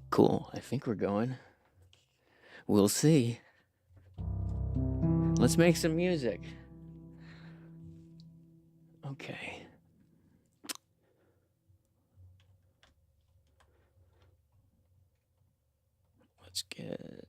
Cool. I think we're going. We'll see. Let's make some music. Okay. Let's get...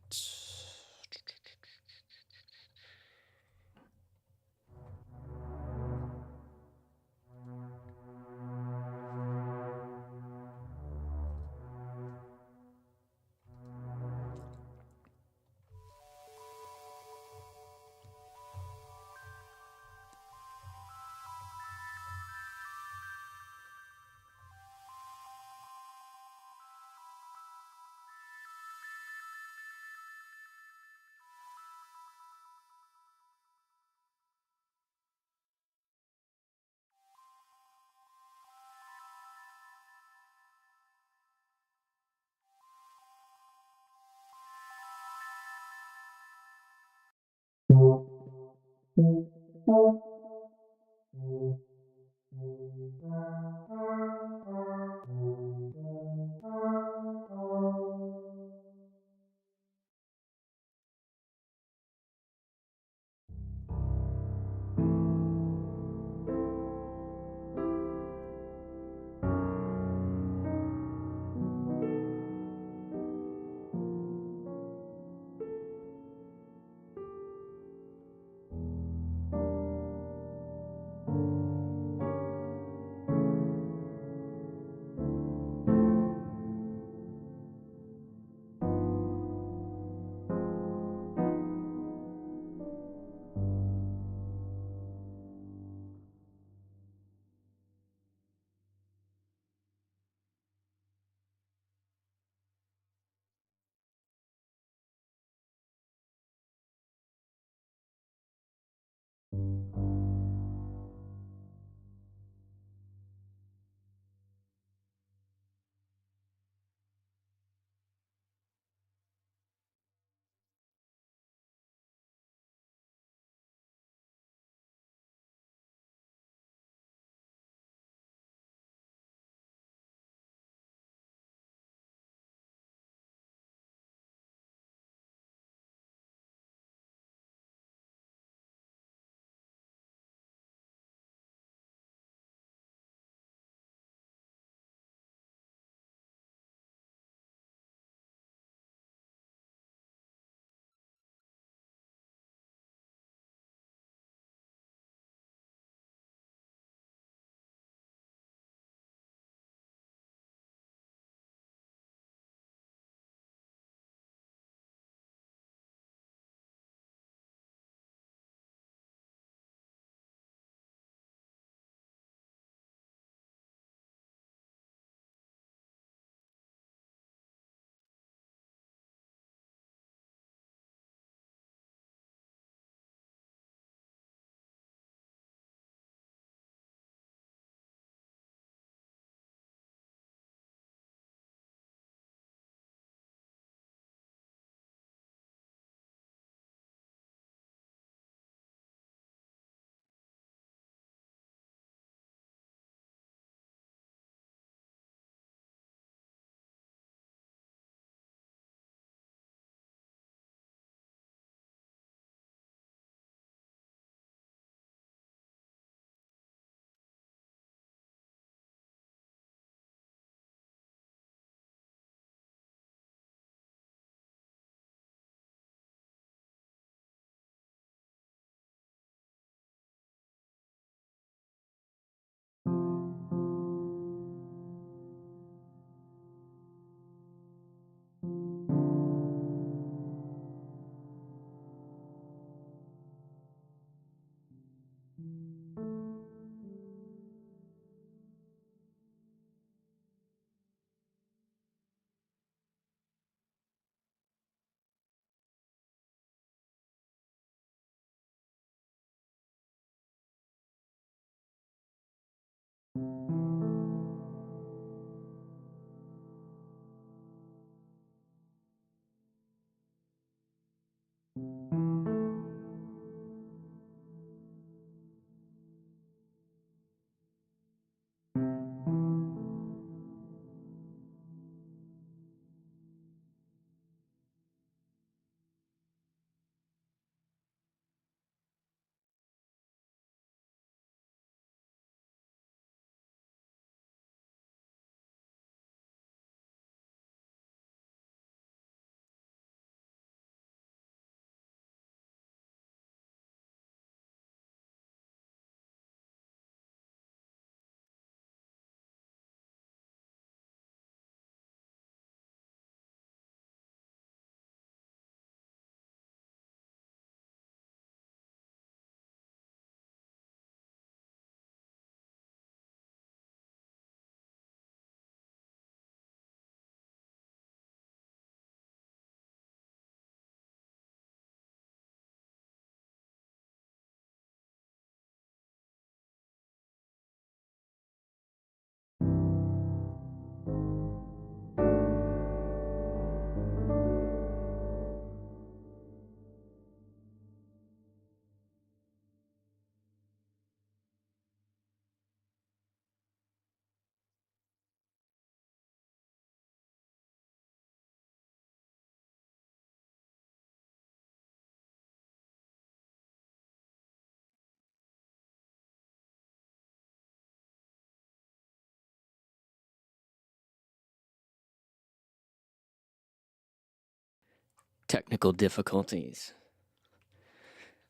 technical difficulties.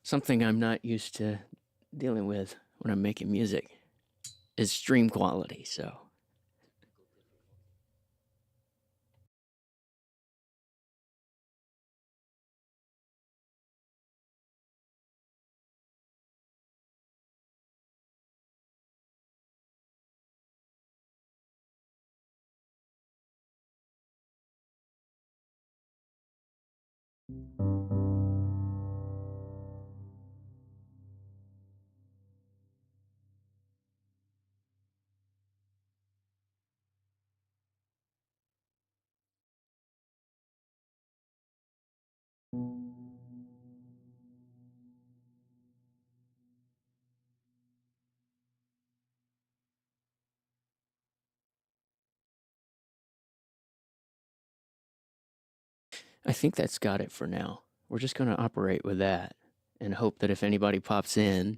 Something I'm not used to dealing with when I'm making music is stream quality, so. I think that's got it for now. We're just going to operate with that and hope that if anybody pops in,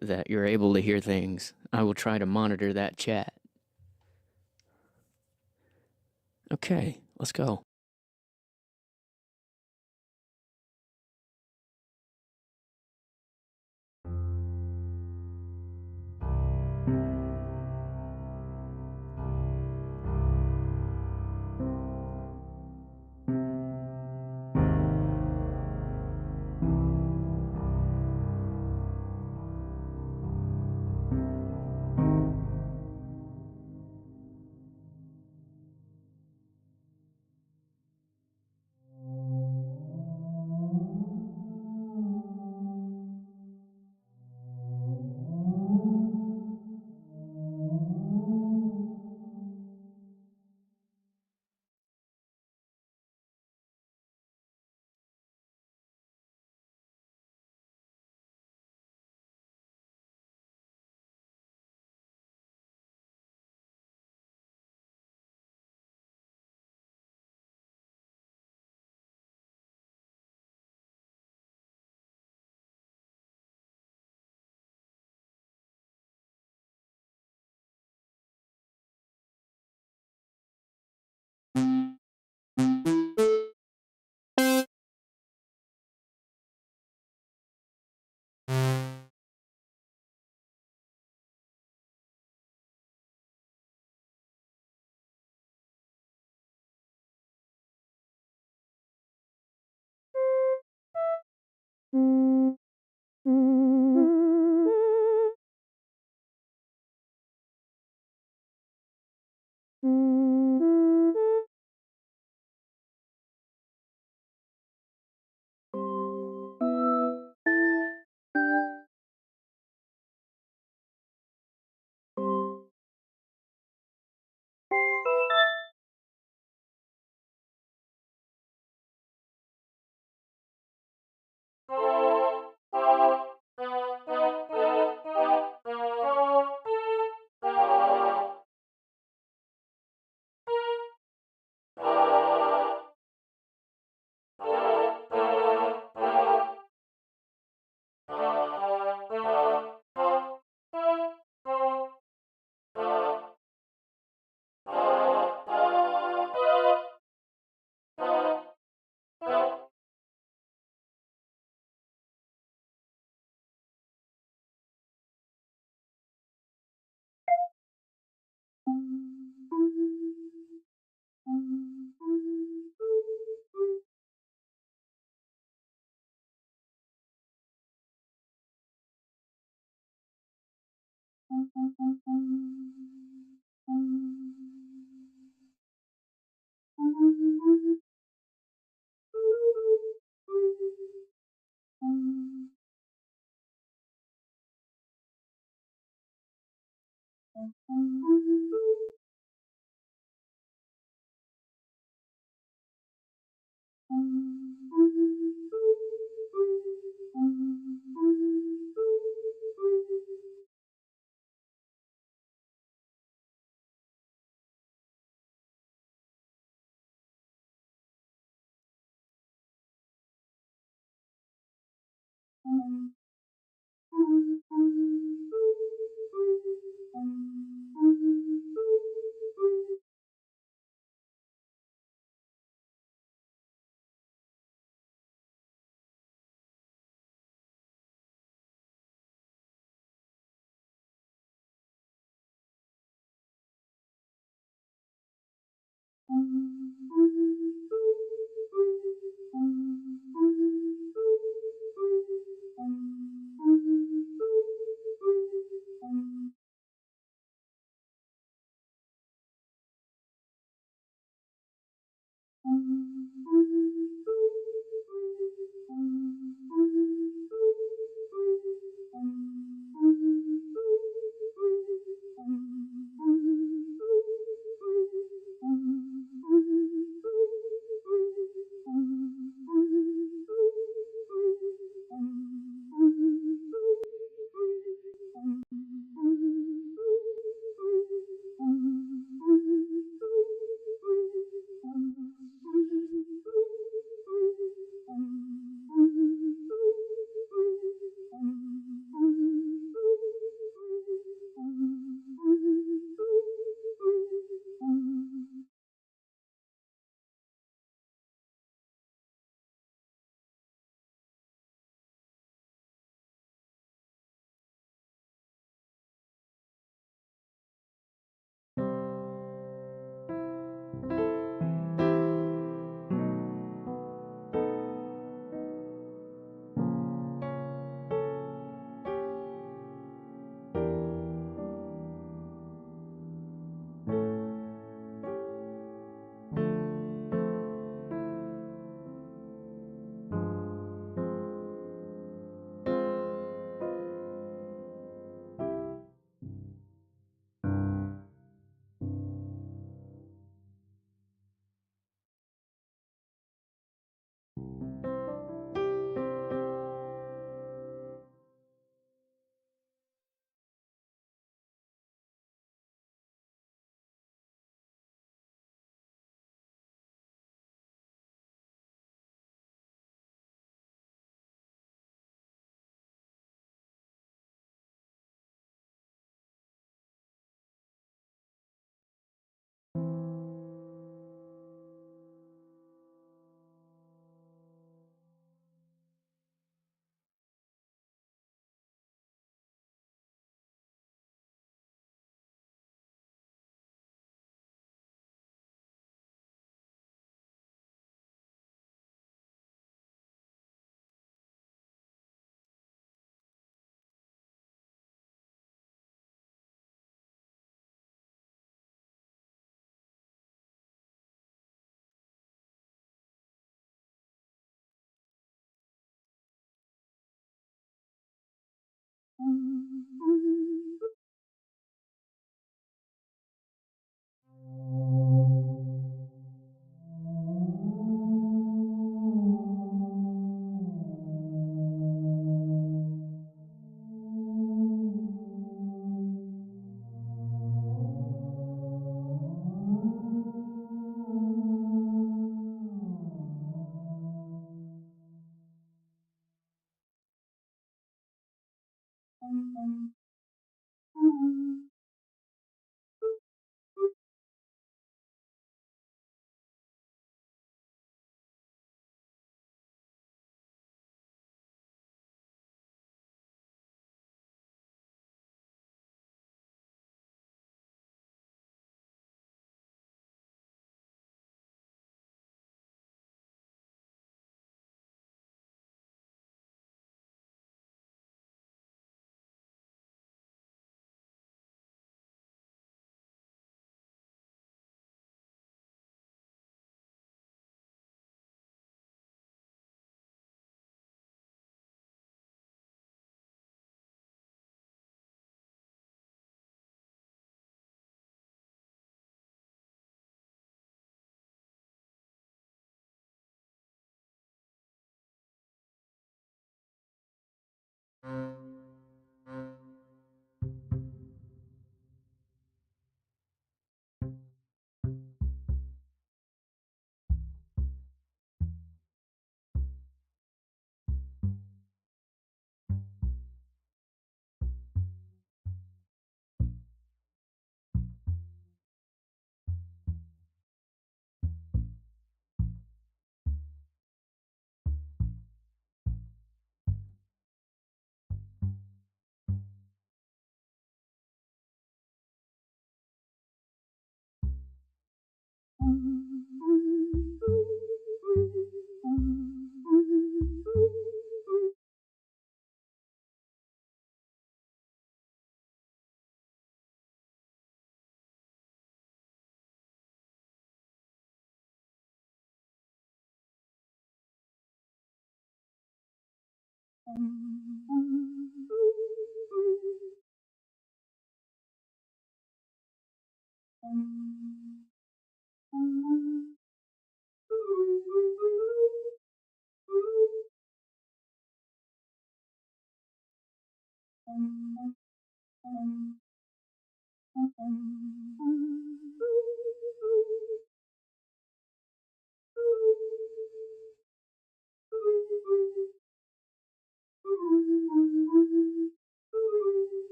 that you're able to hear things. I will try to monitor that chat. Okay, let's go.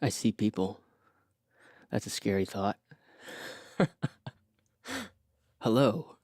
I see people. That's a scary thought. Hello.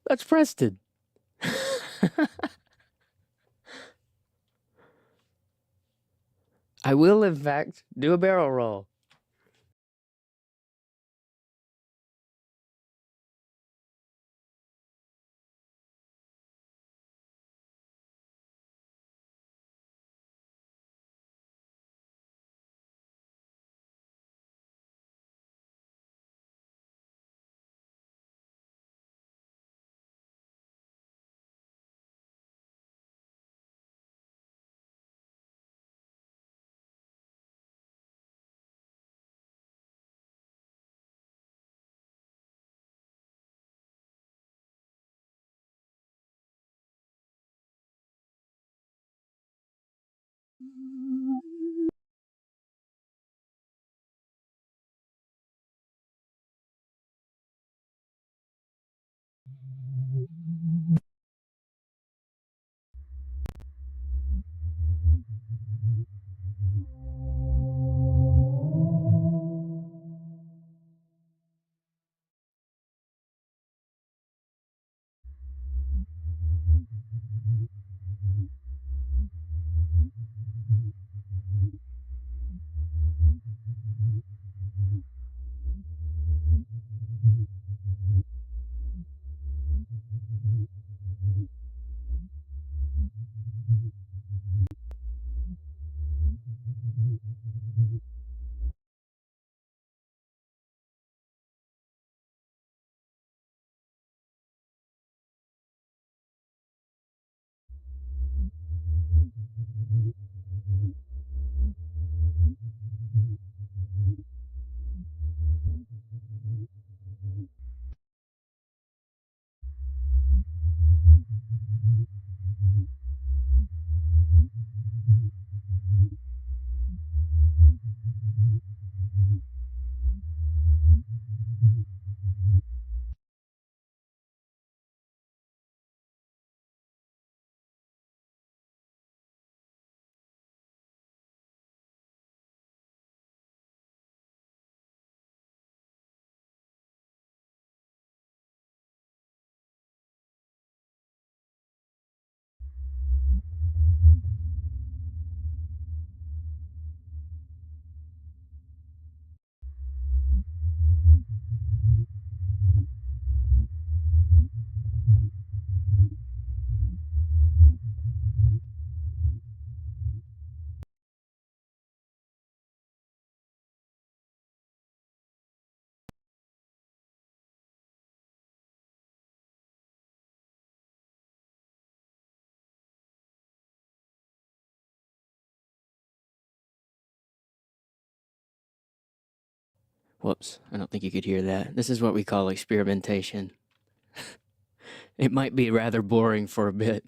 That's Preston. I will, in fact, do a barrel roll. Whoops, I don't think you could hear that. This is what we call experimentation. It might be rather boring for a bit.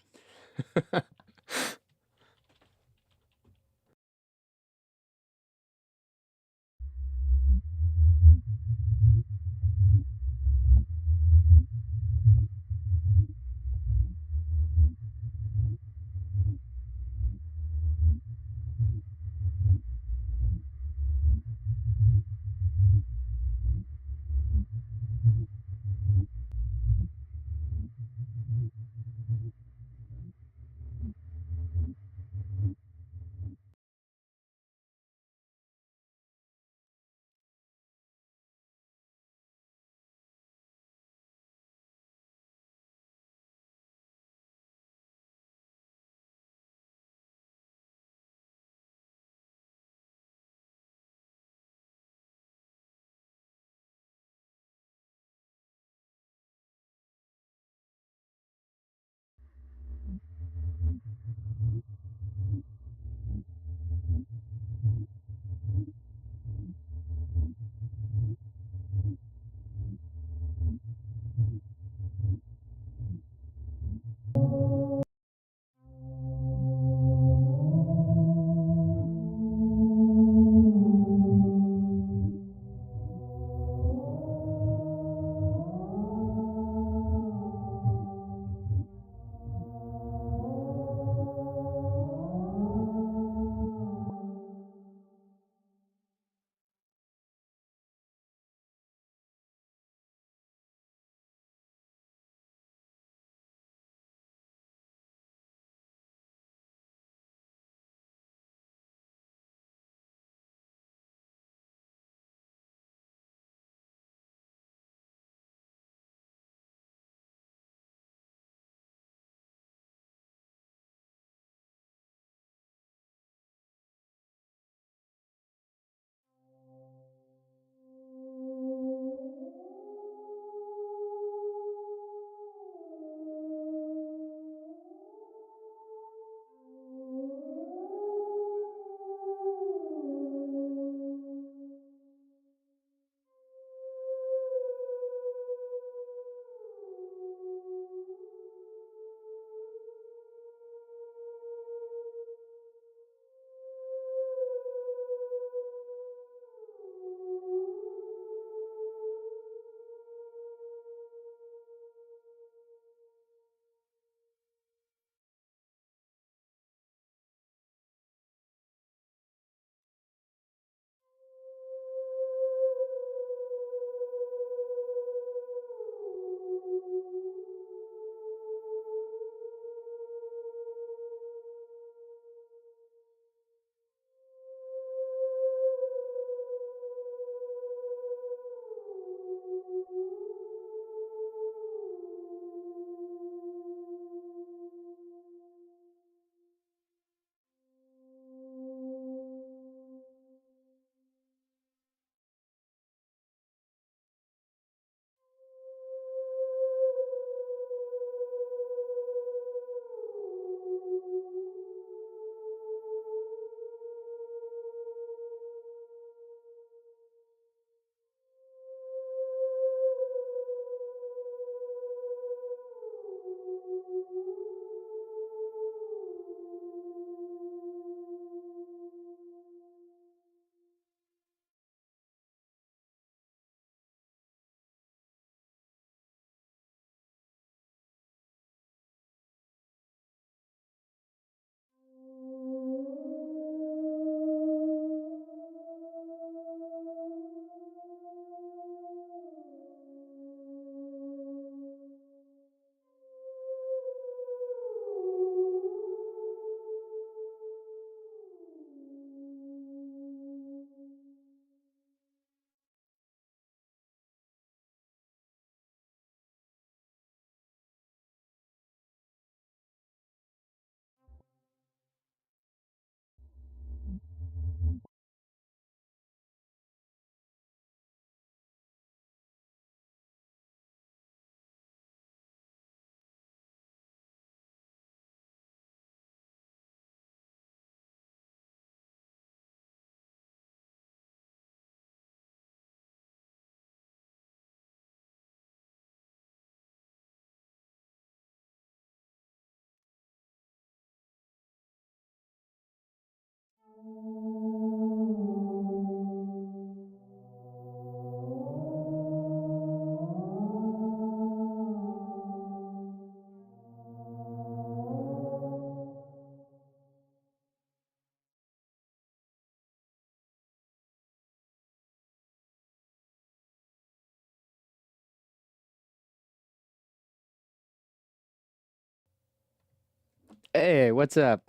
Hey, what's up?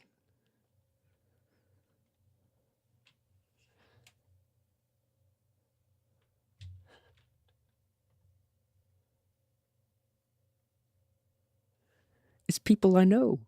It's people I know.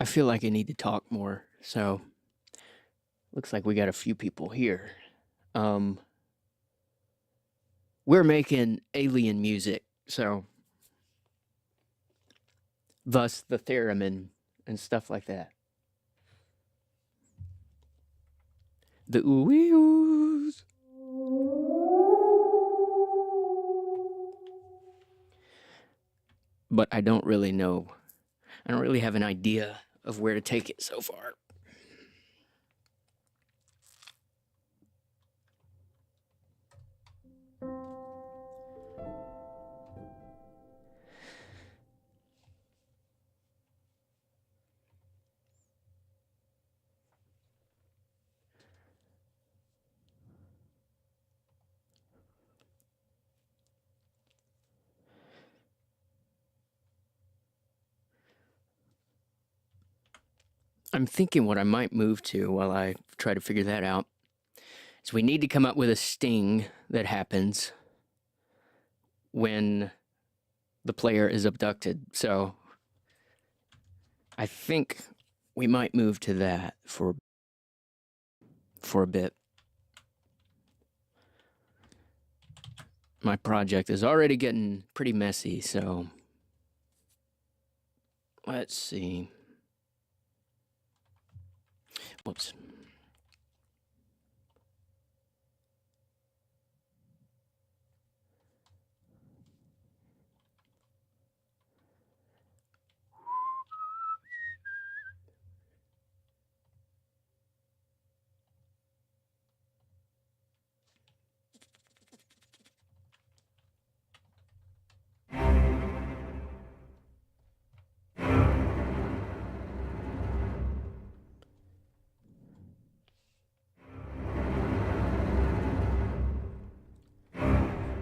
I feel like I need to talk more, so looks like we got a few people here. We're making alien music, so thus the theremin and stuff like that. The ooh-oos. But I don't really know. I don't really have an idea of where to take it so far. I'm thinking what I might move to while I try to figure that out is we need to come up with a sting that happens when the player is abducted. So I think we might move to that for a bit. My project is already getting pretty messy, so let's see. Whoops.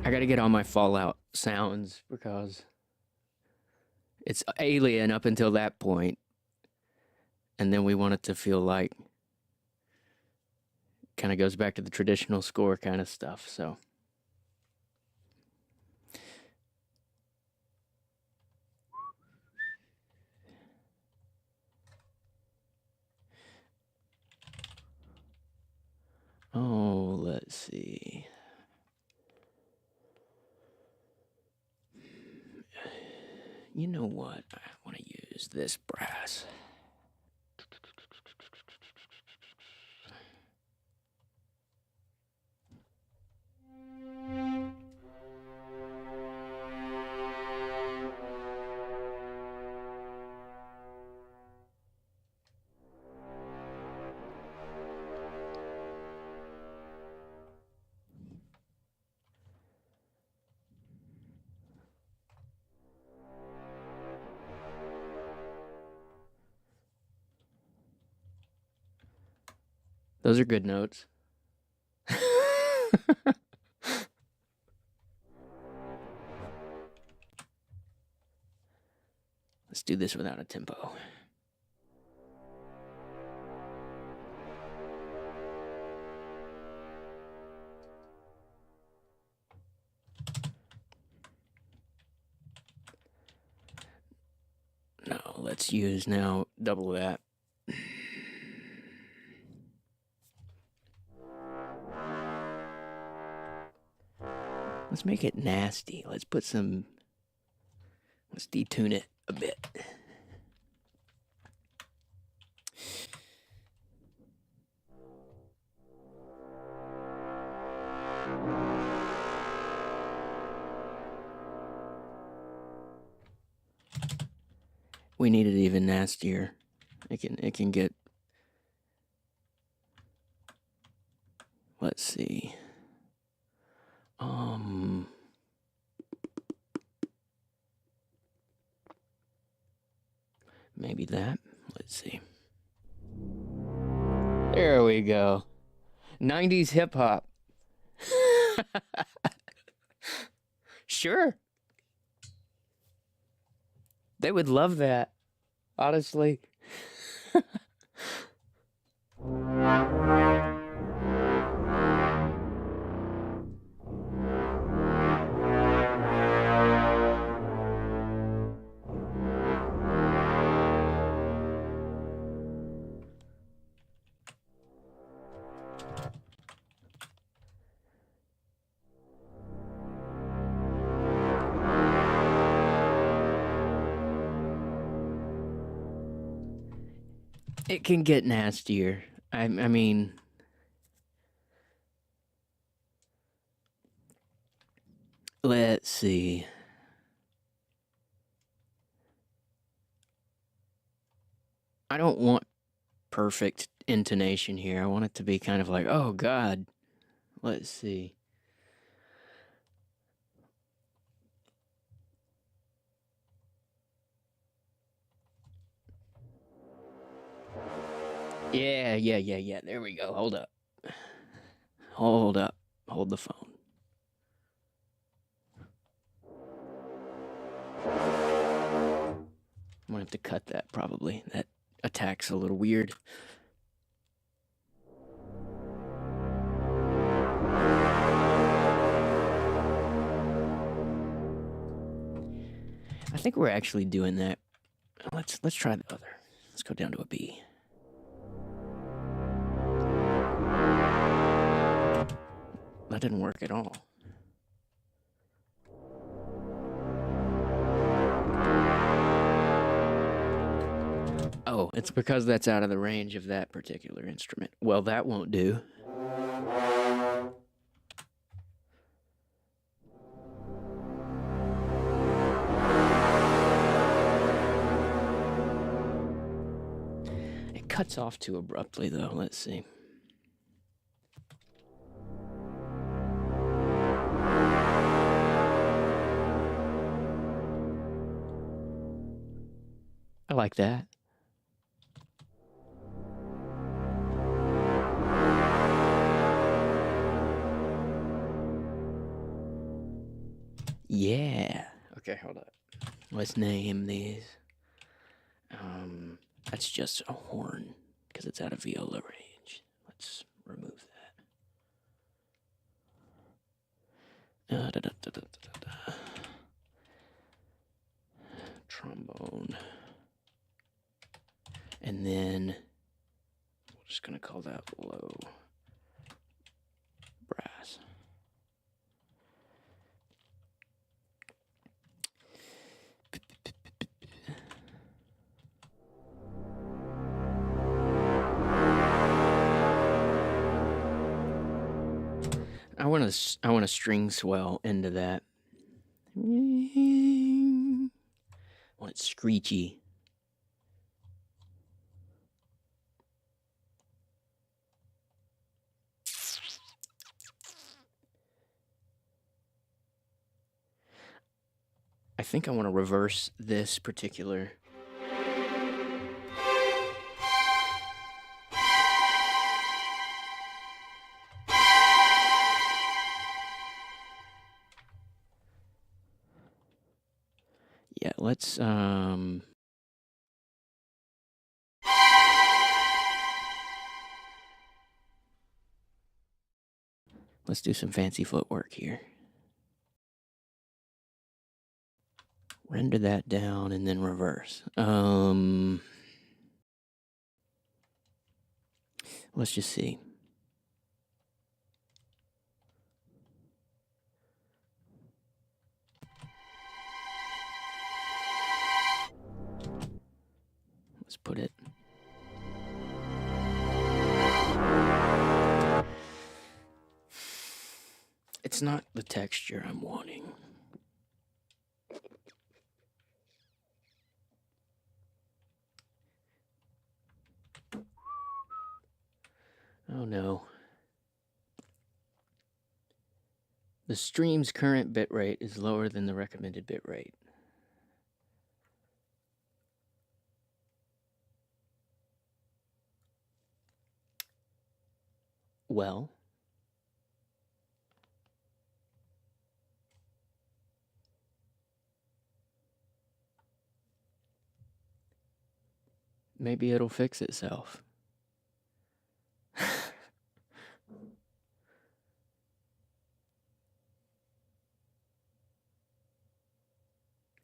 I gotta get all my Fallout sounds because it's alien up until that point, and then we want it to feel like kind of goes back to the traditional score kind of stuff. So let's see. You know what? I want to use this brass. Those are good notes. Let's do this without a tempo. No, let's use now double that. Let's make it nasty. Let's detune it a bit. We need it even nastier. It can get. Let's see. Maybe that. Let's see. There we go. 90s hip hop. Sure. They would love that, honestly. It can get nastier. I mean, let's see. I don't want perfect intonation here. I want it to be kind of like, oh God. Let's see. Yeah. There we go. Hold up. Hold the phone. I'm gonna have to cut that probably. That attack's a little weird. I think we're actually doing that. Let's try the other. Let's go down to a B. That didn't work at all. Oh, it's because that's out of the range of that particular instrument. Well, that won't do. It cuts off too abruptly, though. Let's see. I like that. Yeah. Okay, hold up. Let's name these. That's just a horn because it's out of viola range. Let's remove that. Trombone. And then we're just gonna call that low brass. I want a string swell into that. I want it screechy. I think I want to reverse this particular. let's do some fancy footwork here. Render that down and then reverse. Let's just see. Let's put it. It's not the texture I'm wanting. Oh no. The stream's current bitrate is lower than the recommended bitrate. Well, maybe it'll fix itself.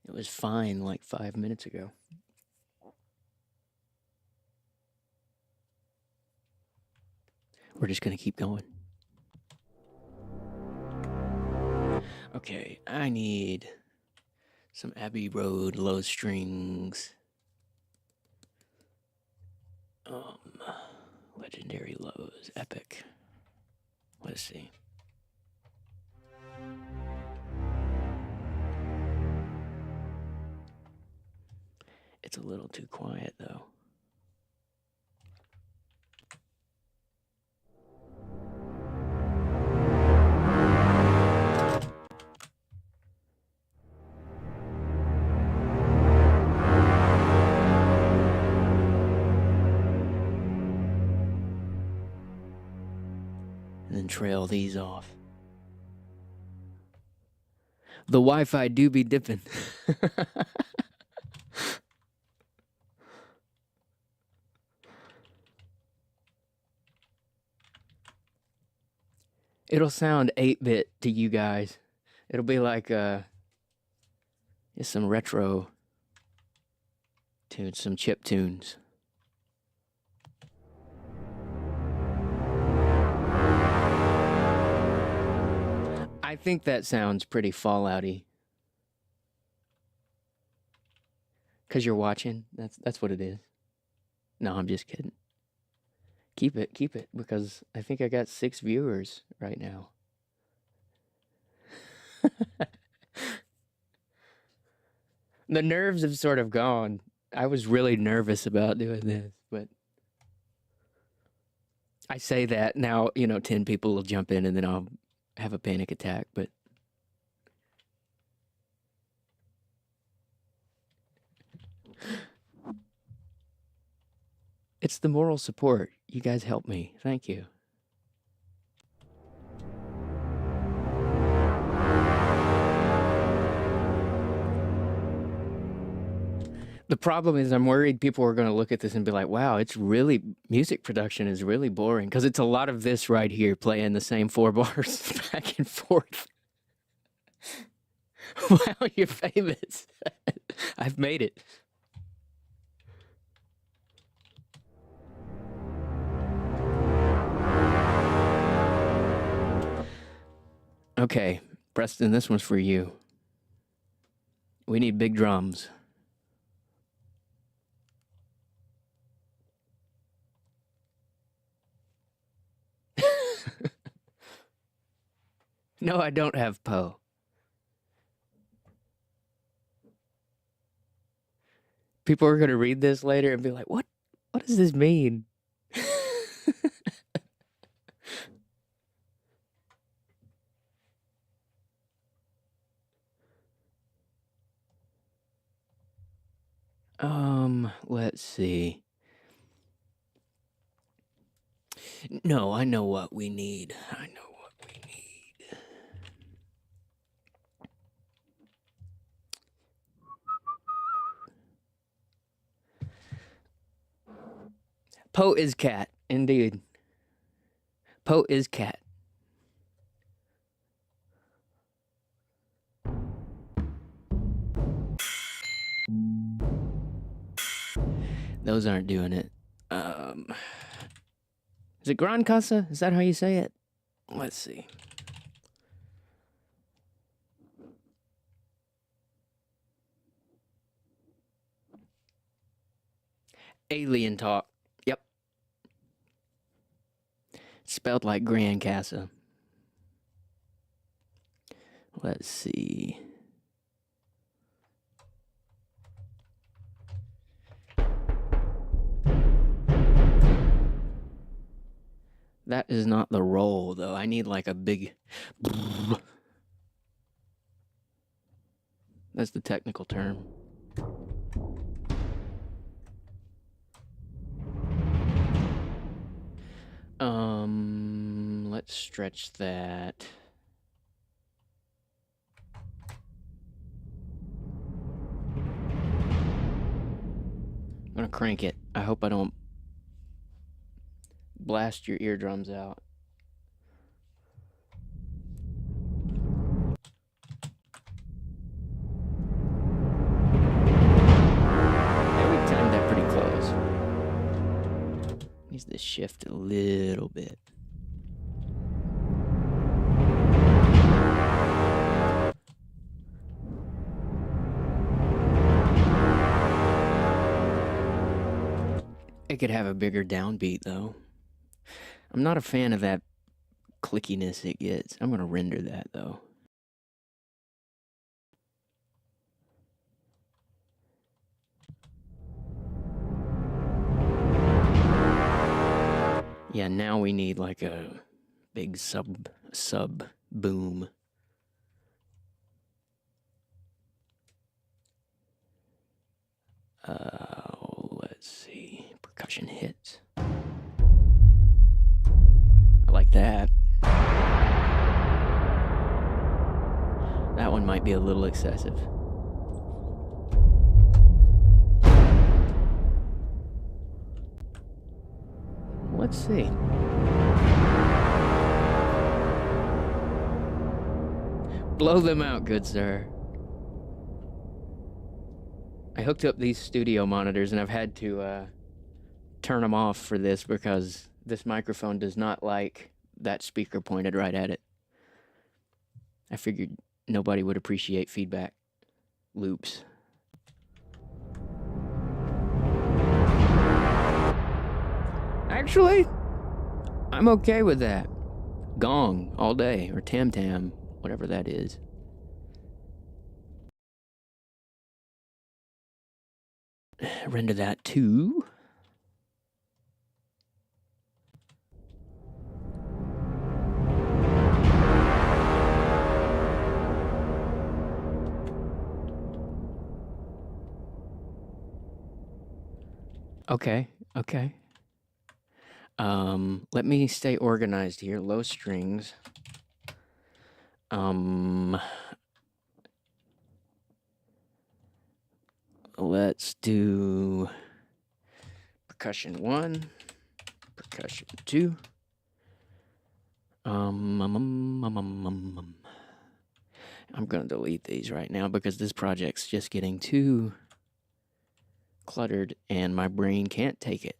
It was fine like 5 minutes ago. We're just gonna keep going. Okay, I need some Abbey Road low strings. Legendary lows, epic. Let's see. It's a little too quiet though. And then trail these off. The Wi-Fi do be dipping. It'll sound 8-bit to you guys. It'll be like some retro tunes, some chip tunes. I think that sounds pretty Fallout-y. 'Cause you're watching. That's what it is. No, I'm just kidding. Keep it, because I think I got 6 viewers right now. The nerves have sort of gone. I was really nervous about doing this, but I say that now, 10 people will jump in and then I'll have a panic attack, but it's the moral support. You guys help me. Thank you. The problem is I'm worried people are going to look at this and be like, wow, music production is really boring, because it's a lot of this right here playing the same 4 bars back and forth. Wow, you're famous. I've made it. Okay, Preston, this one's for you. We need big drums. No, I don't have Poe. People are going to read this later and be like, what does this mean? Let's see. No, I know what we need. Poe is cat, indeed. Poe is cat. Those aren't doing it. Is it Gran Casa? Is that how you say it? Let's see. Alien talk. Yep. Spelled like Gran Casa. Let's see. That is not the roll, though. I need like a big... That's the technical term. Let's stretch that. I'm gonna crank it. I hope I don't blast your eardrums out. Yeah, we timed that pretty close. Needs to shift a little bit. It could have a bigger downbeat, though. I'm not a fan of that clickiness it gets. I'm going to render that, though. Yeah, now we need like a big sub boom. Let's see. Percussion hits. I like that. That one might be a little excessive. Let's see. Blow them out, good sir. I hooked up these studio monitors and I've had to turn them off for this because this microphone does not like that speaker pointed right at it. I figured nobody would appreciate feedback loops. Actually, I'm okay with that. Gong all day, or tam tam, whatever that is. Render that too. Okay. Let me stay organized here. Low strings. Let's do percussion 1, percussion 2. I'm gonna delete these right now because this project's just getting too cluttered and my brain can't take it.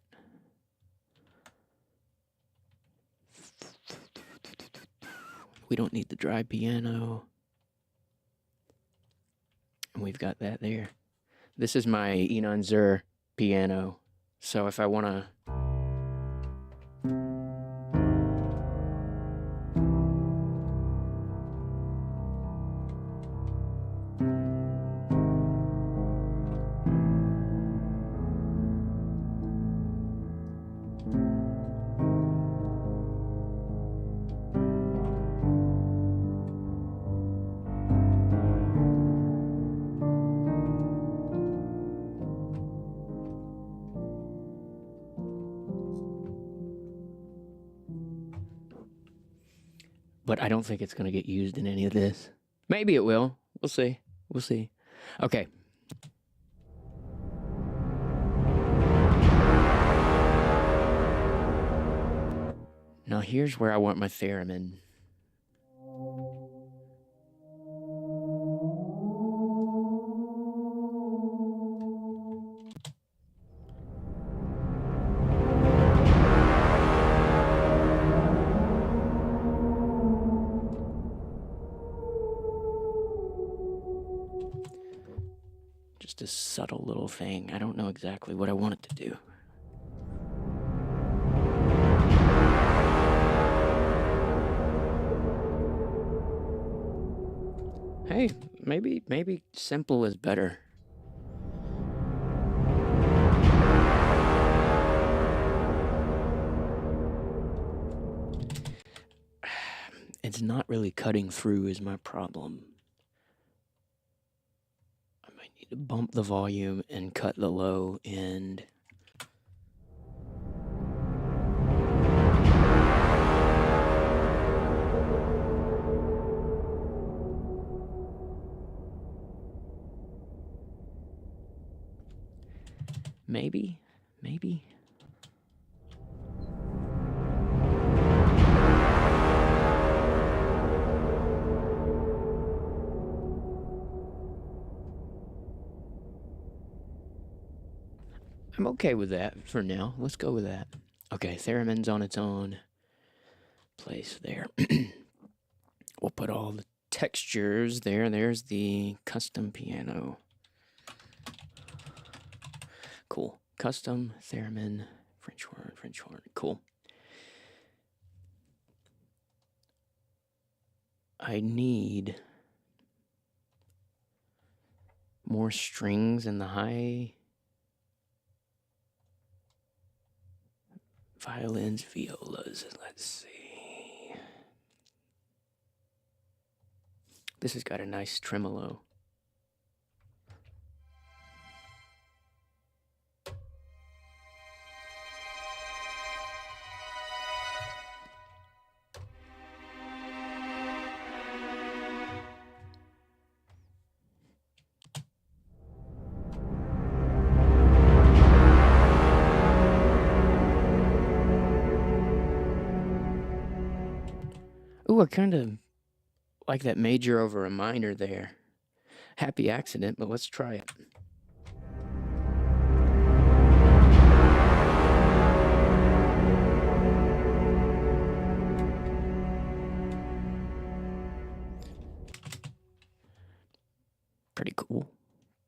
We don't need the dry piano. And we've got that there. This is my Enon Zur piano. So if I want to... But I don't think it's going to get used in any of this. Maybe it will. We'll see. We'll see. Okay. Now here's where I want my theremin. Just a subtle little thing. I don't know exactly what I want it to do. Hey, maybe simple is better. It's not really cutting through is my problem. I might need to bump the volume and cut the low end. Maybe. I'm okay with that for now. Let's go with that. Okay, theremin's on its own place there. We'll put all the textures there. There's the custom piano. Cool. Custom theremin, French horn. Cool. I need more strings in the high. Violins, violas. Let's see. This has got a nice tremolo. Ooh, I kind of like that major over a minor there. Happy accident, but let's try it.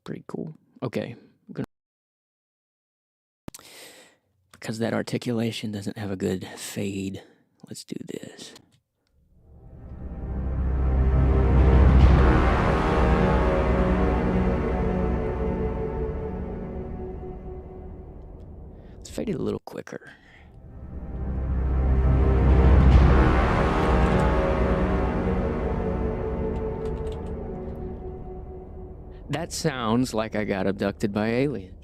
Pretty cool. Okay, I'm gonna, because that articulation doesn't have a good fade, let's do this. Let's fade it a little quicker. That sounds like I got abducted by aliens.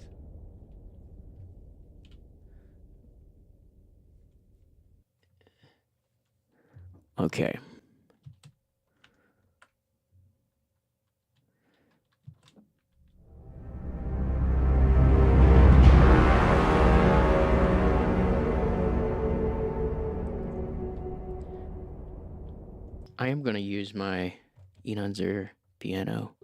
Okay. I am going to use my Enunzer piano.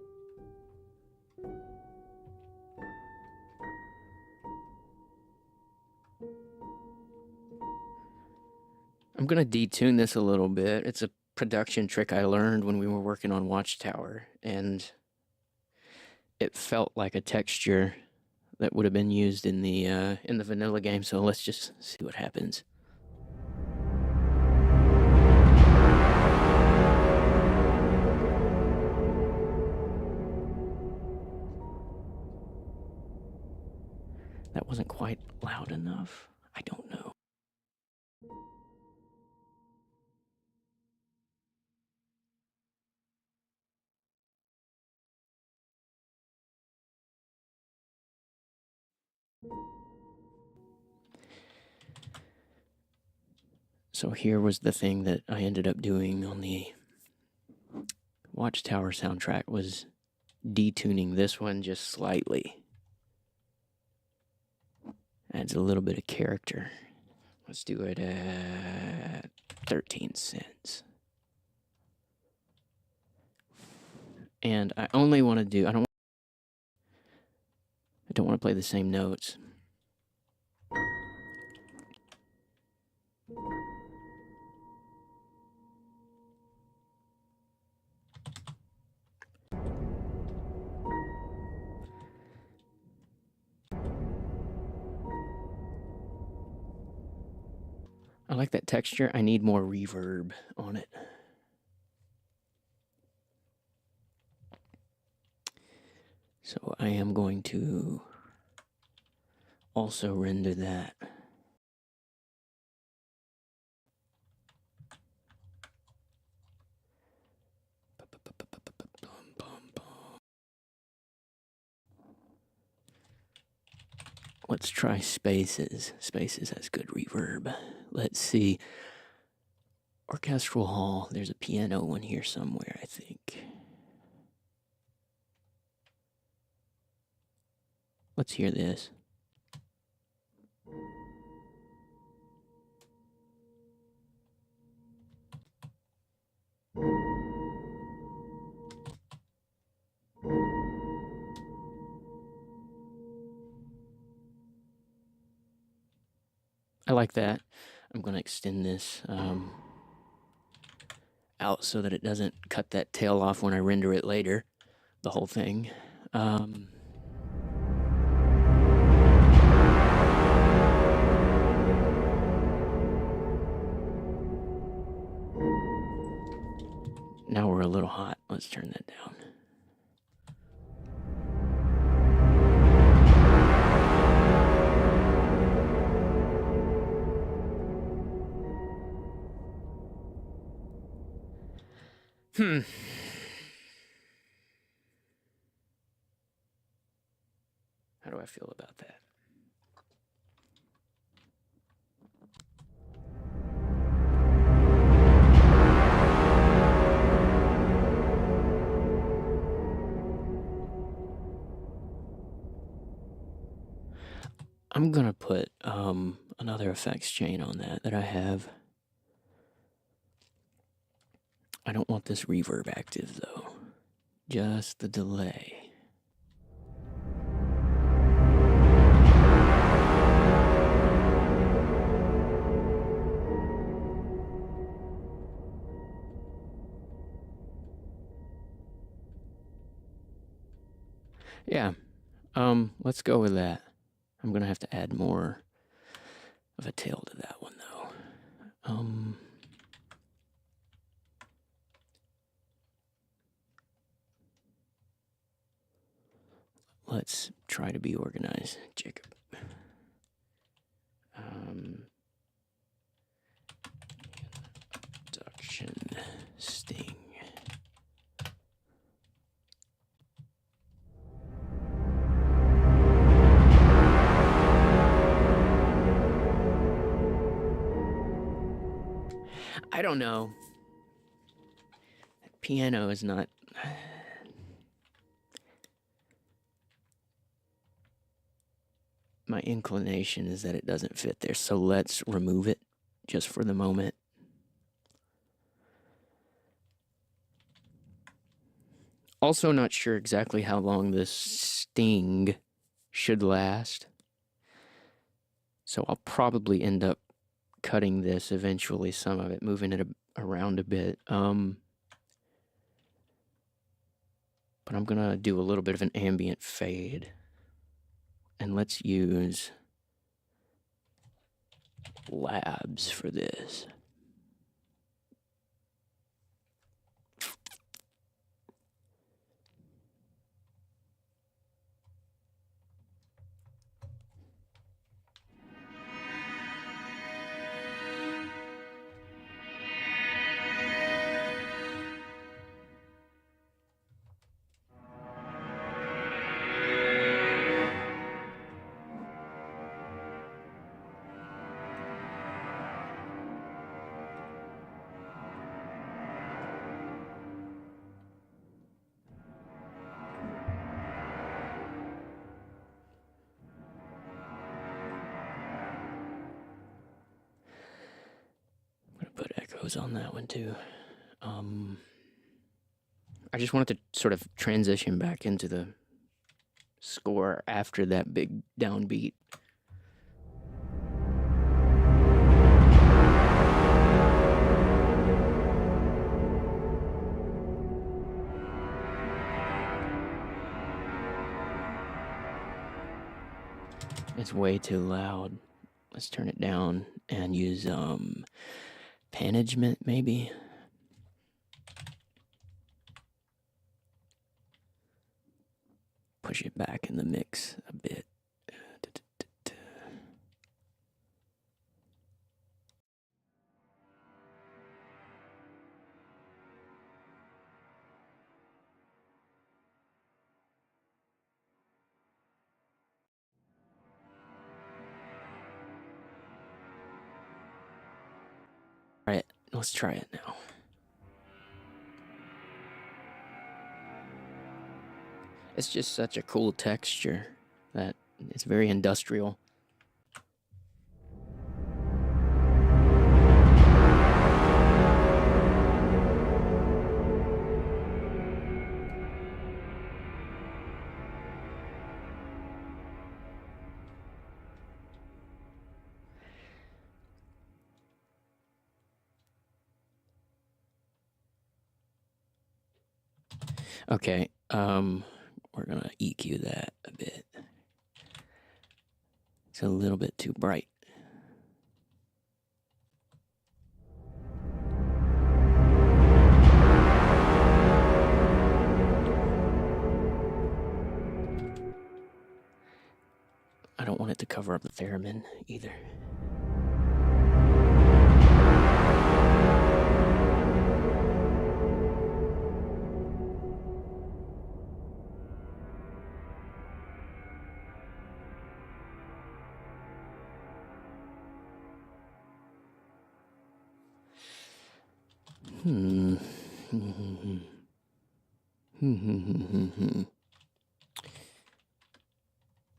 I'm going to detune this a little bit. It's a production trick I learned when we were working on Watchtower, and it felt like a texture that would have been used in the vanilla game, so let's just see what happens. That wasn't quite loud enough. I don't know. So here was the thing that I ended up doing on the Watchtower soundtrack, was detuning this one just slightly. Adds a little bit of character. Let's do it at 13 cents. And I only want to do, I don't want to play the same notes. I like that texture. I need more reverb on it. So I am going to also render that. Let's try Spaces. Spaces has good reverb. Let's see. Orchestral Hall. There's a piano one here somewhere, I think. Let's hear this. I like that. I'm going to extend this out so that it doesn't cut that tail off when I render it later, the whole thing. Now we're a little hot. Let's turn that down. How do I feel about that? I'm gonna put another effects chain on that I have. I don't want this reverb active though, just the delay. Yeah, let's go with that. I'm gonna have to add more of a tail to that one though. Let's try to be organized, Jacob. Production sting. I don't know. That piano is not. My inclination is that it doesn't fit there, so let's remove it just for the moment. Also not sure exactly how long this sting should last. So I'll probably end up cutting this eventually, some of it, moving it around a bit. But I'm gonna do a little bit of an ambient fade. And let's use Labs for this. goes on that one too. I just wanted to sort of transition back into the score after that big downbeat. It's way too loud. Let's turn it down and use panagement maybe. Push it back in the mix a bit. All right, let's try it now. It's just such a cool texture that it's very industrial. Okay, we're gonna EQ that a bit. It's a little bit too bright. I don't want it to cover up the theremin either.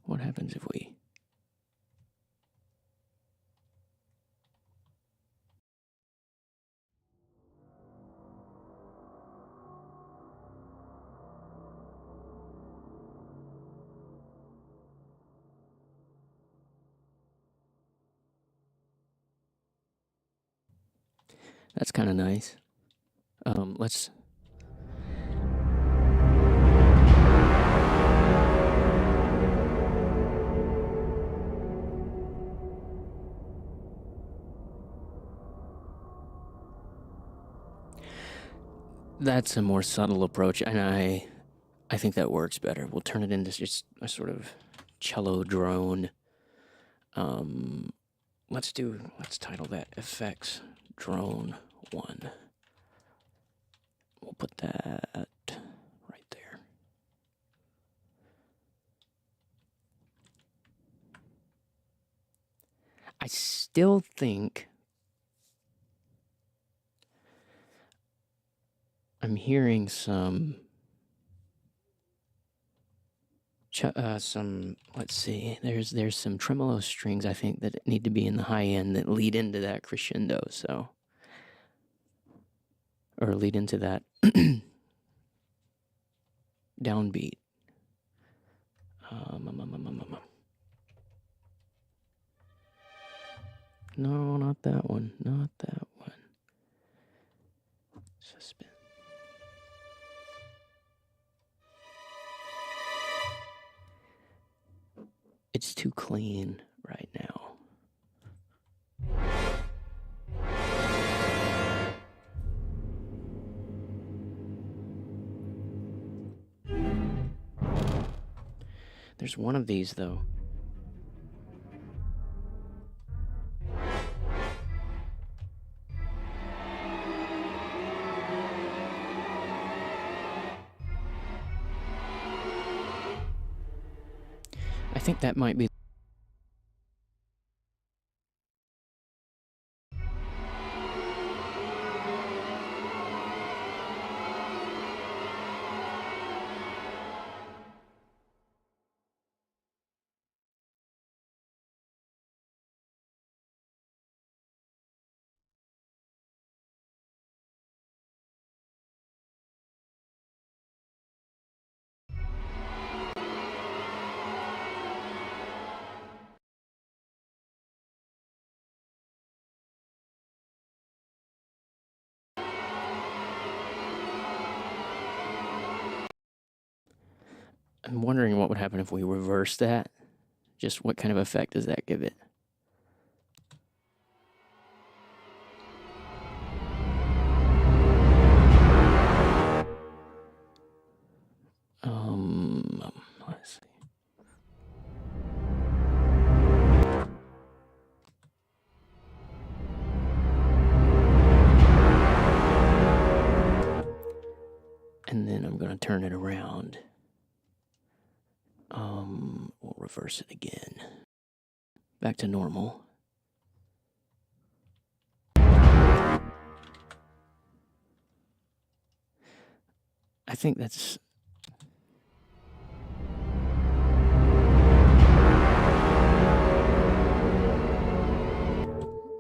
What happens if we... That's kind of nice. Let's... That's a more subtle approach, and I think that works better. We'll turn it into just a sort of cello drone. Let's title that Effects Drone 1. We'll put that right there. I still think I'm hearing some, let's see, there's some tremolo strings I think that need to be in the high end that lead into that crescendo, so, or lead into that downbeat. No, not that one, not that one. Suspend. It's too clean right now. There's one of these, though. I think that might be I'm wondering what would happen if we reverse that. Just what kind of effect does that give it? Let's see. And then I'm going to turn it around. We'll reverse it again. Back to normal. I think that's...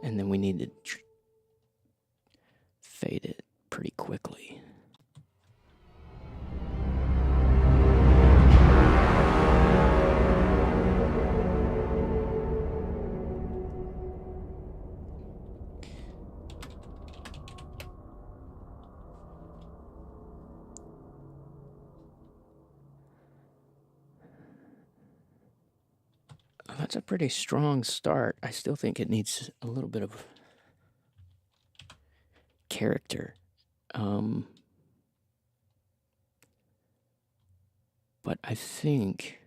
And then we need to fade it pretty quickly. That's a pretty strong start. I still think it needs a little bit of character. But I think...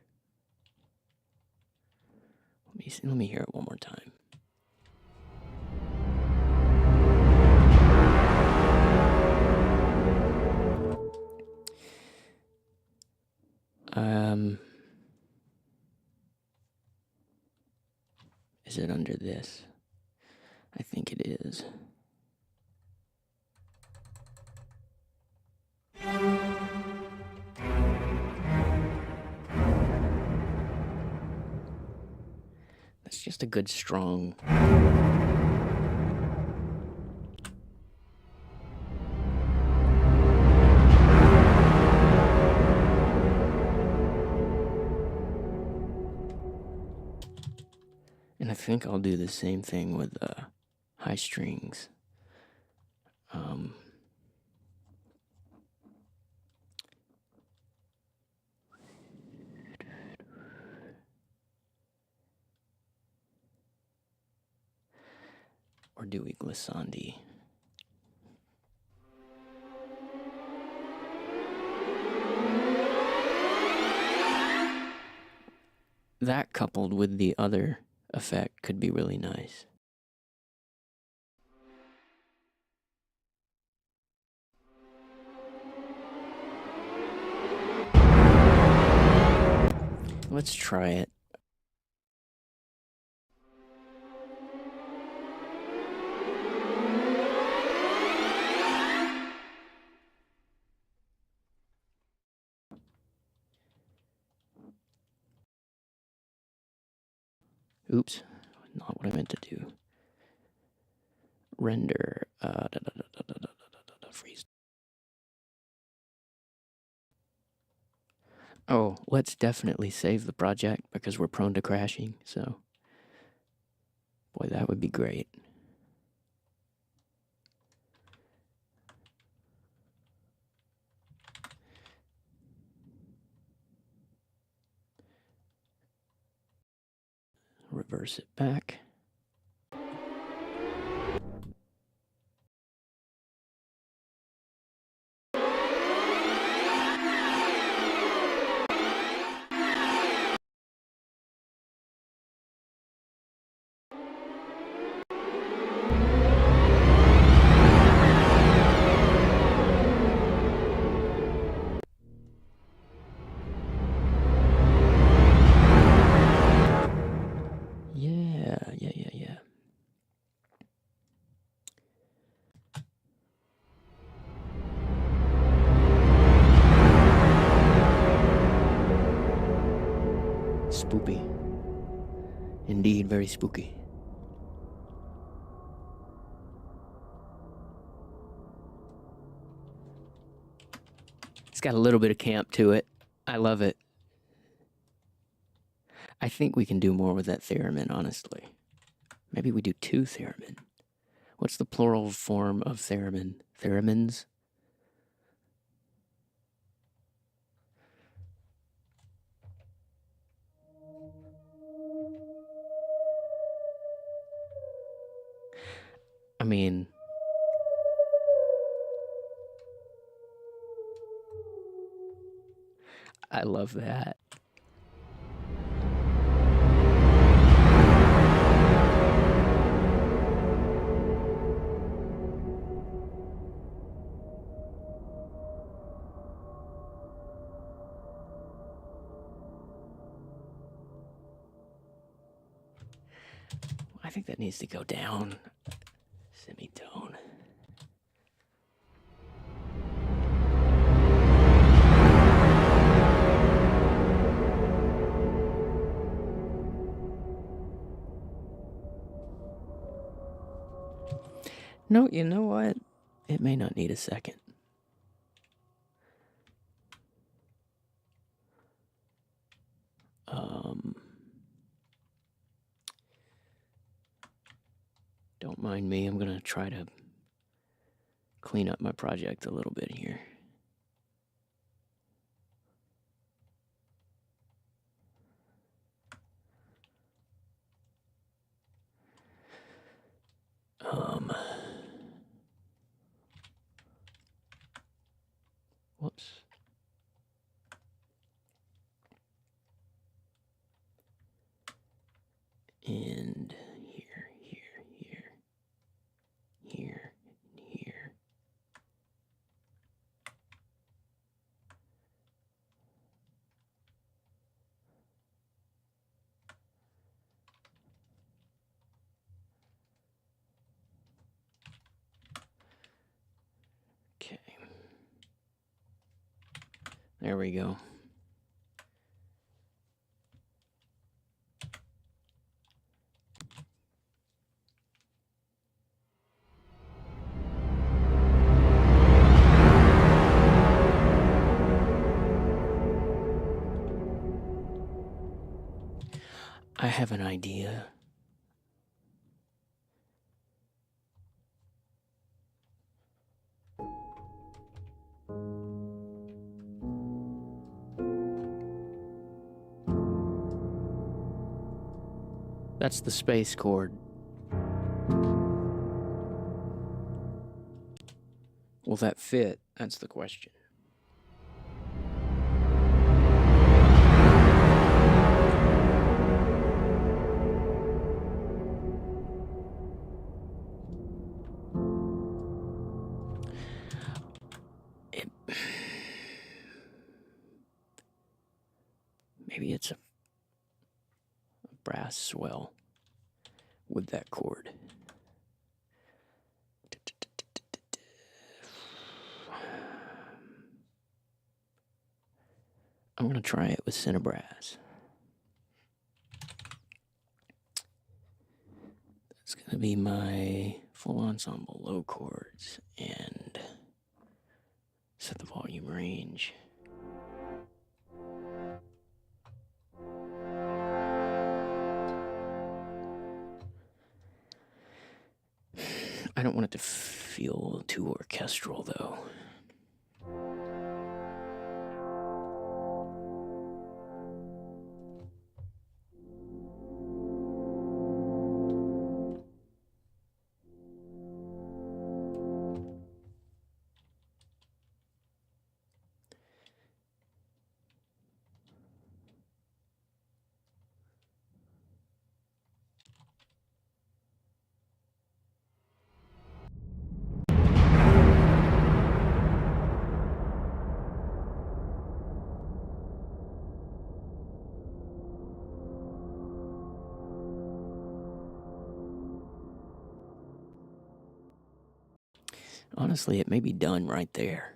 Let me hear it one more time. Is it under this? I think it is. That's just a good, strong... And I think I'll do the same thing with high strings. Or do we glissandi? That coupled with the other effect could be really nice. Let's try it. Oops, not what I meant to do. Render, freeze. Oh, let's definitely save the project because we're prone to crashing, so... Boy, that would be great. Reverse it back. Yeah. Spooky. Indeed, very spooky. It's got a little bit of camp to it. I love it. I think we can do more with that theremin, honestly. Maybe we do 2 theremin. What's the plural form of theremin? Theremins? mean, I love that. I think that needs to go down. Semitone. No, you know what? It may not need a second. Don't mind me. I'm going to try to clean up my project a little bit here. Whoops. And here, here. Okay. There we go. I have an idea. That's the space chord. Will that fit? That's the question. Maybe it's a brass swell with that chord. I'm going to try it with Cinebrass. That's going to be my full ensemble low chords and set the volume range. I don't want it to feel too orchestral, though. Honestly, it may be done right there.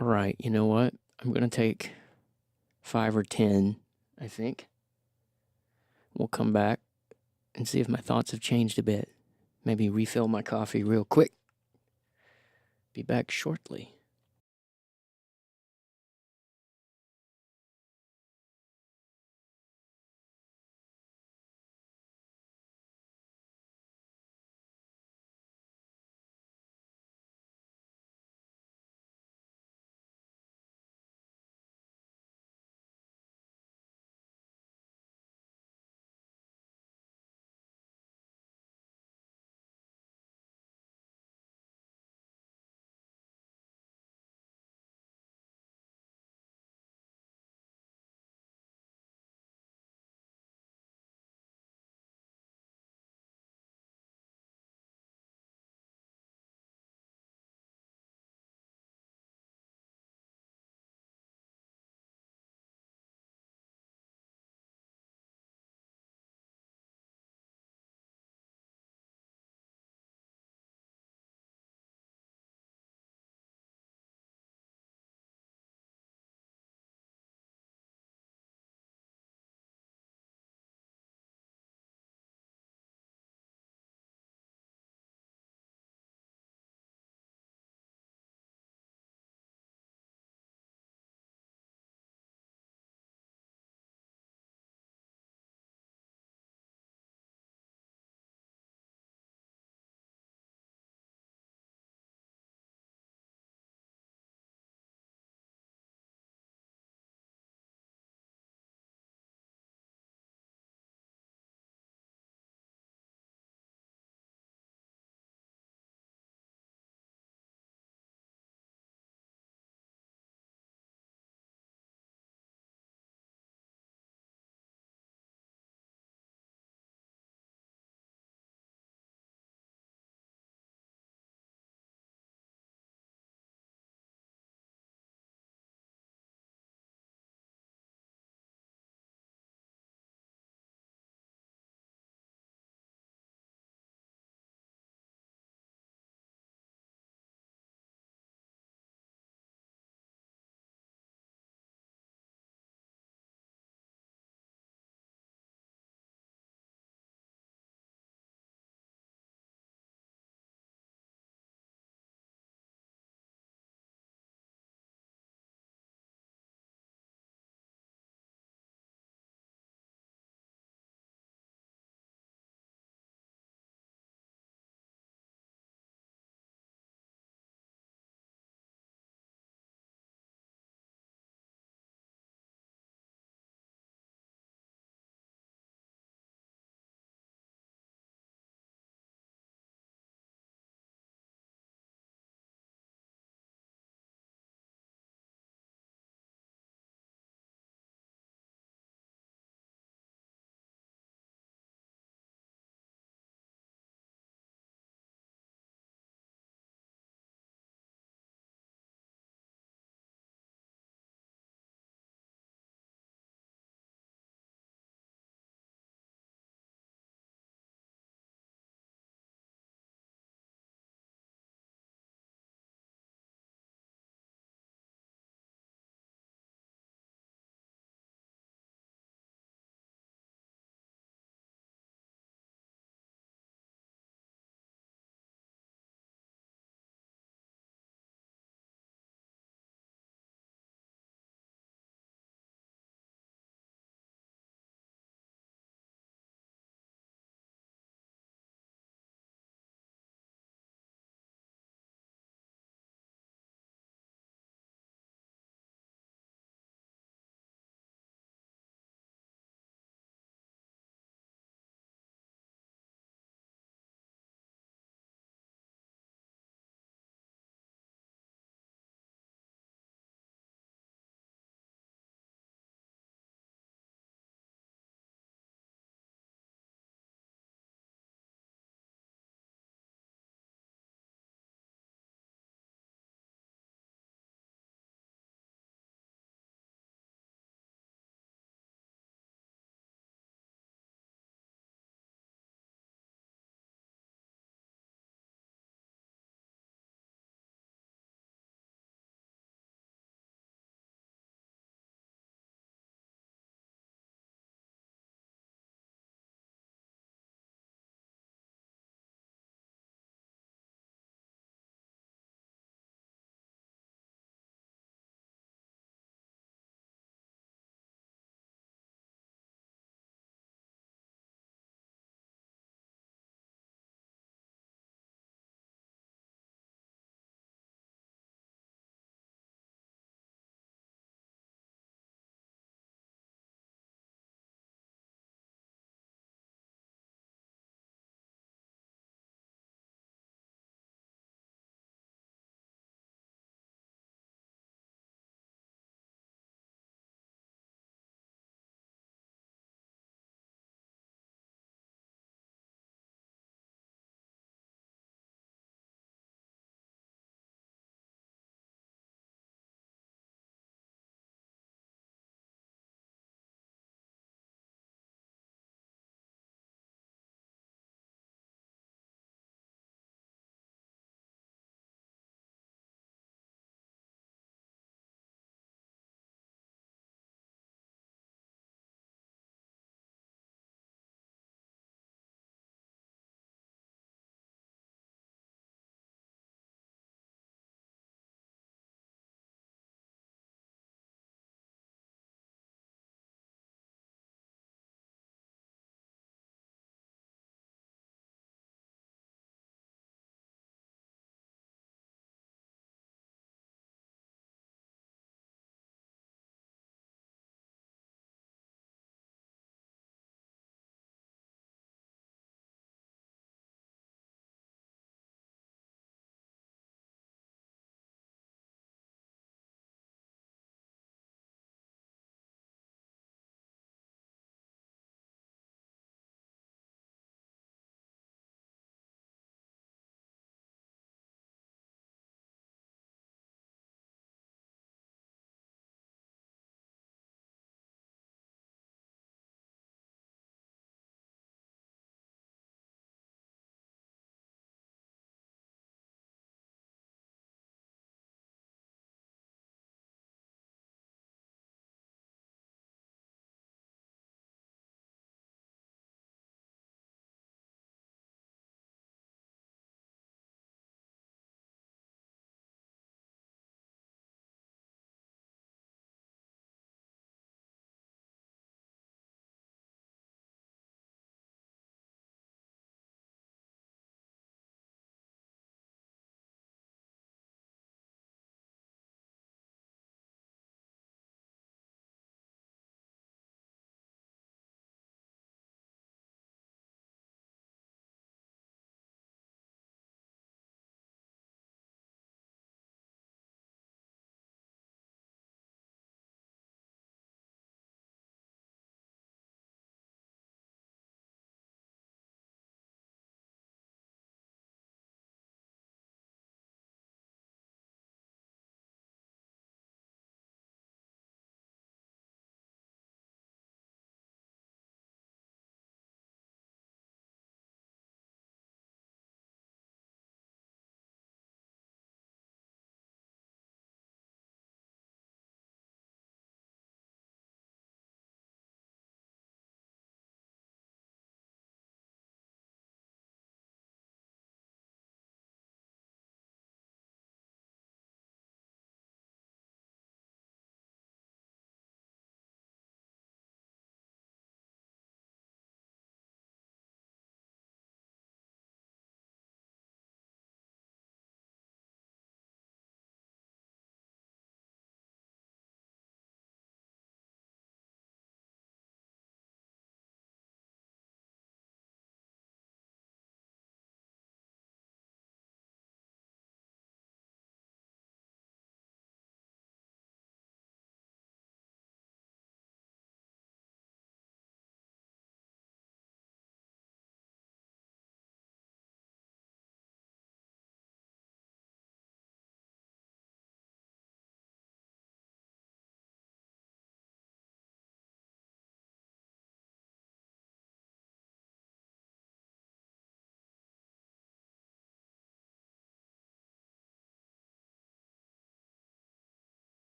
All right, you know what? I'm going to take 5 or 10, I think. We'll come back and see if my thoughts have changed a bit. Maybe refill my coffee real quick. Be back shortly.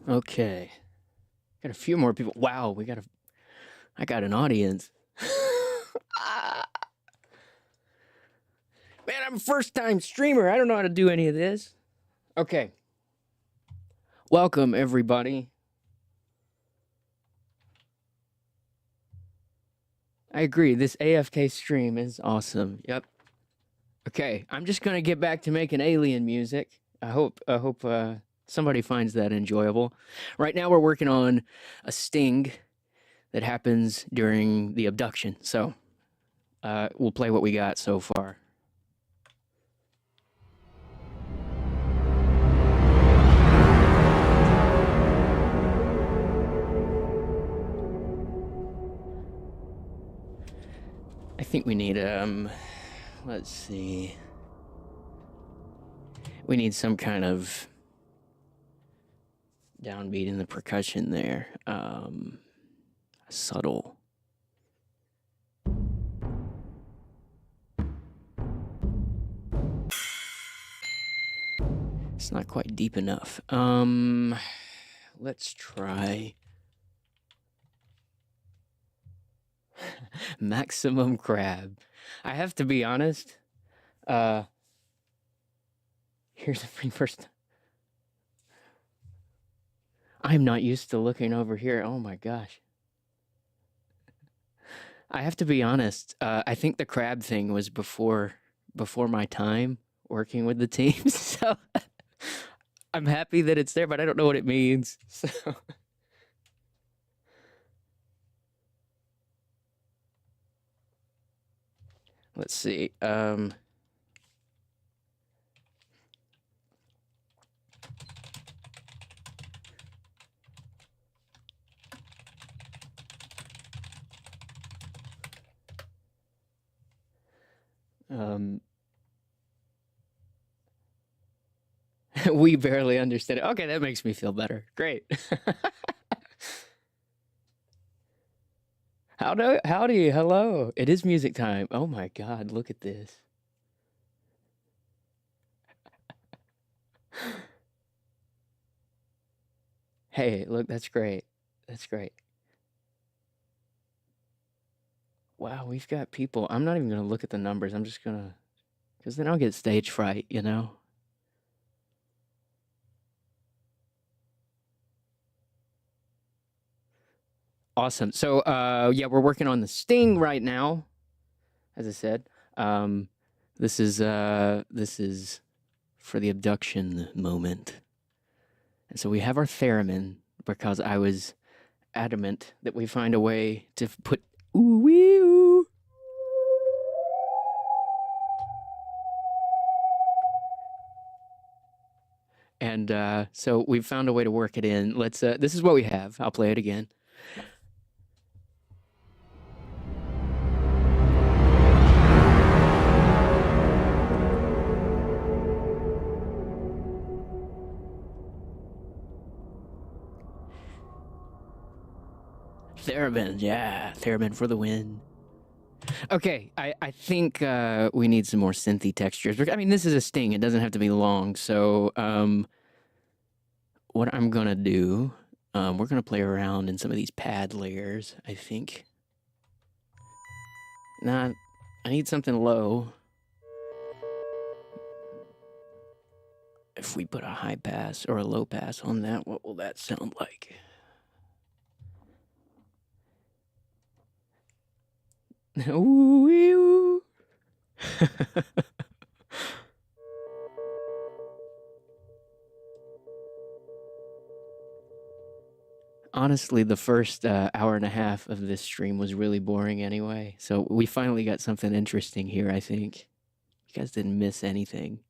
Okay. Got a few more people. Wow, I got an audience. Ah, man, I'm a first-time streamer. I don't know how to do any of this. Okay. Welcome, everybody. I agree. This AFK stream is awesome. Yep. Okay, I'm just gonna get back to making alien music. I hope somebody finds that enjoyable. Right now, we're working on a sting that happens during the abduction. So we'll play what we got so far. I think we need let's see. We need some kind of downbeat in the percussion there. Subtle. It's not quite deep enough. Let's try maximum crab. I have to be honest. Here's the first. I'm not used to looking over here. Oh my gosh. I have to be honest. I think the crab thing was before my time working with the team. So I'm happy that it's there, but I don't know what it means. So let's see. We barely understand it. Okay, that makes me feel better. Great. Howdy, hello. It is music time. Oh my God, look at this. Hey, look, that's great. That's great. Wow, we've got people. I'm not even gonna look at the numbers. I'm just gonna, because then I'll get stage fright, you know? Awesome. So, yeah, we're working on the sting right now. As I said, this is for the abduction moment. And so we have our theremin because I was adamant that we find a way to put ooh wee ooh. And so we've found a way to work it in. Let's this is what we have. I'll play it again. Theremin, yeah, theremin for the win. Okay, I think we need some more synthy textures. I mean, this is a sting. It doesn't have to be long. So what I'm gonna do, we're gonna play around in some of these pad layers, I think. Nah, I need something low. If we put a high pass or a low pass on that, what will that sound like? Ooh, ooh. Honestly, the first hour and a half of this stream was really boring anyway. So we finally got something interesting here, I think. You guys didn't miss anything.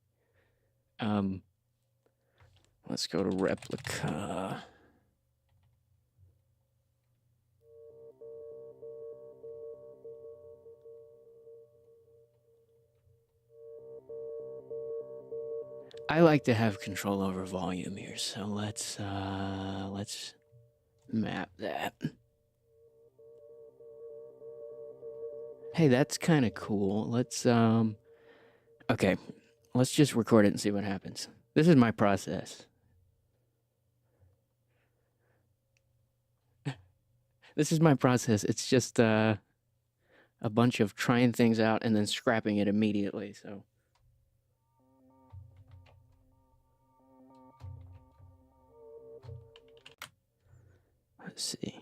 Let's go to replica. I like to have control over volume here, so let's map that. Hey, that's kind of cool. Let's okay, let's just record it and see what happens. This is my process. This is my process. It's just a bunch of trying things out and then scrapping it immediately. So let's see.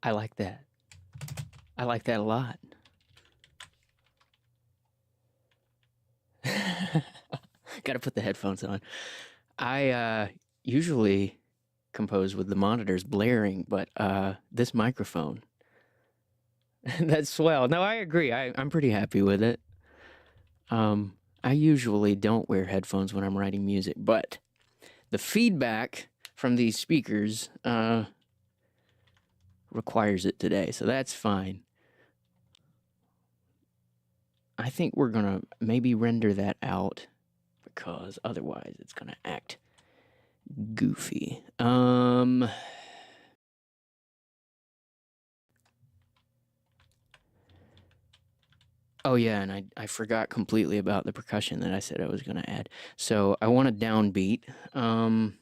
I like that. I like that a lot. Gotta put the headphones on. I usually compose with the monitors blaring, but this microphone, that's swell. No, I agree. I'm pretty happy with it. I usually don't wear headphones when I'm writing music, but the feedback from these speakers requires it today, so that's fine. I think we're gonna maybe render that out because otherwise it's gonna act goofy. Oh yeah, and I forgot completely about the percussion that I said I was gonna add. So I want a downbeat. We're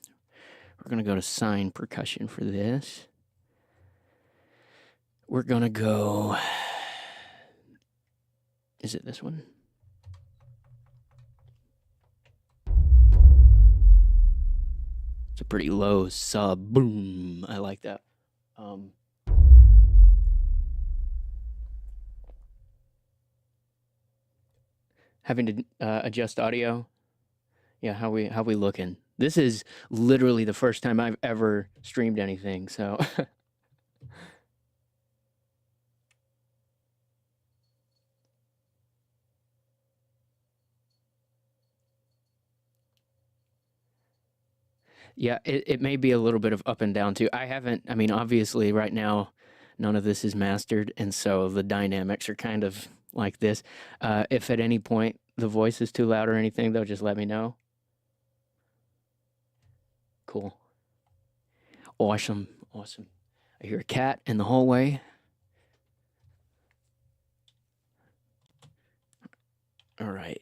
gonna go to sine percussion for this. We're gonna go. Is it this one? It's a pretty low sub. Boom. I like that. Having to adjust audio. Yeah, how we looking? This is literally the first time I've ever streamed anything, so. Yeah, it may be a little bit of up and down too. I mean, obviously right now, none of this is mastered, and so the dynamics are kind of like this. If at any point the voice is too loud or anything, though, just let me know. Cool. Awesome. Awesome. I hear a cat in the hallway. All right.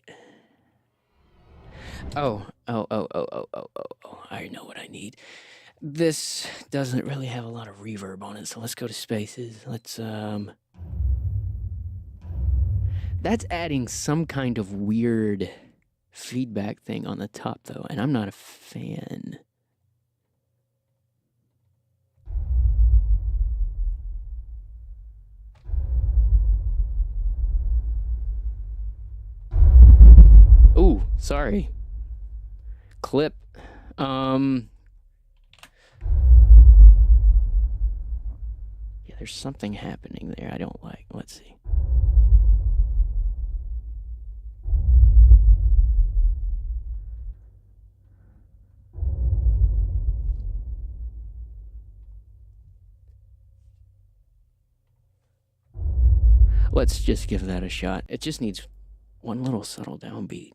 Oh. I know what I need. This doesn't really have a lot of reverb on it, so let's go to spaces. Let's, That's adding some kind of weird feedback thing on the top, though, and I'm not a fan. Ooh, sorry. Clip. Yeah, there's something happening there I don't like. Let's see. Let's just give that a shot. It just needs one little subtle downbeat.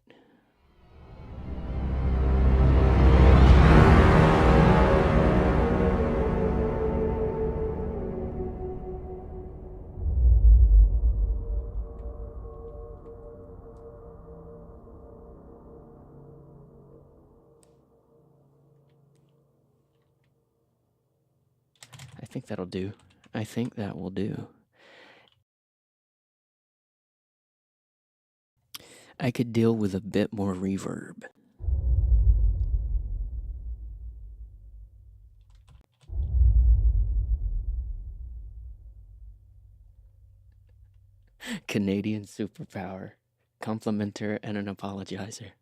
I think that'll do. I think that will do. I could deal with a bit more reverb. Canadian superpower, complimenter, and an apologizer.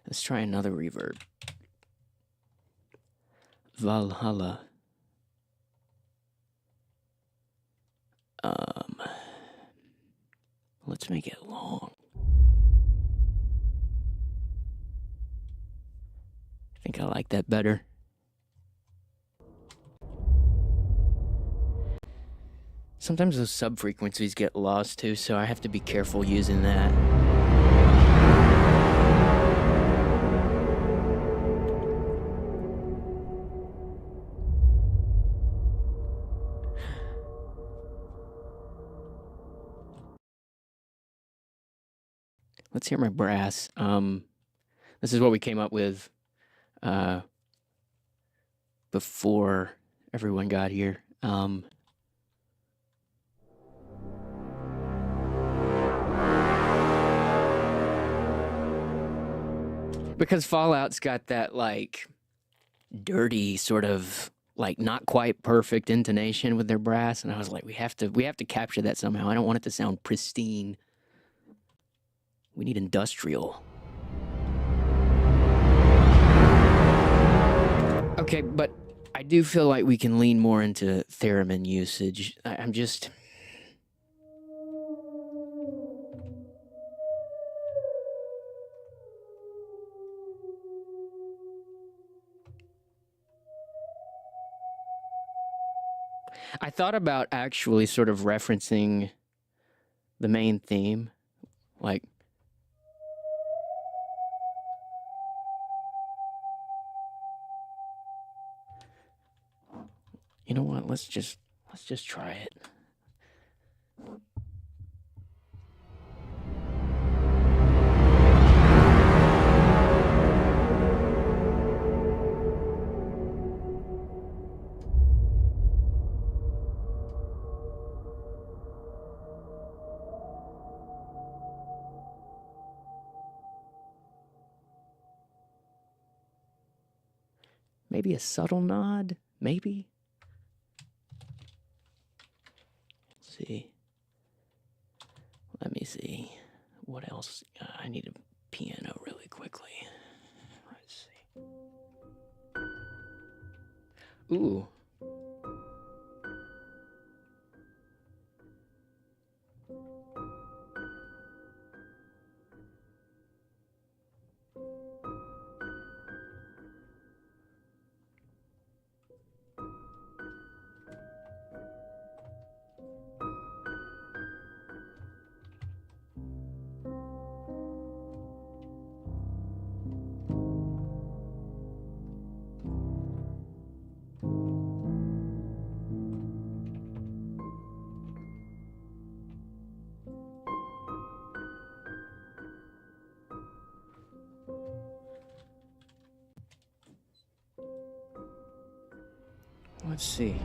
Let's try another reverb. Valhalla. Let's make it long. like that better. Sometimes those sub-frequencies get lost too, so I have to be careful using that. Let's hear my brass. This is what we came up with before everyone got here. Because Fallout's got that, like, dirty sort of, like, not quite perfect intonation with their brass, and I was like, we have to capture that somehow. I don't want it to sound pristine. We need industrial. Okay, but I do feel like we can lean more into theremin usage. I'm just... I thought about actually sort of referencing the main theme, like... You know what? Let's just try it. Maybe a subtle nod? Maybe? Let's see. Let me see. What else? I need a piano really quickly. Let's see. Ooh. Let's see.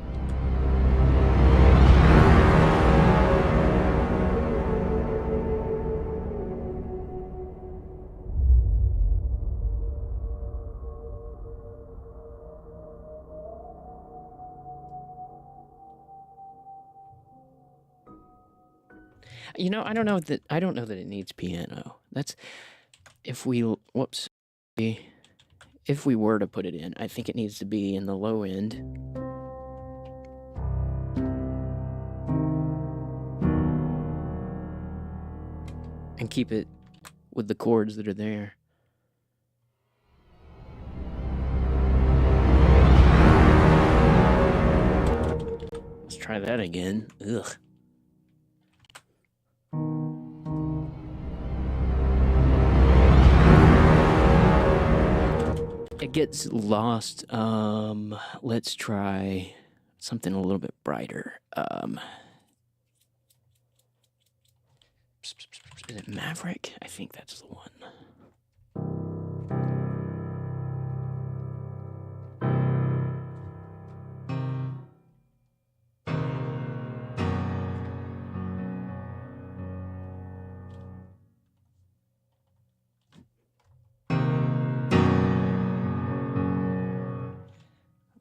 You know, I don't know that it needs piano. That's if we if we were to put it in, I think it needs to be in the low end. And keep it with the chords that are there. Let's try that again. Ugh. It gets lost. Let's try something a little bit brighter. Is it Maverick? I think that's the one.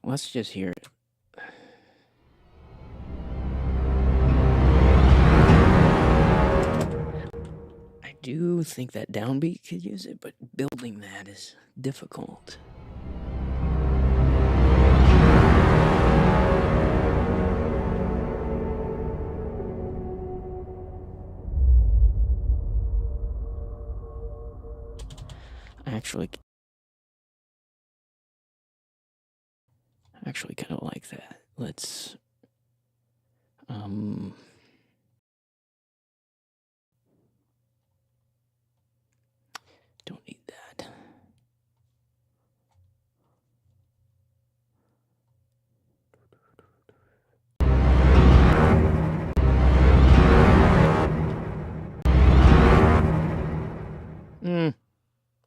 Let's just hear it. I do think that downbeat could use it, but building that is difficult. I actually Actually kind of like that. Let's don't need that.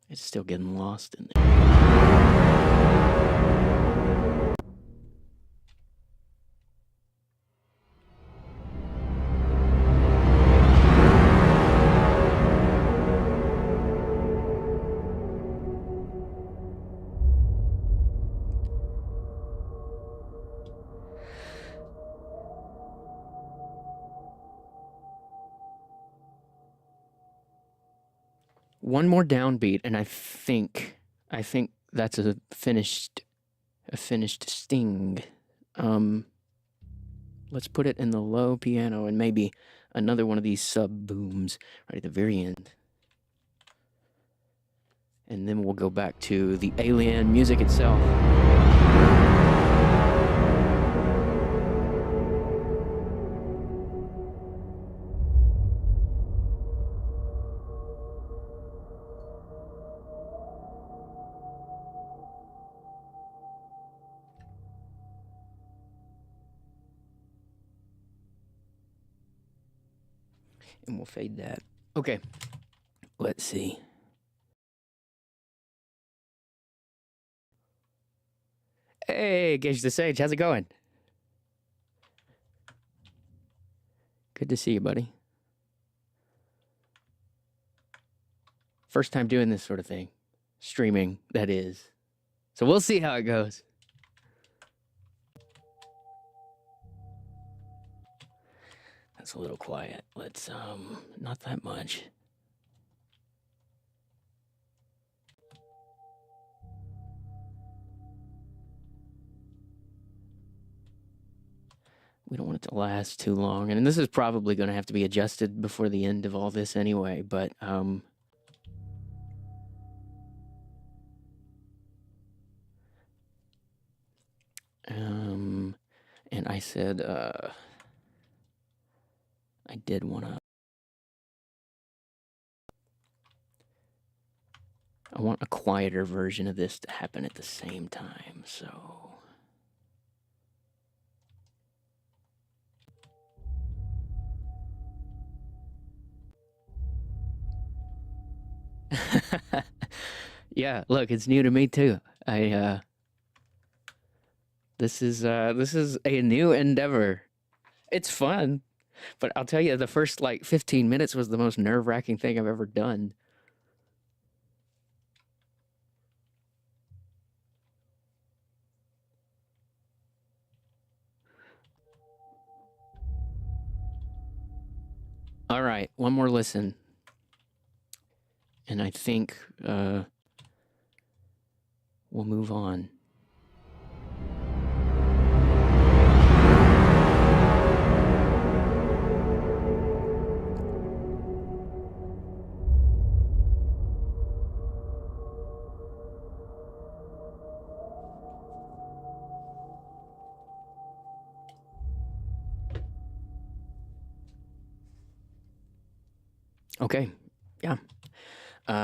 It's still getting lost in there. One more downbeat, and I think that's a finished sting. Let's put it in the low piano and maybe another one of these sub booms right at the very end. And then we'll go back to the alien music itself. And we'll fade that. Okay, let's see. Hey, Gage the Sage, how's it going? Good to see you, buddy. First time doing this sort of thing. Streaming, that is. So we'll see how it goes. That's a little quiet. Let's, not that much. We don't want it to last too long. And this is probably going to have to be adjusted before the end of all this anyway, but, and I said, I did want to, I want a quieter version of this to happen at the same time, so. Yeah, look, it's new to me too. This is a new endeavor. It's fun, but I'll tell you, the first like 15 minutes was the most nerve-wracking thing I've ever done. All right, one more listen. And I think we'll move on. Okay, yeah.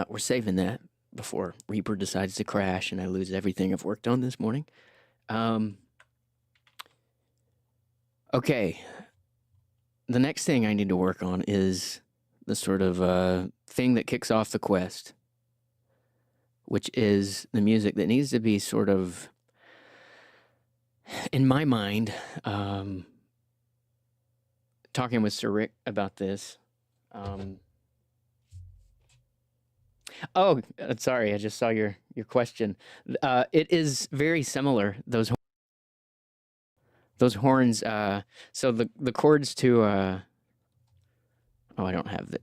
We're saving that before Reaper decides to crash and I lose everything I've worked on this morning. Okay. The next thing I need to work on is the sort of thing that kicks off the quest, which is the music that needs to be sort of, in my mind, talking with Sir Rick about this. Oh, sorry, I just saw your question. It is very similar. Those horns. So the chords to. Oh, I don't have the.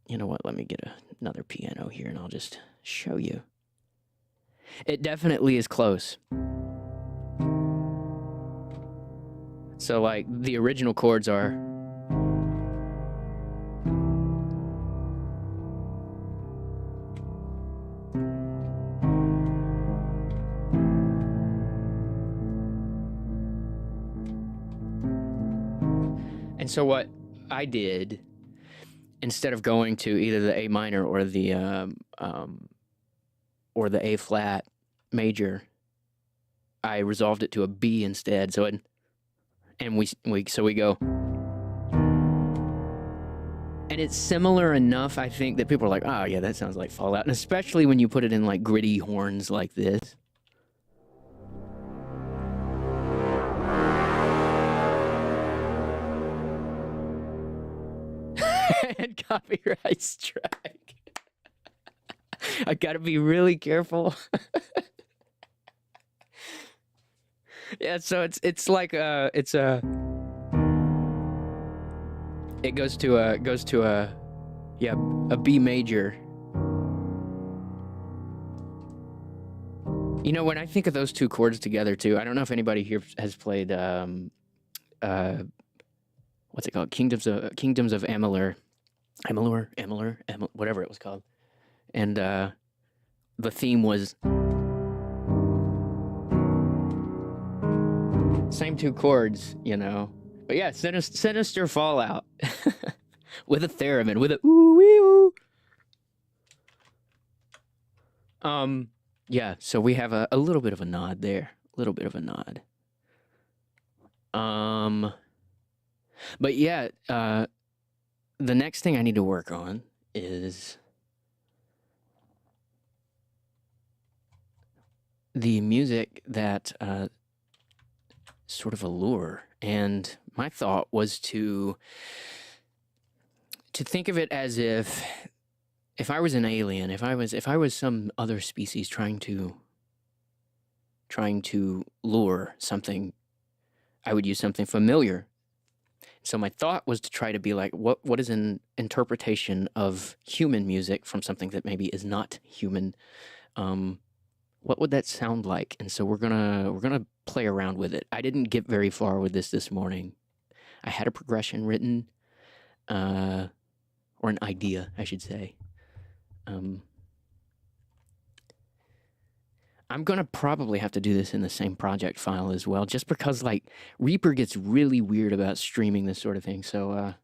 You know what? Let me get another piano here, and I'll just show you. It definitely is close. So, like, the original chords are. And so what I did, instead of going to either the A minor or the A flat major, I resolved it to a B instead. So we go, and it's similar enough, I think, that people are like, oh yeah, that sounds like Fallout, and especially when you put it in like gritty horns like this. And copyright strike. I gotta be really careful. Yeah, so it's like it goes to a B major. You know, when I think of those two chords together too, I don't know if anybody here has played what's it called? Kingdoms of Amalur, whatever it was called. And the theme was same two chords, you know. But yeah, sinister Fallout with a theremin, with a ooh wee ooh. Yeah, so we have a little bit of a nod there, a little bit of a nod. But yeah, the next thing I need to work on is the music that sort of allure. And my thought was to think of it as if I was an alien, if I was some other species trying to lure something, I would use something familiar. So my thought was to try to be like, what is an interpretation of human music from something that maybe is not human? What would that sound like? And so we're gonna play around with it. I didn't get very far with this morning. I had a progression written, or an idea, I should say. I'm gonna probably have to do this in the same project file as well, just because like Reaper gets really weird about streaming this sort of thing. So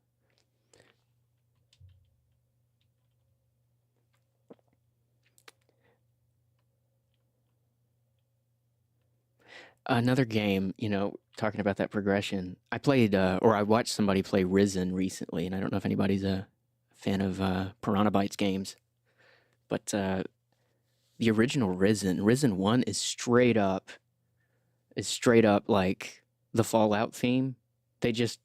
another game, you know, talking about that progression, I played or I watched somebody play Risen recently, and I don't know if anybody's a fan of Piranha Bytes games, but the original Risen 1 is straight up like the Fallout theme. They just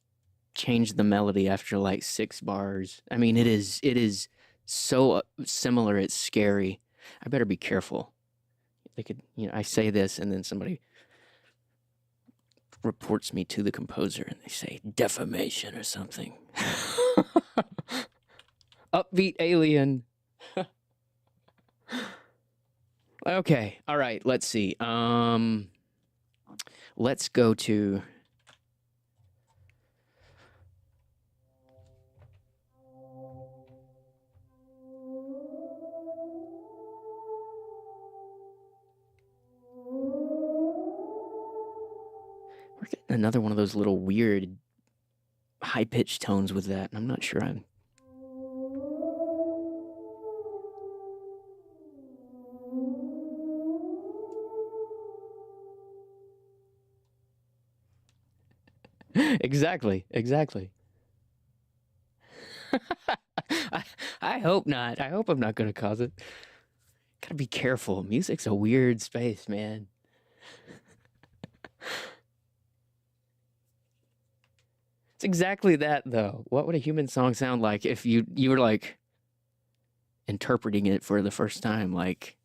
changed the melody after like 6 bars. I mean, it is so similar, it's scary. I better be careful. They could, you know, I say this and then somebody reports me to the composer and they say defamation or something. Upbeat alien. Okay, all right, let's see. Let's go to we're getting another one of those little weird high-pitched tones with that, and I'm not sure I'm exactly. I hope not. I hope I'm not going to cause it. Gotta be careful. Music's a weird space, man. It's exactly that, though. What would a human song sound like if you were like interpreting it for the first time? Like,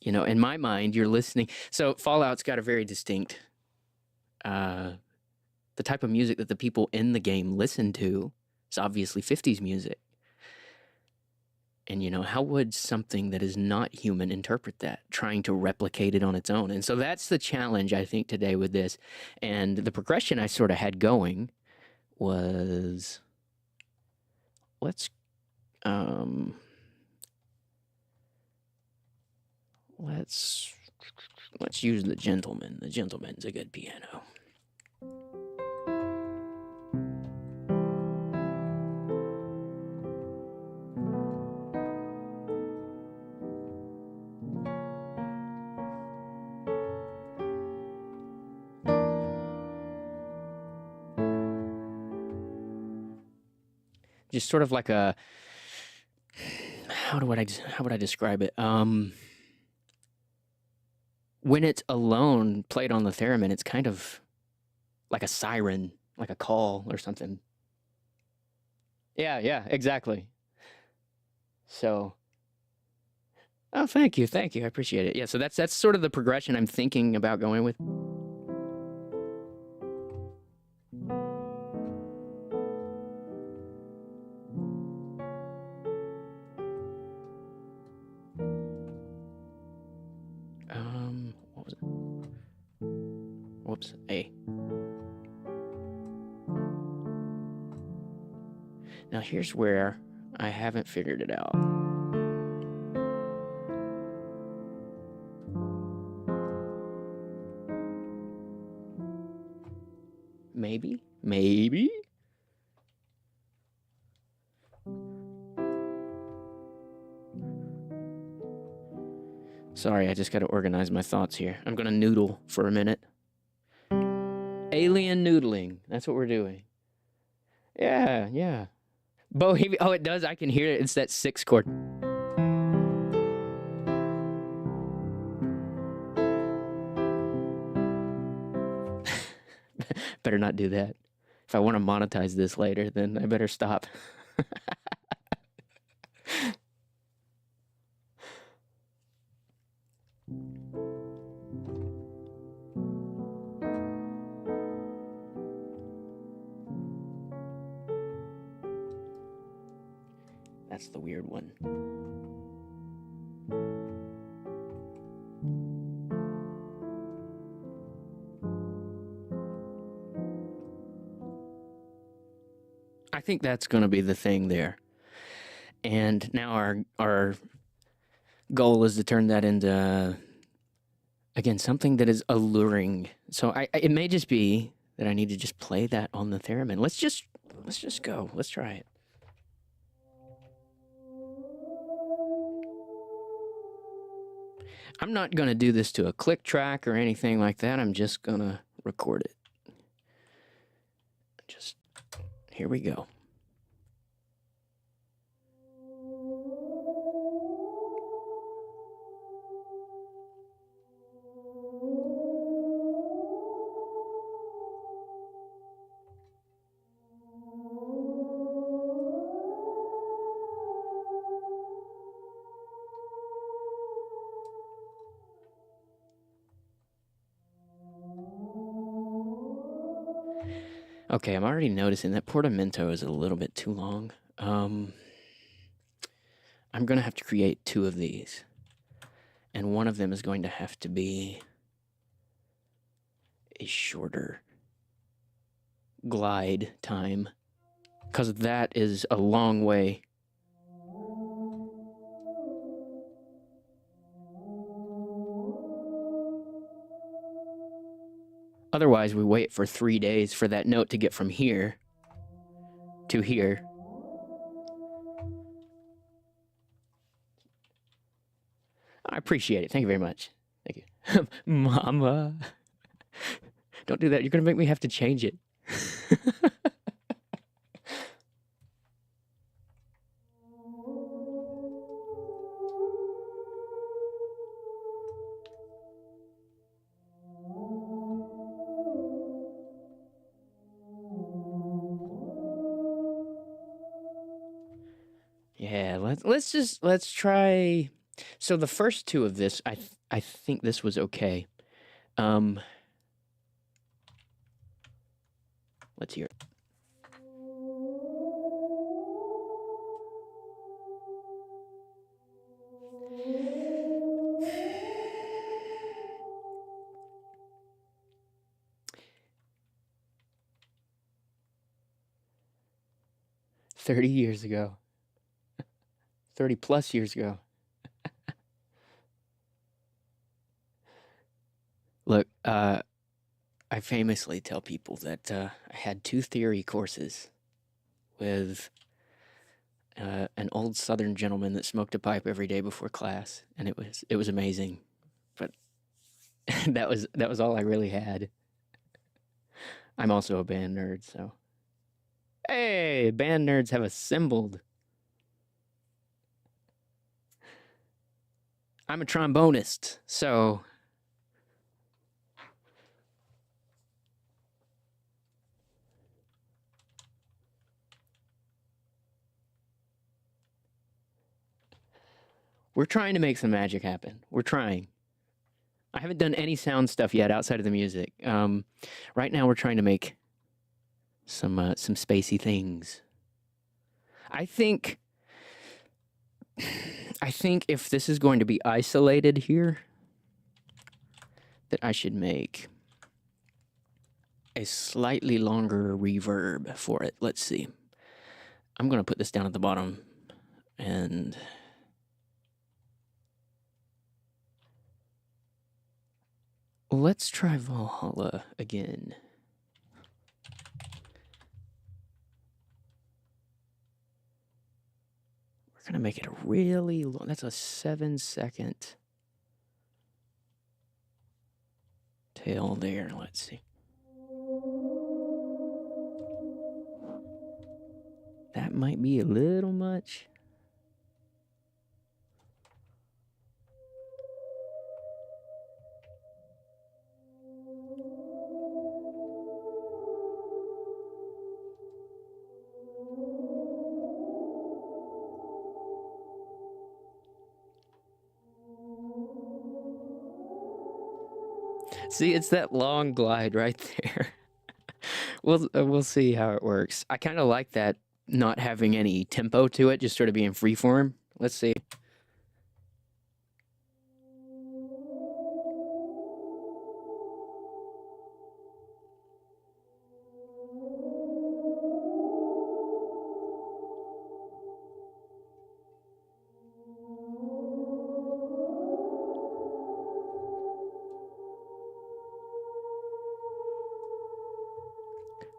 you know, in my mind, you're listening. So Fallout's got a very distinct the type of music that the people in the game listen to is obviously 50s music. And, you know, how would something that is not human interpret that, trying to replicate it on its own? And so that's the challenge, I think, today with this. And the progression I sort of had going was, let's use the Gentleman. The Gentleman's a good piano. just sort of like a, how would I describe it? When it's alone, played on the theremin, it's kind of like a siren, like a call or something. Yeah, exactly. So, oh, thank you, I appreciate it. Yeah, so that's sort of the progression I'm thinking about going with. What was it? Whoops, A. Now here's where I haven't figured it out. Maybe? Sorry, I just got to organize my thoughts here. I'm going to noodle for a minute. Alien noodling. That's what we're doing. Yeah. Bohemian. Oh, it does. I can hear it. It's that 6 chord. Better not do that. If I want to monetize this later, then I better stop. That's the weird one. I think that's going to be the thing there. And now our goal is to turn that into, again, something that is alluring. So it may just be that I need to just play that on the theremin. Let's just go. Let's try it. I'm not going to do this to a click track or anything like that. I'm just going to record it. Just, here we go. Okay, I'm already noticing that portamento is a little bit too long. I'm going to have to create 2 of these. And one of them is going to have to be a shorter glide time, because that is a long way. Otherwise, we wait for 3 days for that note to get from here to here. I appreciate it. Thank you very much. Thank you. Mama. Don't do that. You're going to make me have to change it. Yeah, let's try. So the first 2 of this, I think this was okay. Let's hear it. "30 years ago. 30 plus years ago." Look, I famously tell people that I had 2 theory courses with an old Southern gentleman that smoked a pipe every day before class, and it was amazing. But that was all I really had. I'm also a band nerd, so Hey, band nerds have assembled. I'm a trombonist, so we're trying to make some magic happen. We're trying. I haven't done any sound stuff yet outside of the music. Right now, we're trying to make some spacey things. I think if this is going to be isolated here, that I should make a slightly longer reverb for it. Let's see. I'm going to put this down at the bottom and let's try Valhalla again. We're going to make it a really long, that's a 7-second tail there. Let's see. That might be a little much. See, it's that long glide right there. We'll see how it works. I kind of like that not having any tempo to it, just sort of being freeform. Let's see.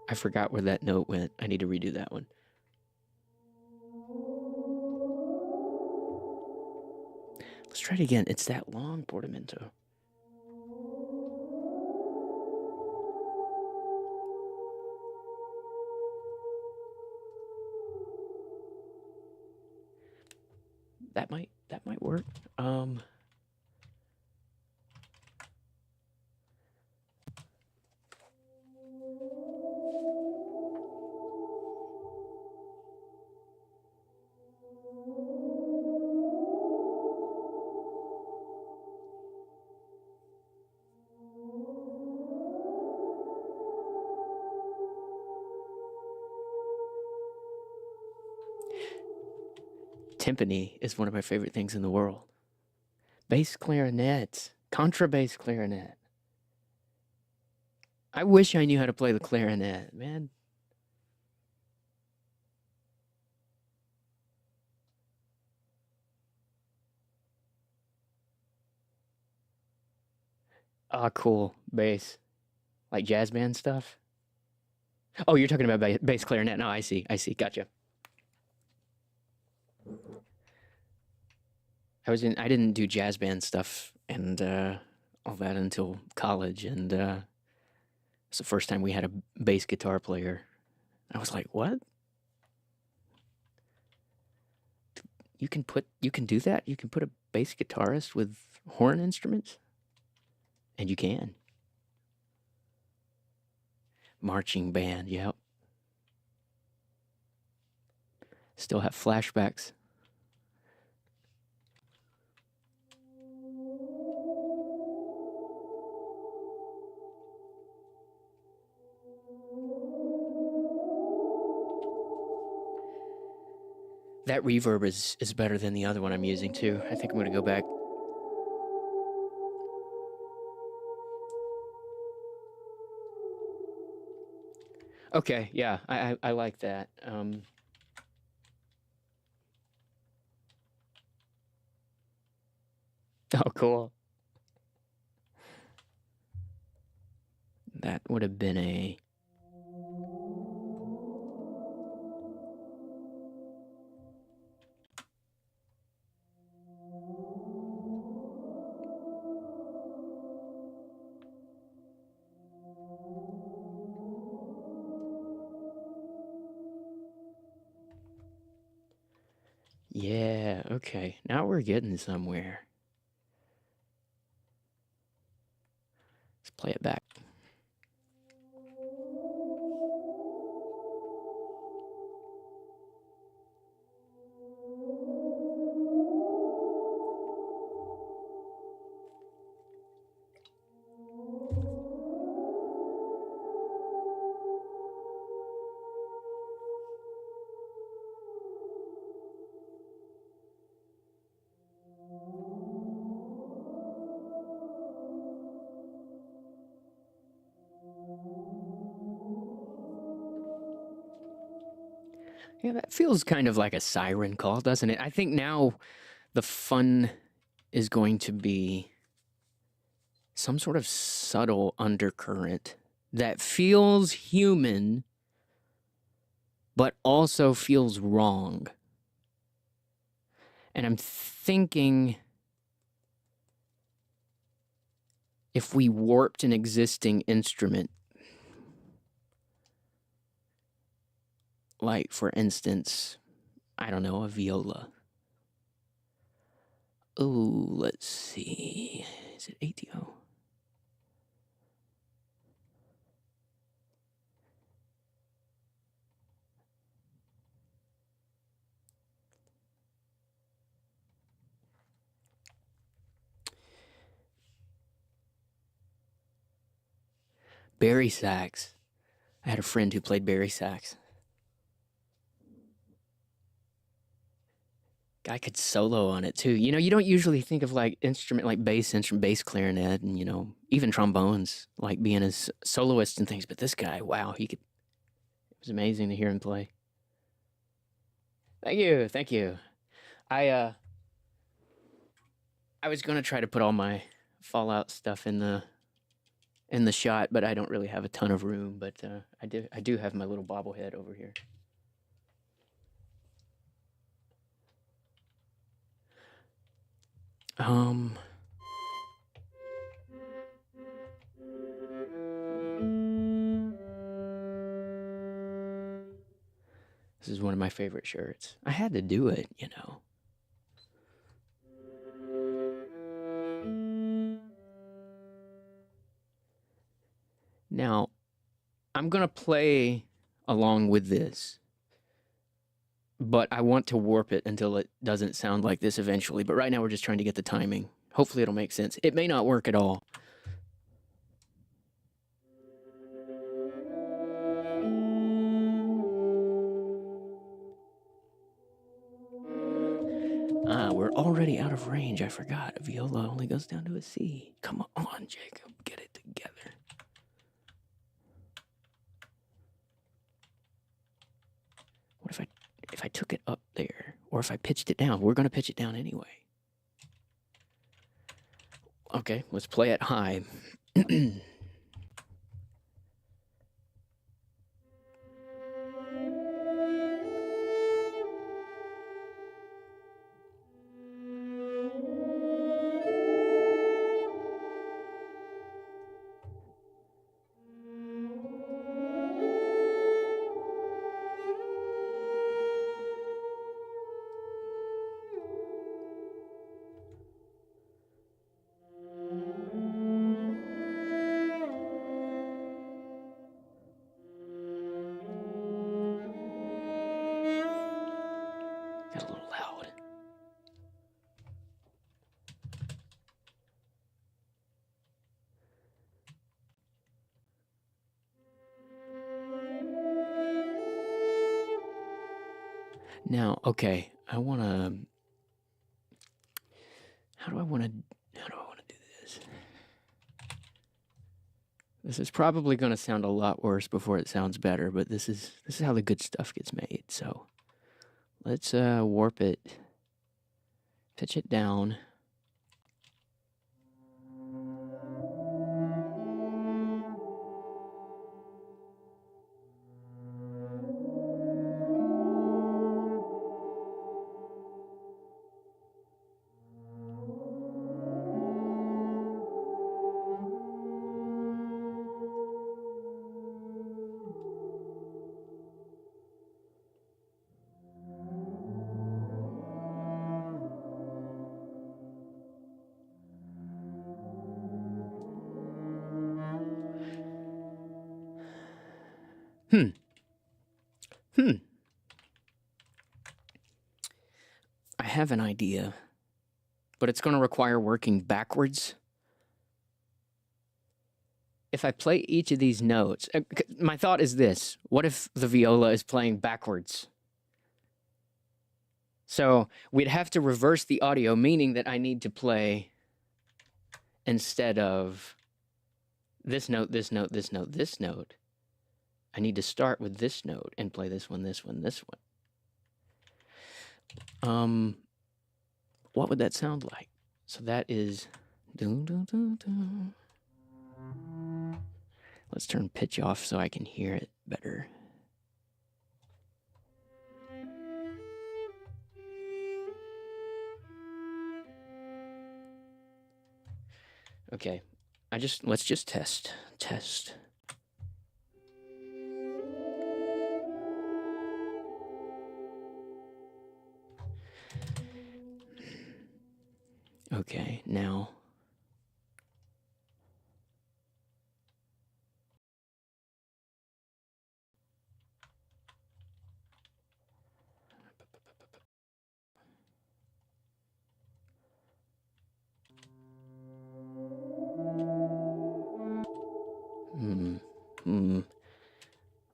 I forgot where that note went. I need to redo that one. Let's try it again. It's that long portamento. That might work. Timpani is one of my favorite things in the world. Bass clarinet, contrabass clarinet. I wish I knew how to play the clarinet, man. Ah, cool. Bass. Like jazz band stuff? Oh, you're talking about bass clarinet. No, I see. Gotcha. I didn't do jazz band stuff and all that until college, and it's the first time we had a bass guitar player. I was like, what? You can do that? You can put a bass guitarist with horn instruments? And you can. Marching band, yep. Still have flashbacks. That reverb is better than the other one I'm using too. I think I'm going to go back. Okay, yeah, I like that. Oh, cool. That would have been a... Yeah, okay. Now we're getting somewhere. Let's play it back. Yeah, that feels kind of like a siren call, doesn't it? I think now the fun is going to be some sort of subtle undercurrent that feels human, but also feels wrong. And I'm thinking if we warped an existing instrument, like, for instance, I don't know, a viola. Oh, let's see. Is it ATO? Barry sax. I had a friend who played Barry sax. Guy could solo on it too. You know, you don't usually think of like instrument like bass clarinet, and even trombones like being a soloist and things. But this guy, wow, he could. It was amazing to hear him play. Thank you. I I was gonna try to put all my Fallout stuff in the shot, but I don't really have a ton of room. But I do have my little bobblehead over here. This is one of my favorite shirts. I had to do it, Now, I'm going to play along with this, but I want to warp it until it doesn't sound like this eventually. But right now, we're just trying to get the timing. Hopefully, it'll make sense. It may not work at all. We're already out of range. I forgot. A viola only goes down to a C. Come on, Jacob. Get it together. What if I took it up there? Or if I pitched it down? We're going to pitch it down anyway. Okay, let's play it high. Got a little loud. Now, okay, I want to. How do I want to do this? This is probably going to sound a lot worse before it sounds better, but this is how the good stuff gets made. So, let's warp it. Pitch it down. Hmm. I have an idea, but it's going to require working backwards. If I play each of these notes, my thought is this: what if the viola is playing backwards? So we'd have to reverse the audio, meaning that I need to play, instead of this note, this note, this note, this note, I need to start with this note and play this one, this one, this one. What would that sound like? So that is... Let's turn pitch off so I can hear it better. Okay, let's just test. Okay, now.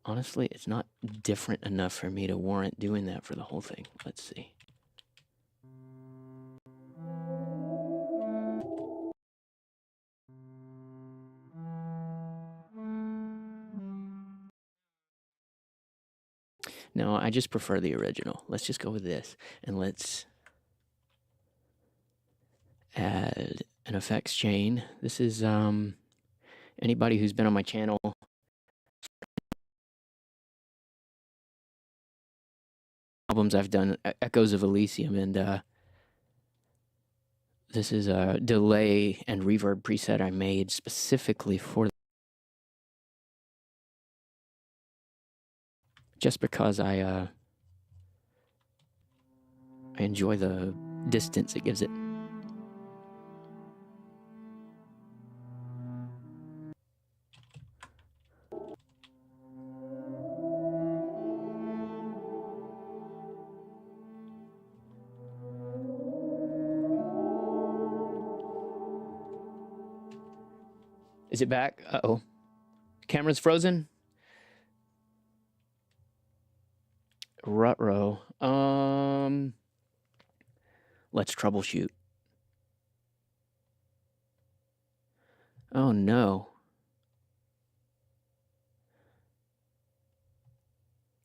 Honestly, it's not different enough for me to warrant doing that for the whole thing. Let's see. No, I just prefer the original. Let's just go with this, and let's add an effects chain. This is anybody who's been on my channel. Albums I've done, Echoes of Elysium, and this is a delay and reverb preset I made specifically for just because I enjoy the distance it gives it. Is it back? Uh-oh. Camera's frozen? Ruh-roh. Let's troubleshoot. Oh no.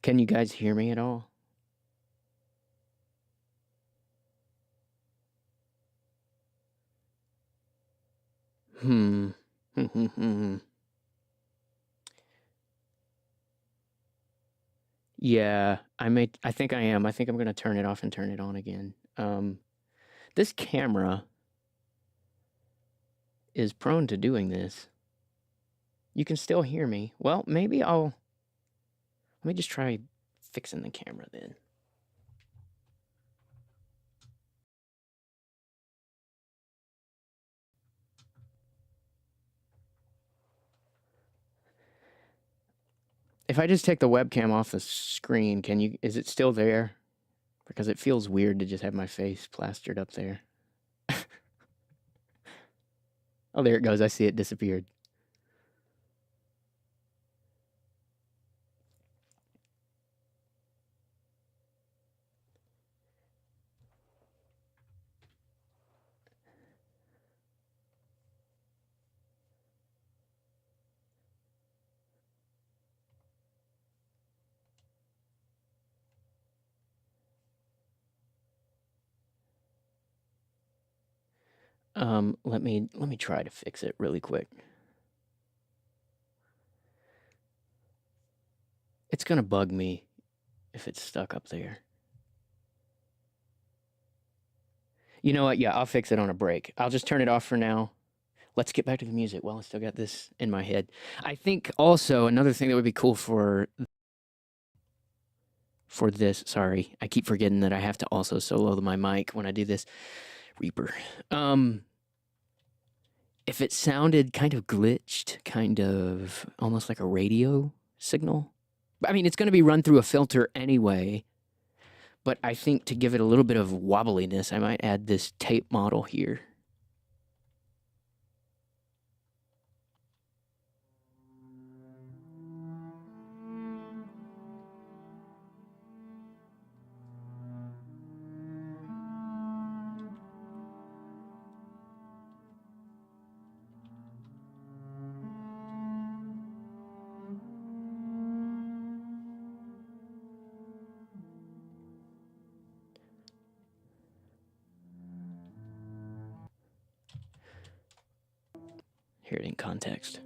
Can you guys hear me at all? Yeah, I think I am. I think I'm gonna turn it off and turn it on again. This camera is prone to doing this. You can still hear me. Well, maybe let me just try fixing the camera then. If I just take the webcam off the screen, is it still there? Because it feels weird to just have my face plastered up there. Oh, there it goes. I see it disappeared. Let me try to fix it really quick. It's gonna bug me if it's stuck up there. You know what? Yeah, I'll fix it on a break. I'll just turn it off for now. Let's get back to the music. Well, I still got this in my head. I think also another thing that would be cool for this, sorry, I keep forgetting that I have to also solo my mic when I do this. Reaper. If it sounded kind of glitched, kind of almost like a radio signal, I mean, it's going to be run through a filter anyway, but I think to give it a little bit of wobbliness, I might add this tape model here. Hear it in context.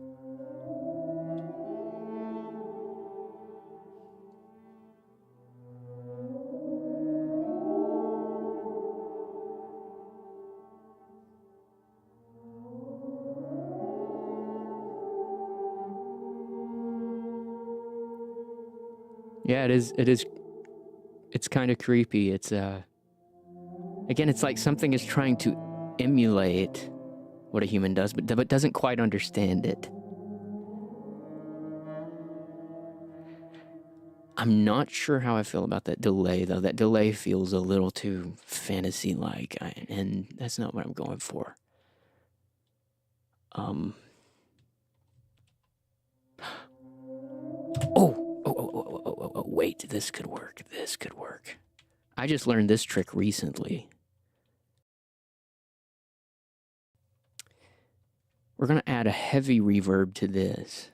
Yeah, it is. It's kind of creepy. It's again, it's like something is trying to emulate what a human does, but doesn't quite understand it. I'm not sure how I feel about that delay, though. That delay feels a little too fantasy-like, and that's not what I'm going for. Oh, wait, this could work. This could work. I just learned this trick recently. We're going to add a heavy reverb to this.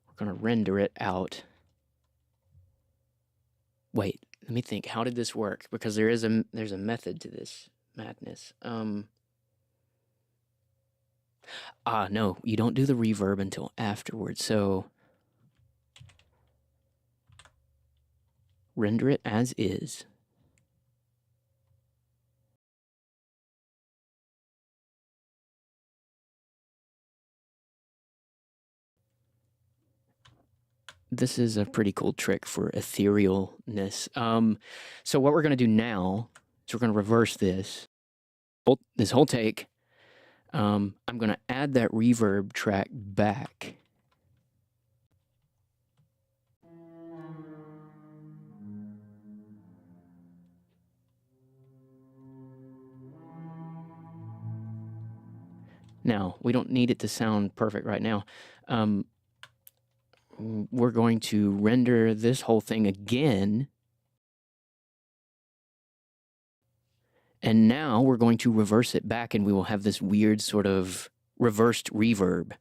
We're going to render it out. Wait, let me think. How did this work? Because there's a method to this madness. No, you don't do the reverb until afterwards. So render it as is. This is a pretty cool trick for etherealness. So what we're going to do now is we're going to reverse this whole take. I'm going to add that reverb track back. Now, we don't need it to sound perfect right now. We're going to render this whole thing again. And now we're going to reverse it back, and we will have this weird sort of reversed reverb.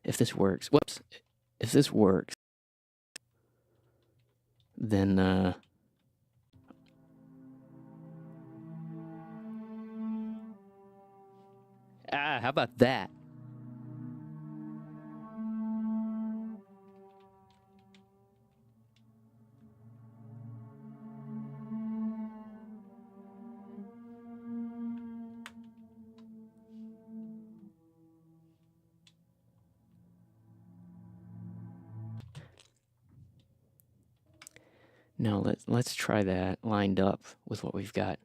If this works, whoops. If this works, then how about that? Now let's try that lined up with what we've got.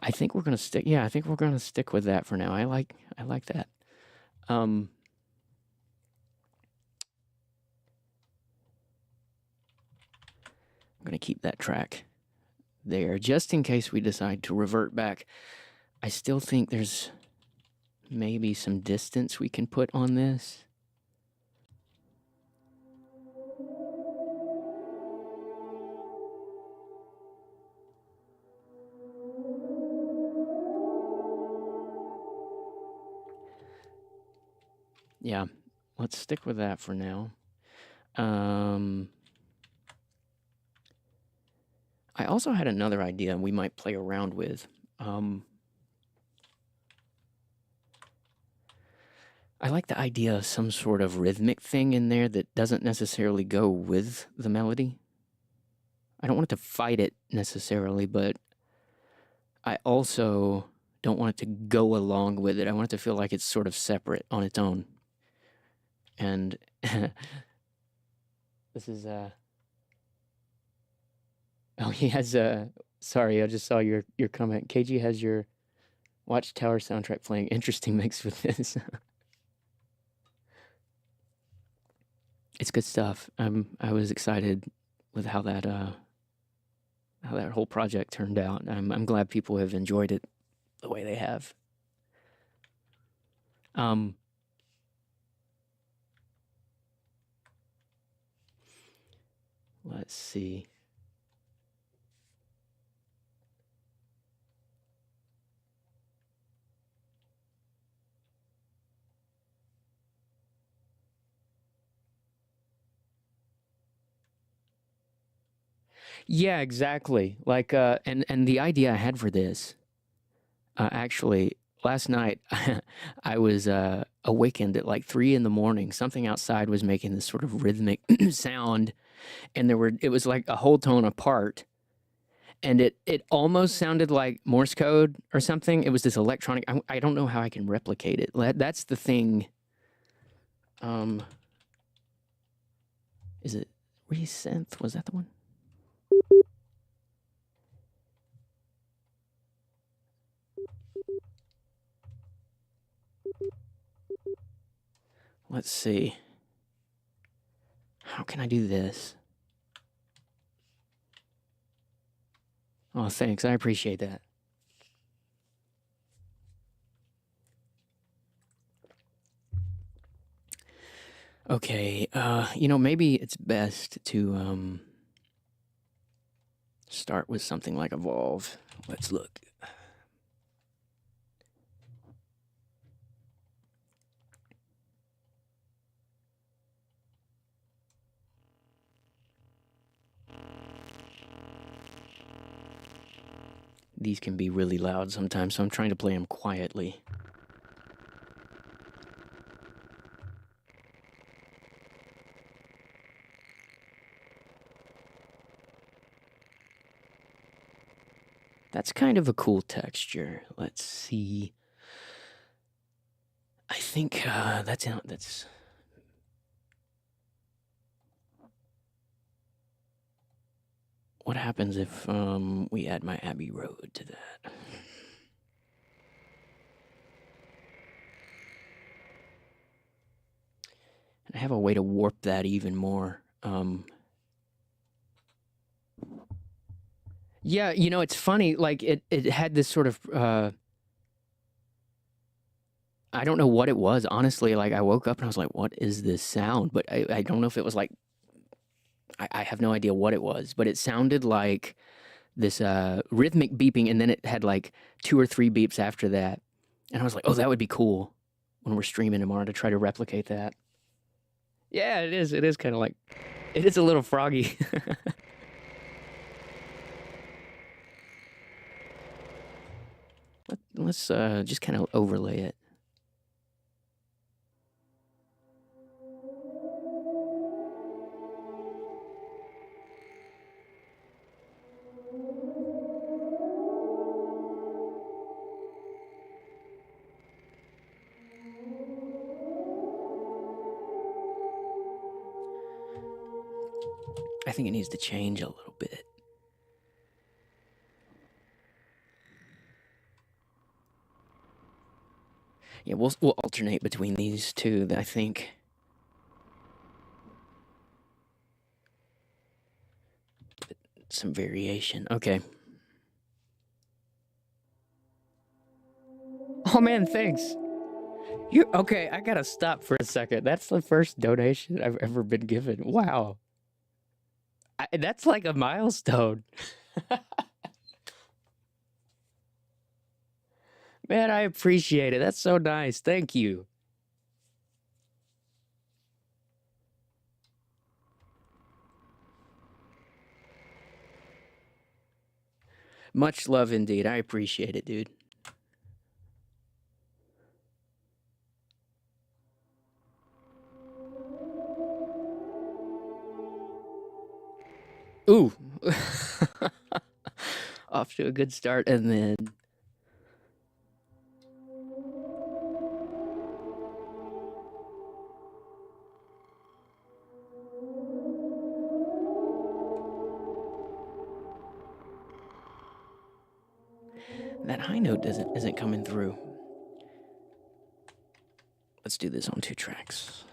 I think we're gonna stick. Yeah, I think we're gonna stick with that for now. I like that. I'm gonna keep that track there just in case we decide to revert back. I still think there's maybe some distance we can put on this. Yeah, let's stick with that for now. I also had another idea we might play around with. I like the idea of some sort of rhythmic thing in there that doesn't necessarily go with the melody. I don't want it to fight it necessarily, but I also don't want it to go along with it. I want it to feel like it's sort of separate on its own. And this is oh, he has sorry, I just saw your comment. KG has your Watchtower soundtrack playing. Interesting mix with this. It's good stuff. I was excited with how that whole project turned out. I'm glad people have enjoyed it the way they have. Let's see. Yeah, exactly. Like, and the idea I had for this, actually, last night, I was awakened at like 3 in the morning. Something outside was making this sort of rhythmic sound, and it was like a whole tone apart, and it almost sounded like Morse code or something. It was this electronic. I don't know how I can replicate it. That's the thing. Is it Resynth? Was that the one? Let's see. How can I do this? Oh, thanks. I appreciate that. Okay, maybe it's best to start with something like Evolve. Let's look. These can be really loud sometimes, so I'm trying to play them quietly. That's kind of a cool texture. Let's see. I think that's. What happens if we add my Abbey Road to that? And I have a way to warp that even more. Yeah, it's funny. Like it had this sort of. I don't know what it was, honestly. Like I woke up and I was like, "What is this sound?" But I don't know if it was like. I have no idea what it was, but it sounded like this rhythmic beeping, and then it had like 2 or 3 beeps after that, and I was like, "Oh, that would be cool when we're streaming tomorrow to try to replicate that." Yeah, it is. It is kind of like, it is a little froggy. Let's just kind of overlay it. I think it needs to change a little bit. Yeah, we'll alternate between these two, I think. Some variation. Okay. Oh man, thanks. Okay, I gotta stop for a second. That's the first donation I've ever been given. Wow. That's like a milestone. Man, I appreciate it. That's so nice. Thank you. Much love indeed. I appreciate it, dude. Ooh. Off to a good start, and then that high note isn't coming through. Let's do this on 2 tracks.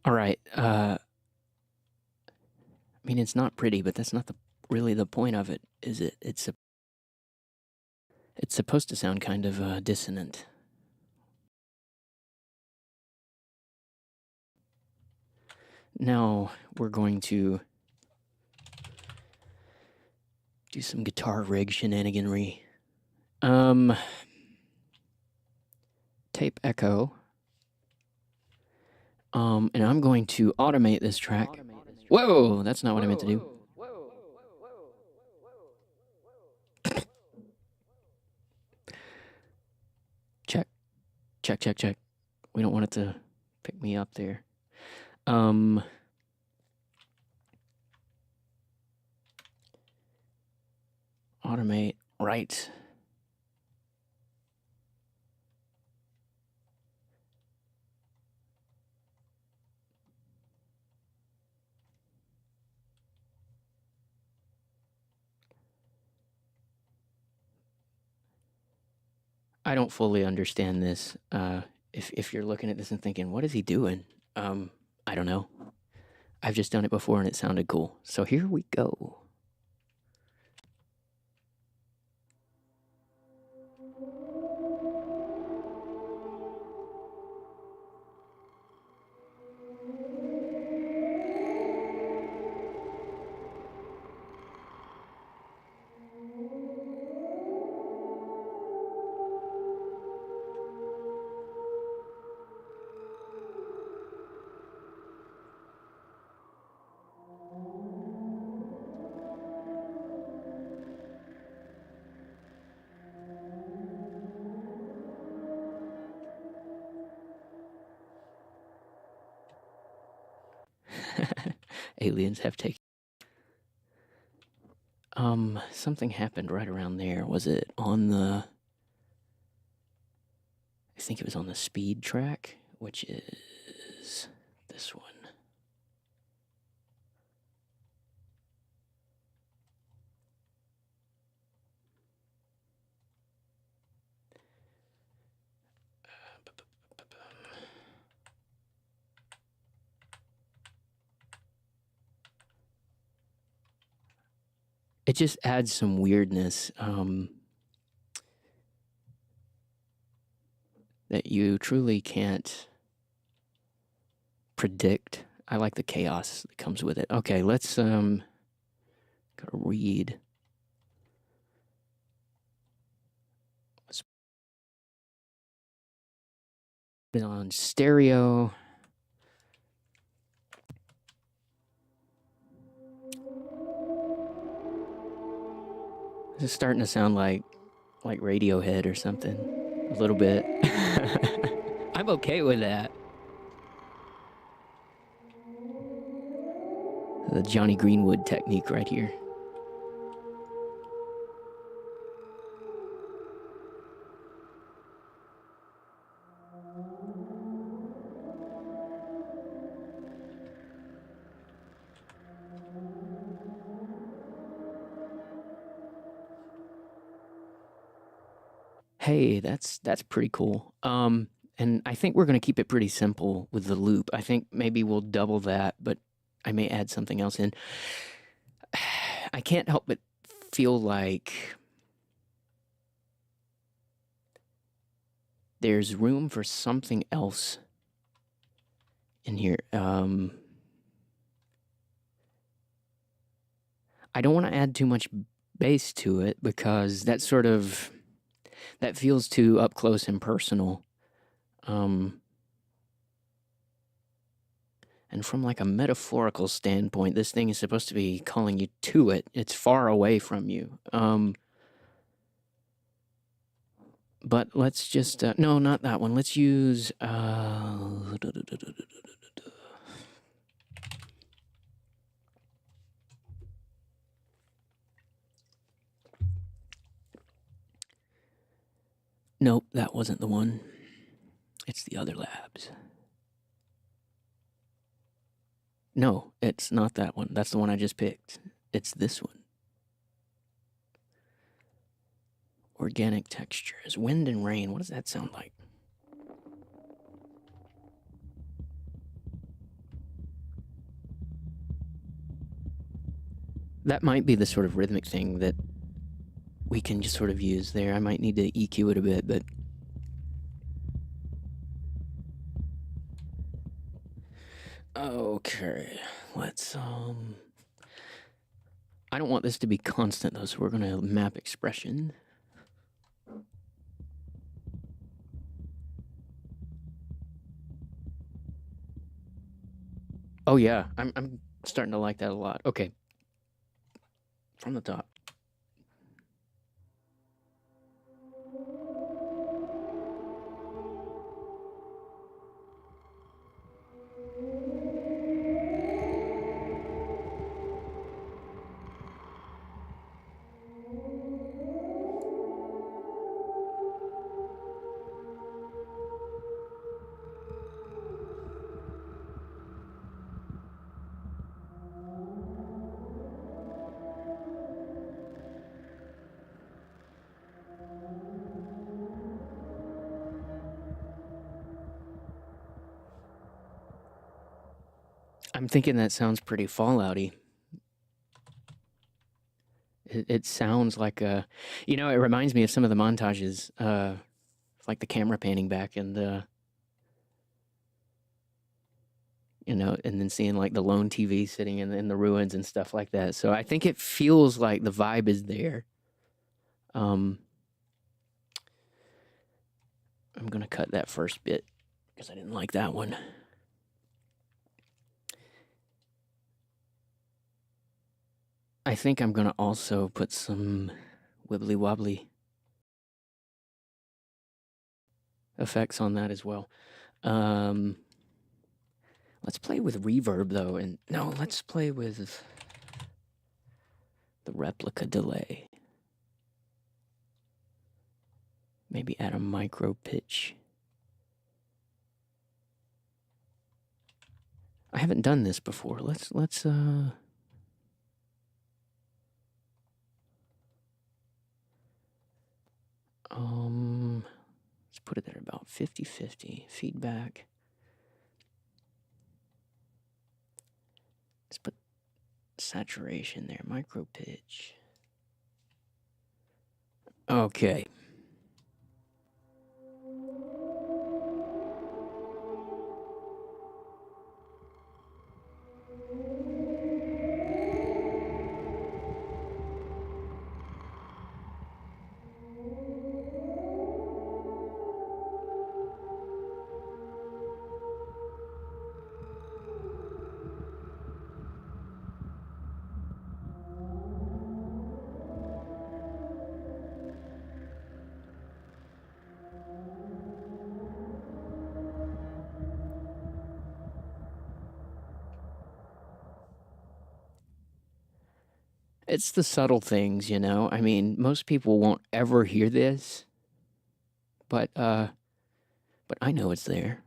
All right. I mean, it's not pretty, but that's not really the point of it, is it? It's supposed to sound kind of dissonant. Now we're going to do some guitar rig shenaniganry. Tape echo. And I'm going to automate this track. Whoa, that's not what I meant to do. Check. Check, check, check. We don't want it to pick me up there. Automate, right. I don't fully understand this. If you're looking at this and thinking, what is he doing? I don't know. I've just done it before and it sounded cool. So here we go. Aliens have taken. Something happened right around there. Was it on the... I think it was on the speed track, which is this one. It just adds some weirdness that you truly can't predict. I like the chaos that comes with it. Okay, let's gotta read. Let's put it on stereo. This is starting to sound like Radiohead or something. A little bit. I'm okay with that. The Johnny Greenwood technique right here. Hey, that's pretty cool. And I think we're going to keep it pretty simple with the loop. I think maybe we'll double that, but I may add something else in. I can't help but feel like there's room for something else in here. I don't want to add too much bass to it because that feels too up close and personal. And from like a metaphorical standpoint, this thing is supposed to be calling you to it. It's far away from you. But let's just, no, not that one. Let's use, nope, that wasn't the one. It's the other labs. No, it's not that one. That's the one I just picked. It's this one. Organic textures. Wind and rain. What does that sound like? That might be the sort of rhythmic thing that we can just sort of use there. I might need to EQ it a bit, but... Okay, let's, I don't want this to be constant, though, so we're going to map expression. Oh, yeah, I'm starting to like that a lot. Okay. From the top. I'm thinking that sounds pretty Fallout-y. It sounds like a... You know, it reminds me of some of the montages, like the camera panning back and the... You know, and then seeing like the lone TV sitting in the ruins and stuff like that. So I think it feels like the vibe is there. I'm going to cut that first bit because I didn't like that one. I think I'm going to also put some wibbly wobbly effects on that as well. Let's play with reverb though, and no, let's play with the replica delay. Maybe add a micro pitch. I haven't done this before. Let's put it at about 50-50 feedback. Let's put saturation there, micro pitch. Okay. It's the subtle things, you know. I mean, most people won't ever hear this, but I know it's there.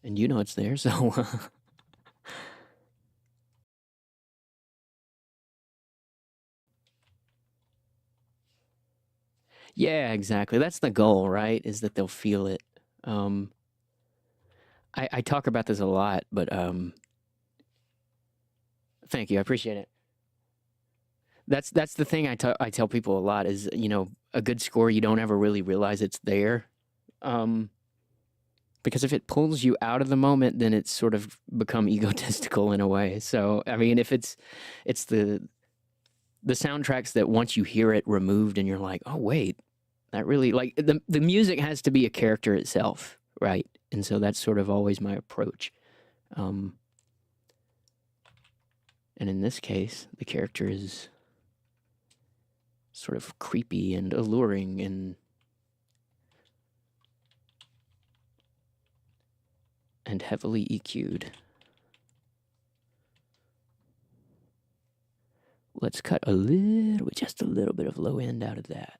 And you know it's there, so Yeah, exactly. That's the goal, right? Is that they'll feel it. Um, I talk about this a lot, but thank you. I appreciate it. That's the thing I tell people a lot is, a good score, you don't ever really realize it's there. Um, because if it pulls you out of the moment, then it's sort of become egotistical in a way. So, I mean, if it's the soundtracks that once you hear it removed and you're like, "Oh, wait, that really," like, the music has to be a character itself, right? And so that's sort of always my approach. Um, and in this case, the character is sort of creepy and alluring and heavily EQ'd. Let's cut just a little bit of low end out of that.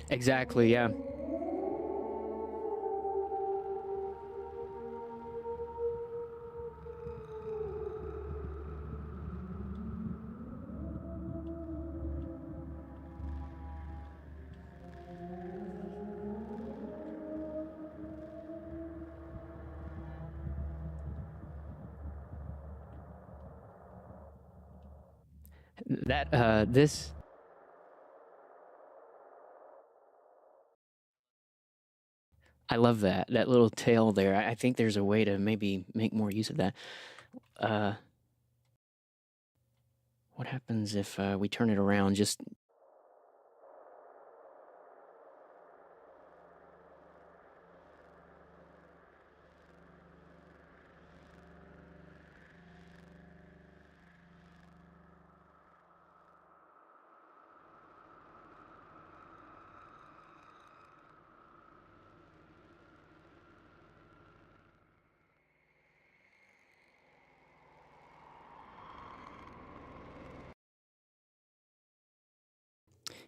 Exactly, yeah. This I love that little tail there. I think there's a way to maybe make more use of that. Uh, what happens if we turn it around? Just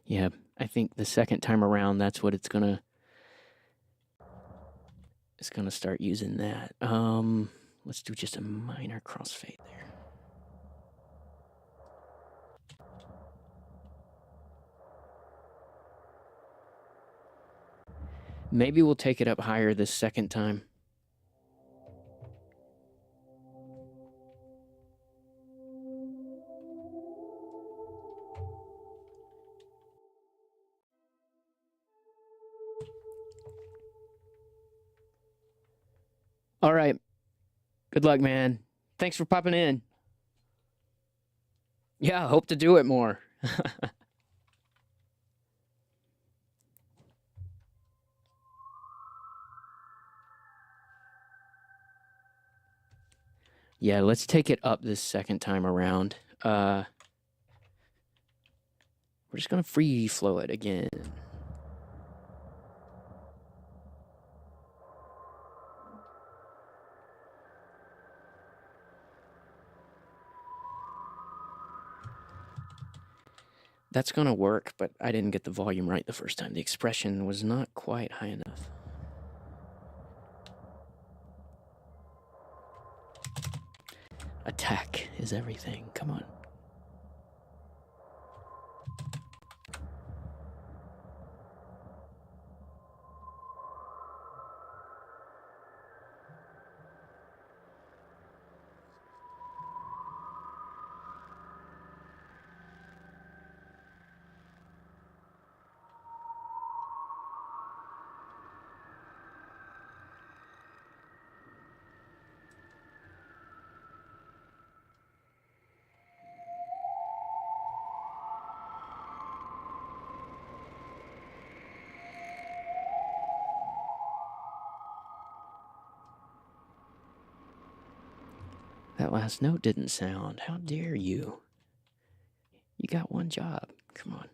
yeah, I think the second time around, that's what it's gonna start using that. Let's do just a minor crossfade there. Maybe we'll take it up higher this second time. All right. Good luck, man. Thanks for popping in. Yeah, hope to do it more. Yeah, let's take it up this second time around. We're just gonna free flow it again. That's gonna work, but I didn't get the volume right the first time. The expression was not quite high enough. Attack is everything. Come on. That last note didn't sound. How dare you? You got one job. Come on.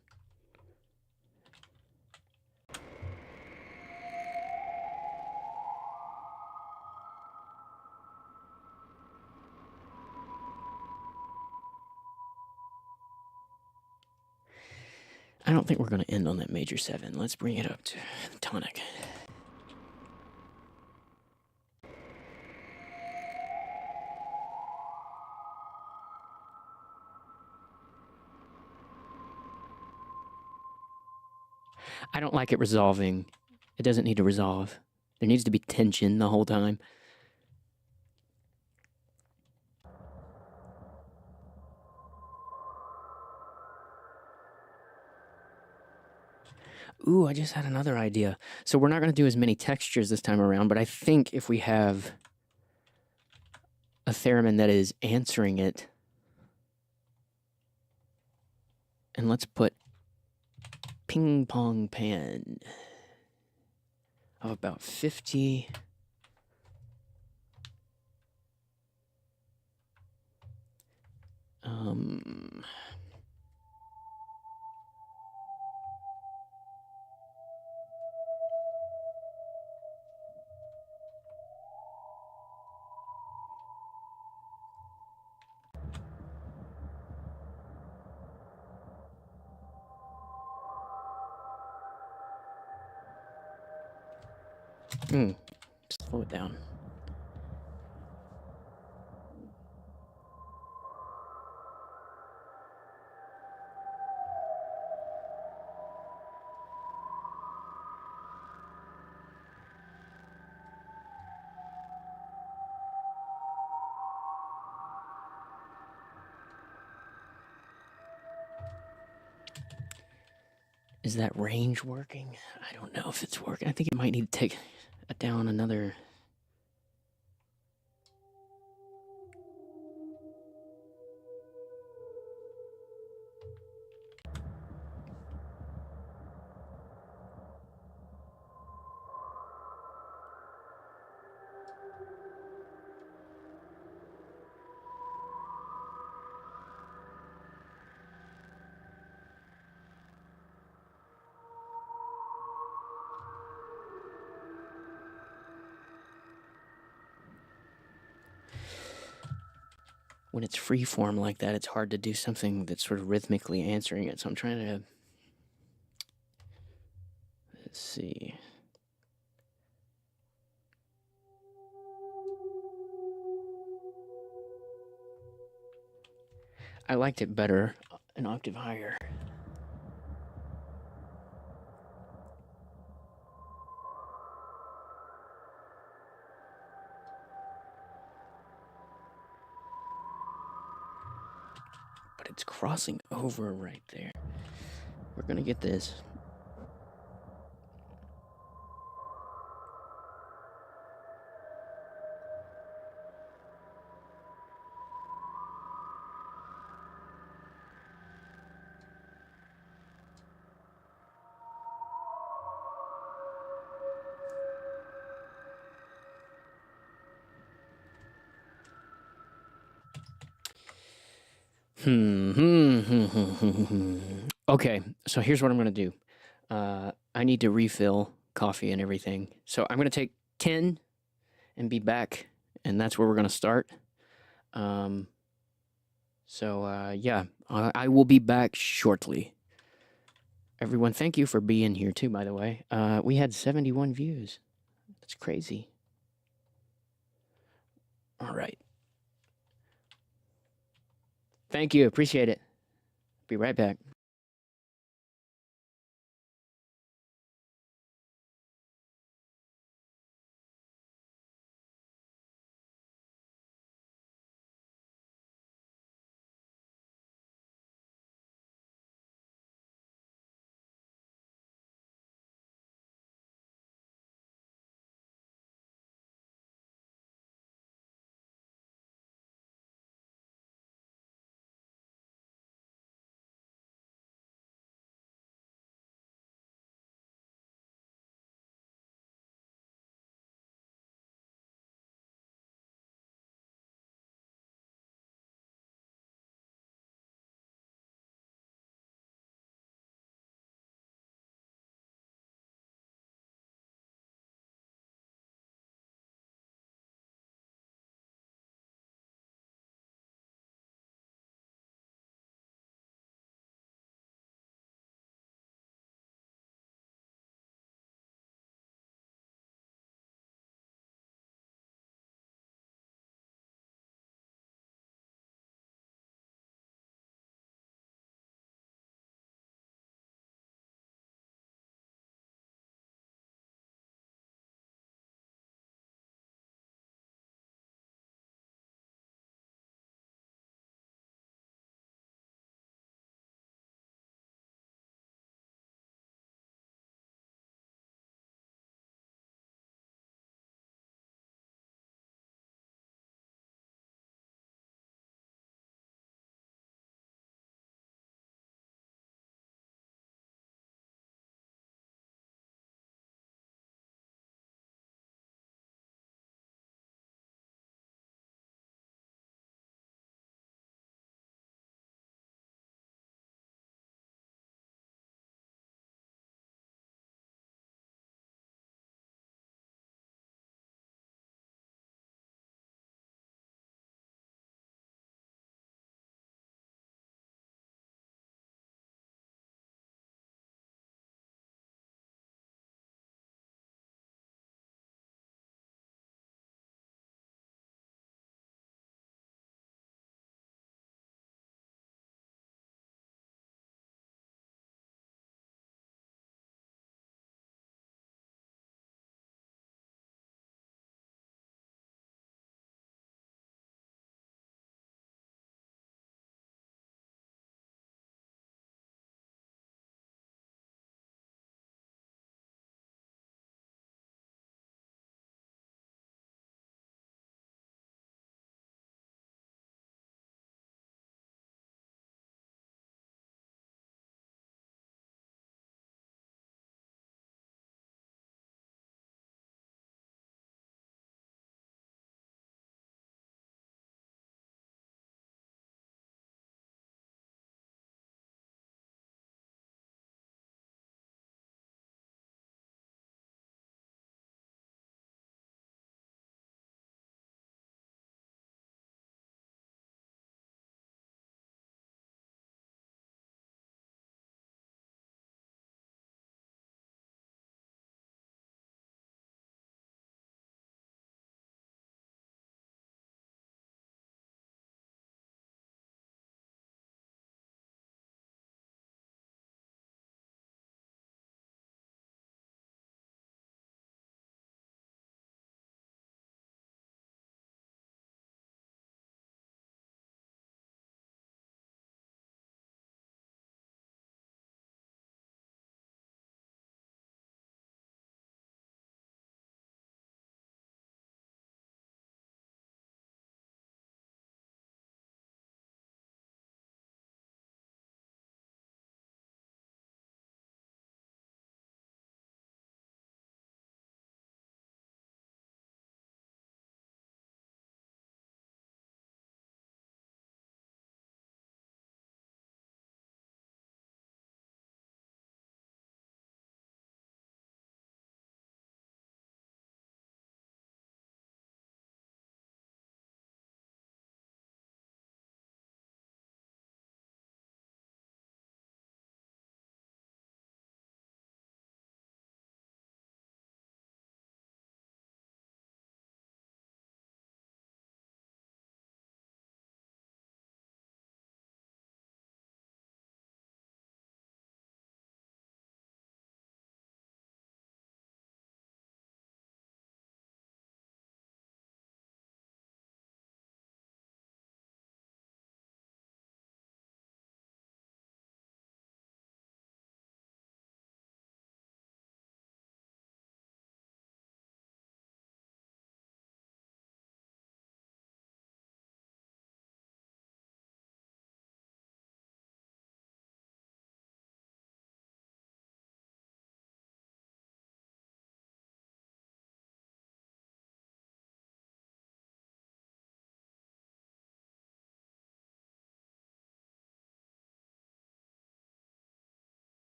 I don't think we're going to end on that major 7. Let's bring it up to the top. tonic. I don't like it resolving. It doesn't need to resolve. There needs to be tension the whole time. Ooh, I just had another idea. So we're not going to do as many textures this time around, but I think if we have a theremin that is answering it, and let's put ping pong pan of about 50. Slow it down. Is that range working? I don't know if it's working. I think it might need to take it down another. When it's free form like that, it's hard to do something that's sort of rhythmically answering it. So I'm trying to, let's see. I liked it better an octave higher. But it's crossing over right there. We're gonna get this. Okay, so here's what I'm gonna do. I need to refill coffee and everything. So I'm gonna take 10 and be back, and that's where we're gonna start. Yeah, I will be back shortly. Everyone, thank you for being here too, by the way. We had 71 views. That's crazy. All right. Thank you. Appreciate it. Be right back.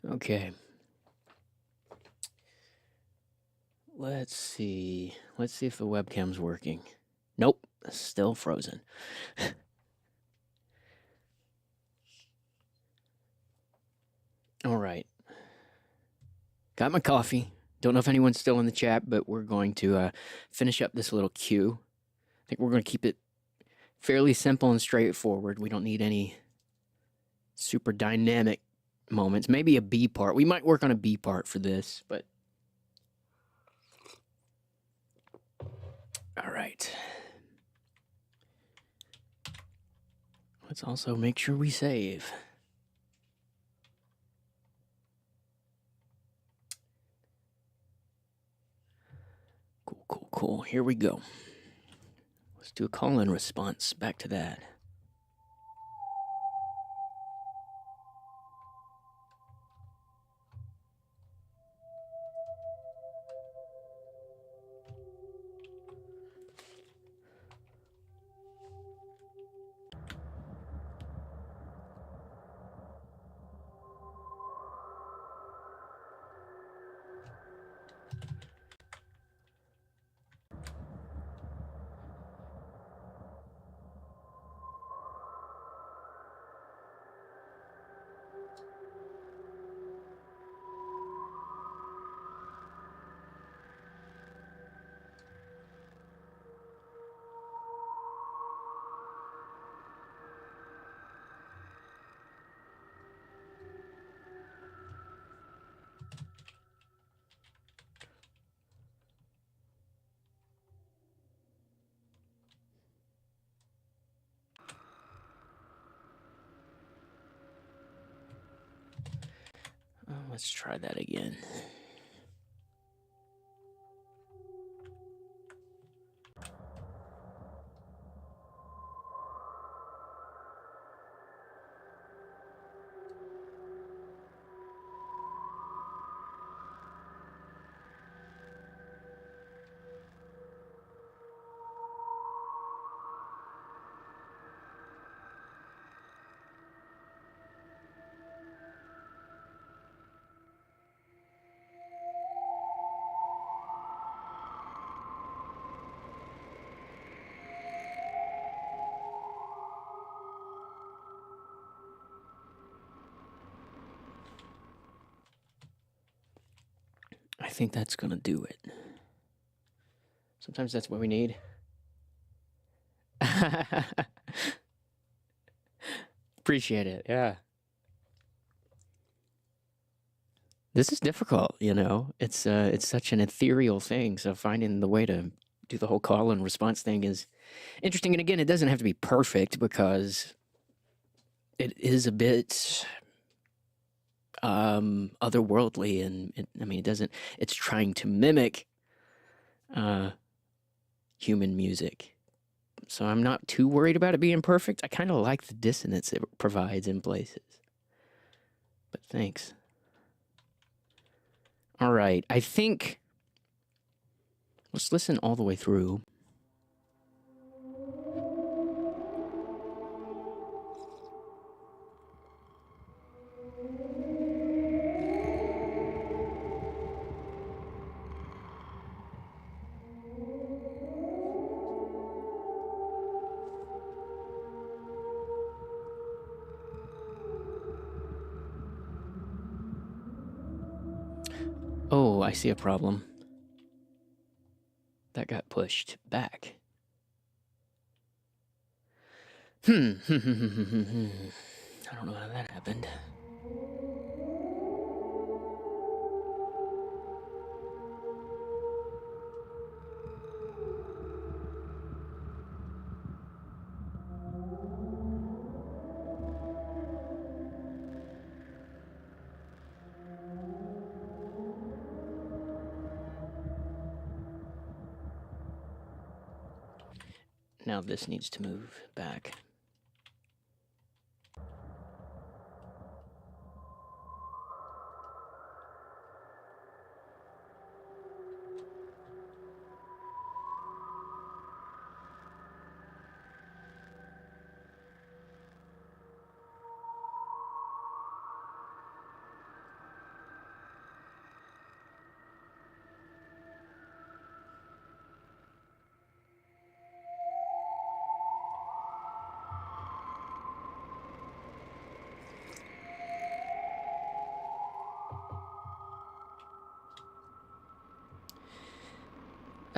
Okay. Let's see. Let's see if the webcam's working. Nope, still frozen. All right. Got my coffee. Don't know if anyone's still in the chat, but we're going to finish up this little cue. I think we're going to keep it fairly simple and straightforward. We don't need any super dynamic moments. Maybe a B part. We might work on a B part for this, but all right. Let's also make sure we save. Cool, cool, cool. Here we go. Let's do a call-in response. Back to that. Let's try that again. I think that's gonna do it. Sometimes that's what we need. Appreciate it, yeah. This is difficult, you know. It's such an ethereal thing, so finding the way to do the whole call and response thing is interesting. And again, it doesn't have to be perfect because it is a bit otherworldly, and I mean, it doesn't. It's trying to mimic human music, so I'm not too worried about it being perfect. I kind of like the dissonance it provides in places. But thanks. All right, I think let's listen all the way through. Oh, I see a problem. That got pushed back. I don't know how that happened. Now this needs to move back.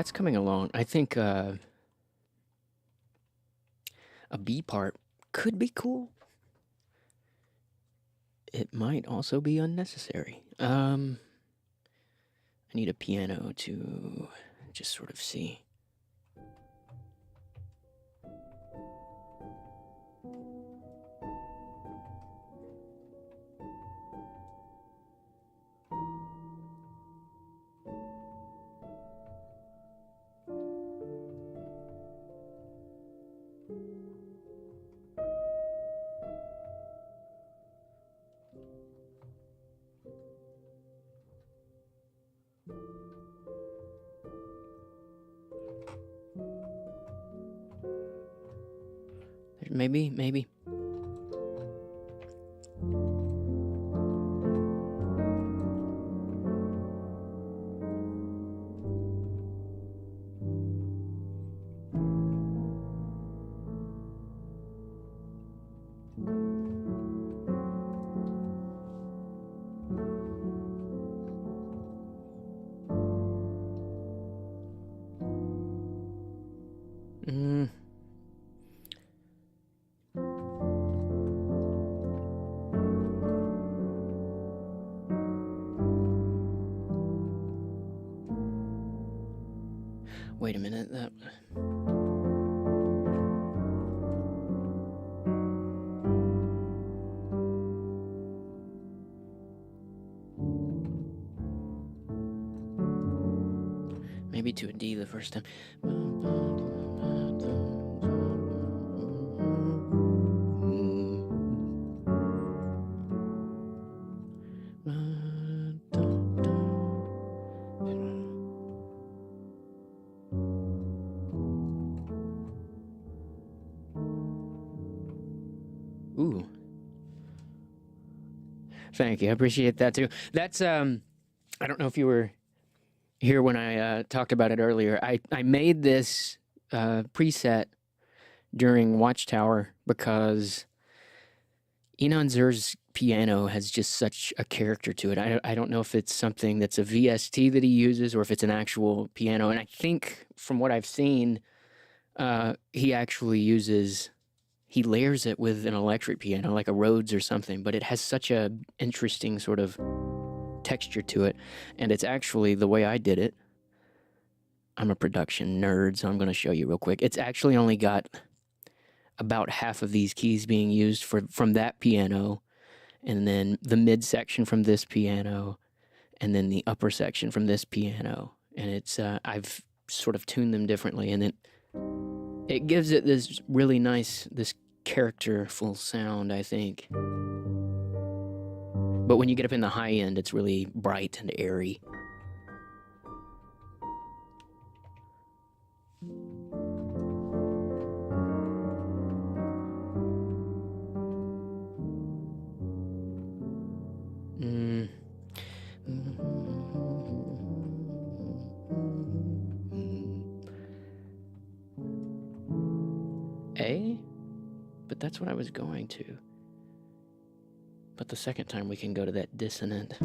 That's coming along. I think a B part could be cool. It might also be unnecessary. I need a piano to just sort of see. Maybe. Wait a minute. Maybe to a D the first time. Ooh. Thank you. I appreciate that too. That's I don't know if you were here when I talked about it earlier. I made this preset during Watchtower because Inan Zur's piano has just such a character to it. I don't know if it's something that's a VST that he uses or if it's an actual piano. And I think from what I've seen, he actually he layers it with an electric piano, like a Rhodes or something, but it has such a interesting sort of texture to it. And it's actually the way I did it. I'm a production nerd, so I'm going to show you real quick. It's actually only got about half of these keys being used from that piano, and then the mid section from this piano, and then the upper section from this piano. And it's I've sort of tuned them differently, and it gives it this really nice, this characterful sound, I think. But when you get up in the high end, it's really bright and airy. A? But that's what I was going to. But the second time we can go to that dissonant.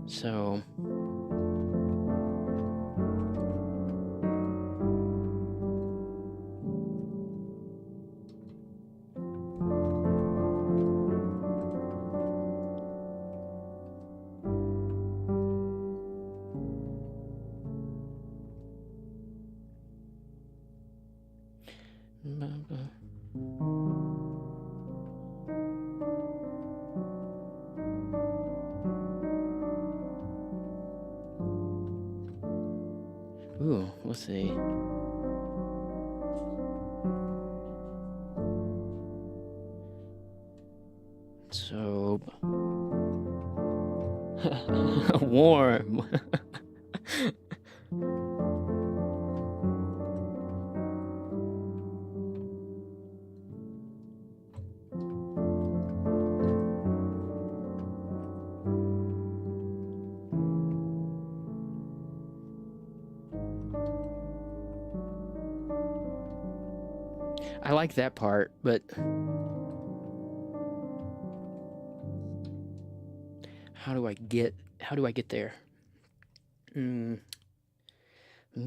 So... Ooh, let's see. So... warm. I like that part, but how do I get there? It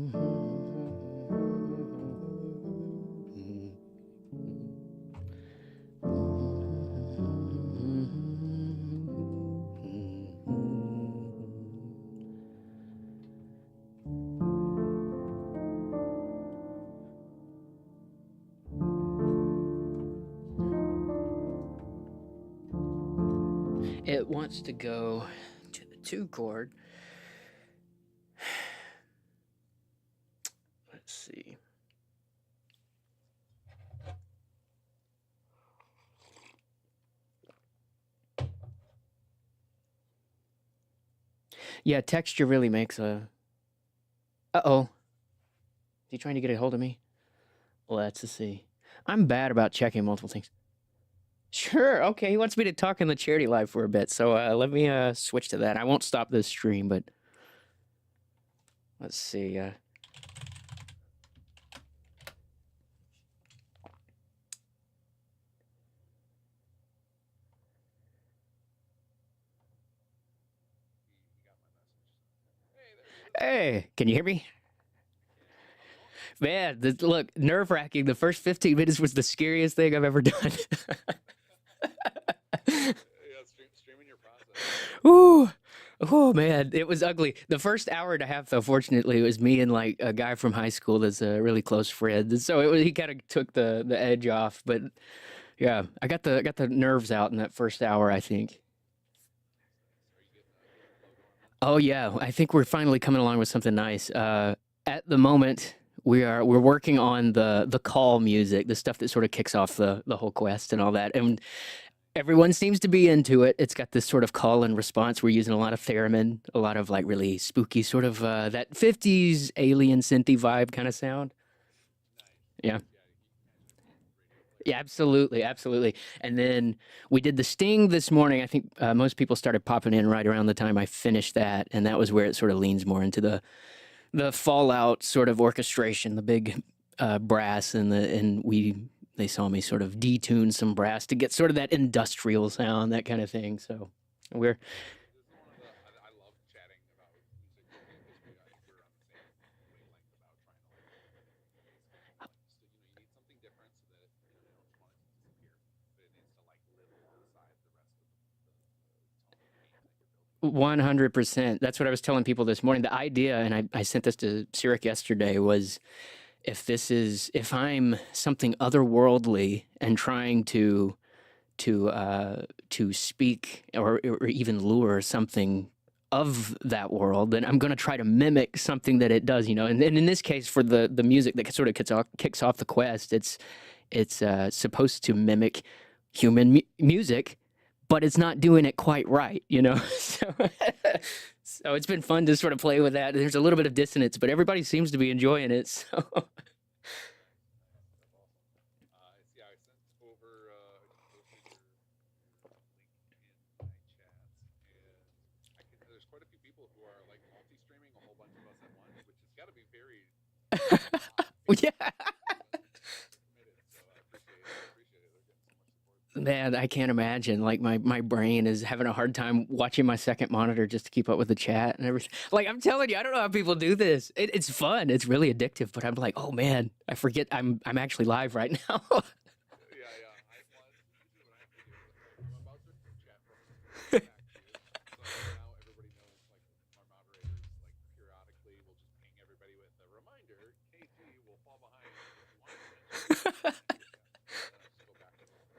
wants to go to the 2 chord. Let's see. Yeah, texture really makes a. Uh-oh. Is he trying to get a hold of me? Let's see. I'm bad about checking multiple things. Sure. Okay. He wants me to talk in the charity live for a bit. So let me switch to that. I won't stop this stream, but let's see. Hey, can you hear me? Man, look, nerve-wracking. The first 15 minutes was the scariest thing I've ever done. Streaming your process. Ooh. Oh man, it was ugly. The first hour and a half, though, fortunately, it was me and like a guy from high school that's a really close friend. And so he kind of took the edge off. But yeah, I got the nerves out in that first hour, I think. Are you getting a flow going now? Oh yeah, I think we're finally coming along with something nice. At the moment, we're working on the call music, the stuff that sort of kicks off the whole quest and all that, and everyone seems to be into it. It's got this sort of call and response. We're using a lot of theremin, a lot of like really spooky sort of that 50s alien synthy vibe kind of sound. Nice. Yeah. Yeah, you can kind of radio play Yeah, that. absolutely, absolutely. And then we did the Sting this morning. I think most people started popping in right around the time I finished that, and that was where it sort of leans more into the Fallout sort of orchestration, the big brass, and they saw me sort of detune some brass to get sort of that industrial sound, that kind of thing. So we're This is one of the I love chatting about music with you because I think we're on the same wavelength about trying to like basically just you need something different so that you don't just want it to disappear, but it needs to like live alongside the rest of the tone theme that you're building up. 100%. That's what I was telling people this morning. The idea, and I sent this to Sirik yesterday, was if I'm something otherworldly and trying to speak or even lure something of that world, then I'm going to try to mimic something that it does, and in this case, for the music that sort of kicks off the quest, it's supposed to mimic human music, but it's not doing it quite right. So it's been fun to sort of play with that. There's a little bit of dissonance, but everybody seems to be enjoying it. So Nice. That's awesome. Yeah, I sent over. I just posted your link in my chat, and there's quite a few people who are like multi-streaming a whole bunch of us at once, which has got to be very yeah. very committed. So I appreciate it. I appreciate it. They're getting so much support. Man, I can't imagine. Like my brain is having a hard time watching my second monitor just to keep up with the chat and everything. Like I'm telling you, I don't know how people do this. It's fun. It's really addictive. But I'm like, oh man, I forget I'm actually live right now. Yeah, yeah. Usually what I have to do is I'm about to chat for a minute and then come back to you. So now everybody knows, like our moderators, like periodically will just ping everybody with a reminder. KT will fall behind if you want to mention him. And then I just go back and forth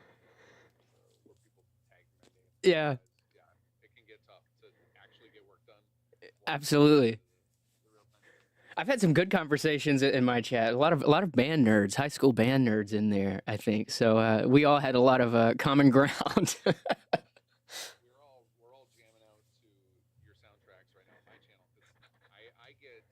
where people tag me my name. Yeah, Otherwise, yeah, it can get tough to actually get work done while listening to absolutely. the real time stream. I've had some good conversations in my chat. A lot of band nerds, high school band nerds in there, I think. So we all had a lot of common ground. We're all jamming out to your soundtracks right now on my channel because I get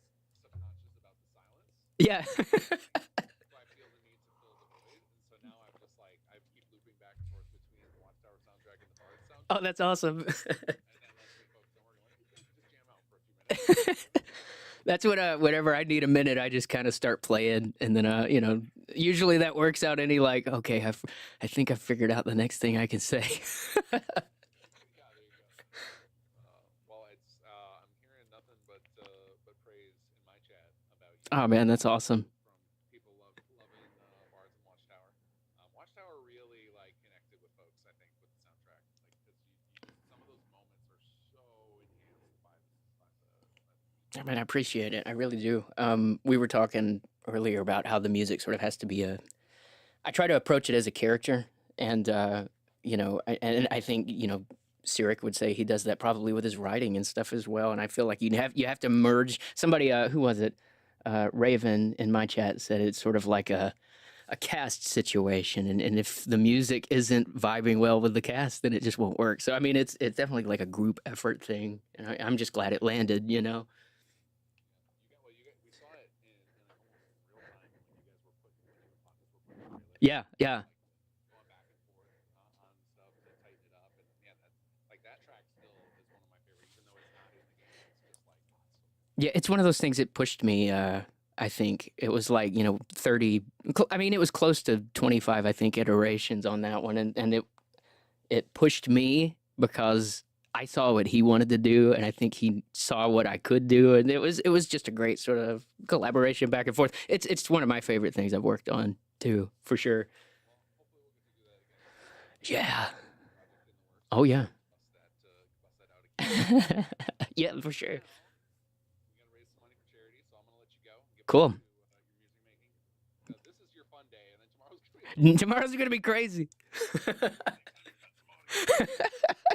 subconscious about the silence, Yeah. so I feel the need to fill the void, and so now I'm just like I keep looping back and forth between the Watchtower soundtrack and the Bard Oh, soundtrack, that's awesome. and that lets me focus on working. Like, okay, just jam out for a few minutes. That's what whenever I need a minute, I just kind of start playing, and then usually that works out. Any like, okay, I think I figured out the next thing I can say. Yeah, there you go. Well, it's I'm hearing nothing but praise in my chat about Oh man, that's awesome. from people loving bars and Watchtower. Watchtower really like connected with folks, I think, with the soundtrack, like because some of those moments are so enhanced by the I mean, I appreciate it. I really do. We were talking earlier about how the music sort of has to be a. I try to approach it as a character, and and I think Cyric would say he does that probably with his writing and stuff as well. And I feel like you have to merge. Somebody, who was it? Raven in my chat said it's sort of like a cast situation, and if the music isn't vibing well with the cast, then it just won't work. So I mean, it's definitely like a group effort thing, and I'm just glad it landed. yeah. We saw it in almost real time when you guys were putting when you and Pontus were putting the trailers Yeah, together, yeah. like going back and forth on stuff to tighten it up. And man, that like that track still is one of my favorite, even though it's not in the game. It's just like oh, it's so good. Yeah, it's one of those things that pushed me. I think it was like 30. I mean, it was close to 25. I think iterations on that one, and it pushed me because I saw what he wanted to do, and I think he saw what I could do, and it was just a great sort of collaboration back and forth. It's one of my favorite things I've worked on too, for sure. Well, hopefully we'll get to do that again soon. Yeah. Got another project in the works, Oh so we yeah. can bust that out again. Yeah, for For sure. now, we got to raise some money for charity, so I'm gonna let you go and get back Cool. to your music making because this is your fun day, and then tomorrow's gonna be a little Tomorrow's crazy. gonna be crazy. Thanks, honey. Testimonial.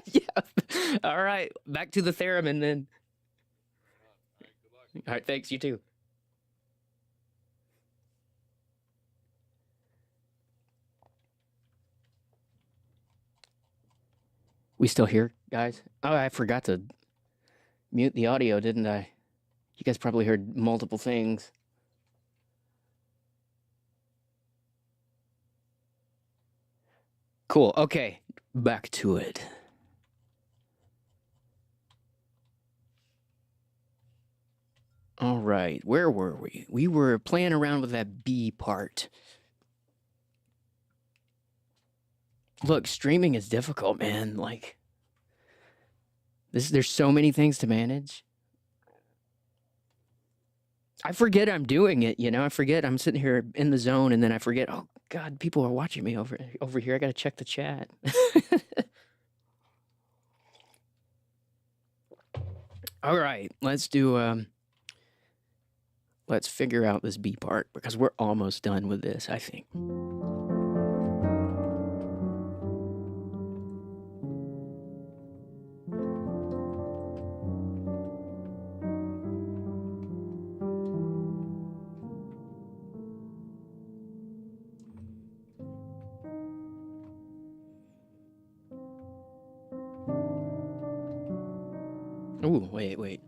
Yeah. All right. Back to the theremin then. Right on. All right. Good luck. All right. Thanks. You too. We still here, guys? Oh, I forgot to mute the audio, didn't I? You guys probably heard multiple things. Cool. Okay. Back to it. All right. Where were we? We were playing around with that B part. Look, streaming is difficult, man. Like there's so many things to manage. I forget I'm doing it, I forget I'm sitting here in the zone, and then I forget, oh God, people are watching me over here. I gotta check the chat. All right, let's figure out this B part because we're almost done with this, I think. Ooh, wait.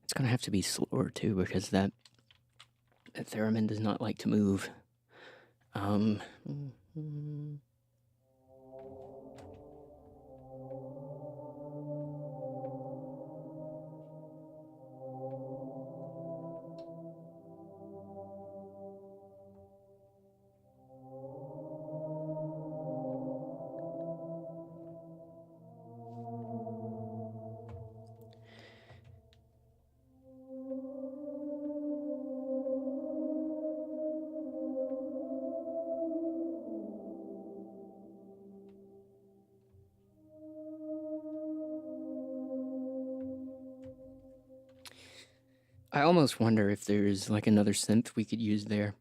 It's gonna have to be slower too because that theremin does not like to move. Um. I almost wonder if there's like another synth we could use there.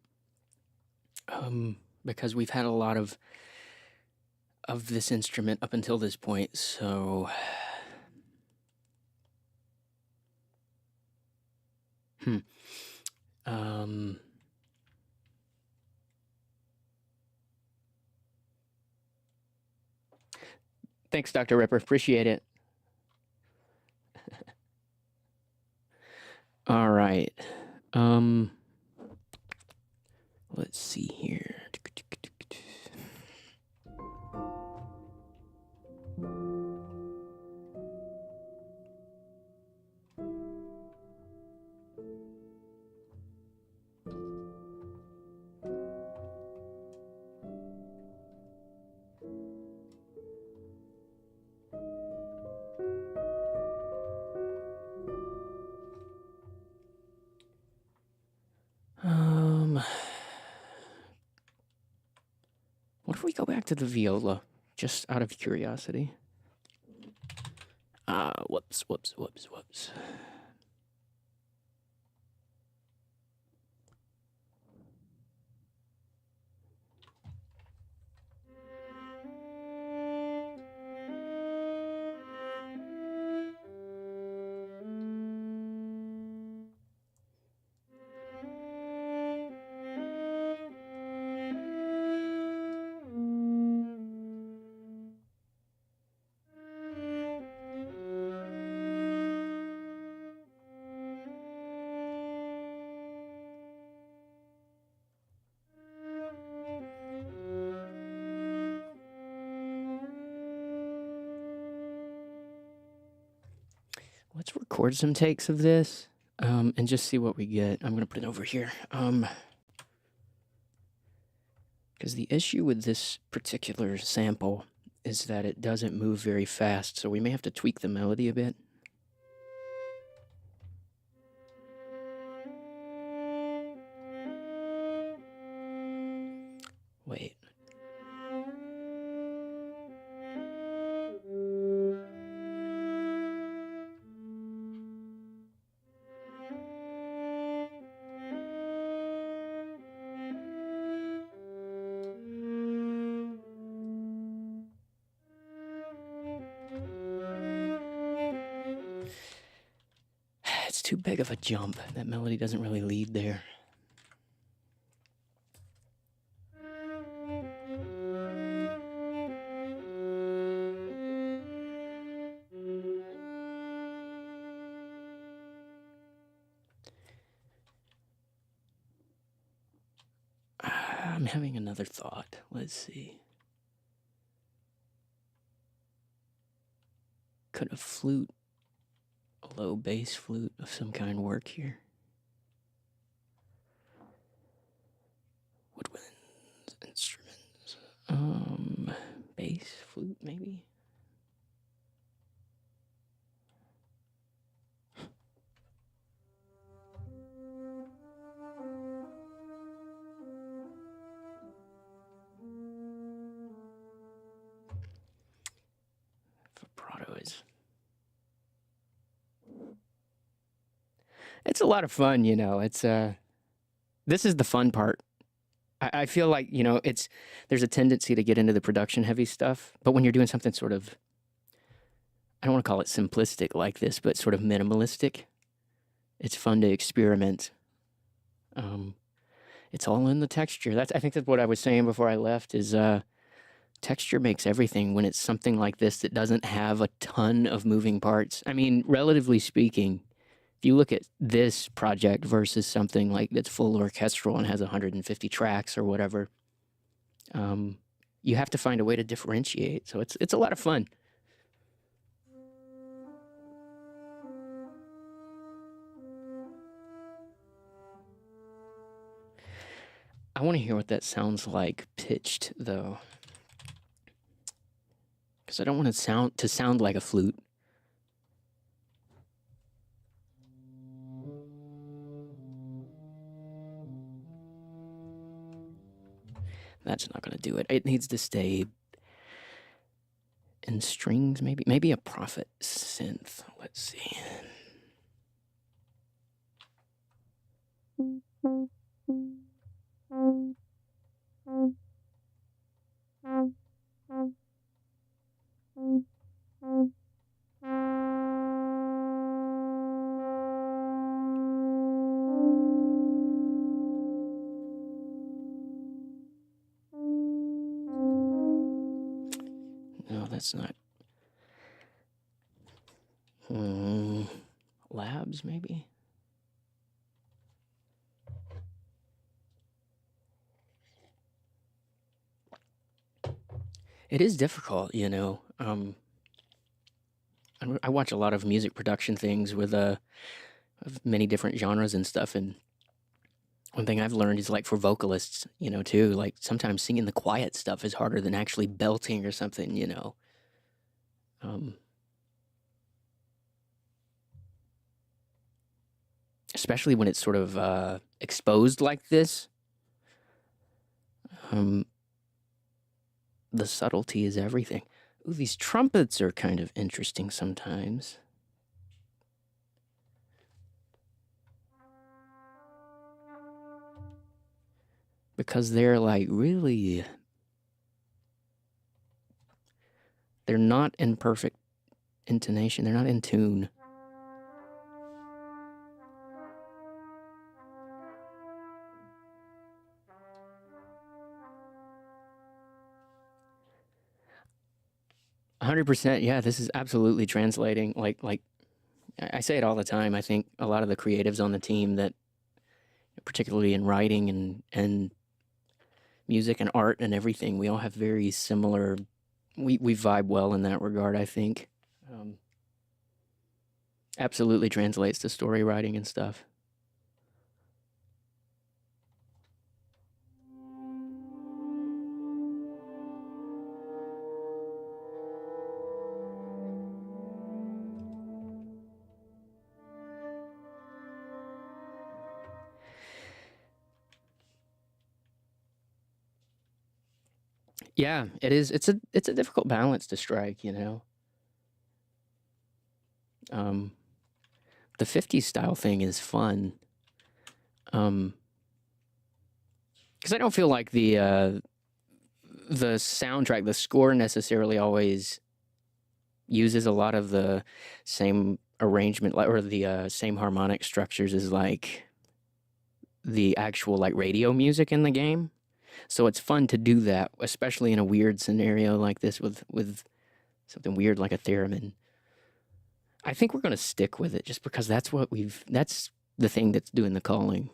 Because we've had a lot of this instrument up until this point, so um thanks, Dr. Ripper. Appreciate it. All right. Let's see here. What if we go back to the viola, just out of curiosity? Whoops. Let's record some takes of this, and just see what we get. I'm gonna put it over here. Because the issue with this particular sample is that it doesn't move very fast, so we may have to tweak the melody a bit. Wait. It's too big of a jump. That melody doesn't really lead there. I'm having another thought. Let's see. Could a flute, a low bass flute of some kind, work here? Woodwinds, instruments. Bass flute, maybe? Vibrato is... It's a lot of fun, you know. It's this is the fun part. I feel like, you know, there's a tendency to get into the production heavy stuff, but when you're doing something sort of, I don't want to call it simplistic like this, but sort of minimalistic, it's fun to experiment. It's all in the texture. I think that's what I was saying before I left is texture makes everything when it's something like this that doesn't have a ton of moving parts. I mean, relatively speaking, if you look at this project versus something like that's full orchestral and has 150 tracks or whatever, you have to find a way to differentiate. So it's a lot of fun. I want to hear what that sounds like pitched, though, because I don't want it to sound like a flute. That's not going to do it. It needs to stay in strings, maybe a Prophet synth. Let's see. No, that's not. Labs, maybe? It is difficult, you know. I watch a lot of music production things with of many different genres and stuff, and one thing I've learned is, like, for vocalists, you know, too, like, sometimes singing the quiet stuff is harder than actually belting or something, you know. Especially when it's sort of exposed like this. the subtlety is everything. Ooh, these trumpets are kind of interesting sometimes. Because they're like really, they're not in perfect intonation. They're not in tune. %, yeah, this is absolutely translating. Like I say it all the time. I think a lot of the creatives on the team that, particularly in writing and music and art and everything, we all have very similar. We vibe well in that regard. I think absolutely translates to story writing and stuff. Yeah, it is. It's a difficult balance to strike, you know. The 50s style thing is fun. Because I don't feel like the soundtrack, the score necessarily always uses a lot of the same arrangement or the same harmonic structures as like the actual like radio music in the game. So it's fun to do that, especially in a weird scenario like this with something weird like a theremin. I think we're going to stick with it just because that's the thing that's doing the calling.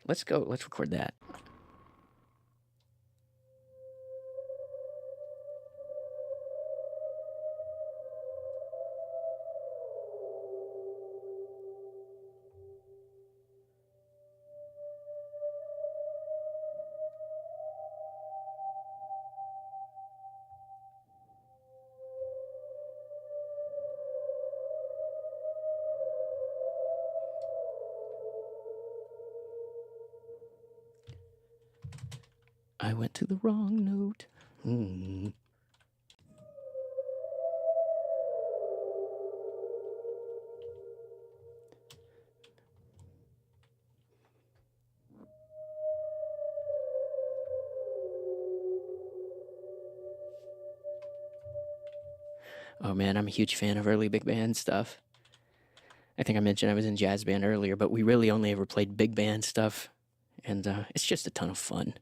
Let's record that. I went to the wrong note. Oh man, I'm a huge fan of early big band stuff. I think I mentioned I was in jazz band earlier, but we really only ever played big band stuff, and it's just a ton of fun.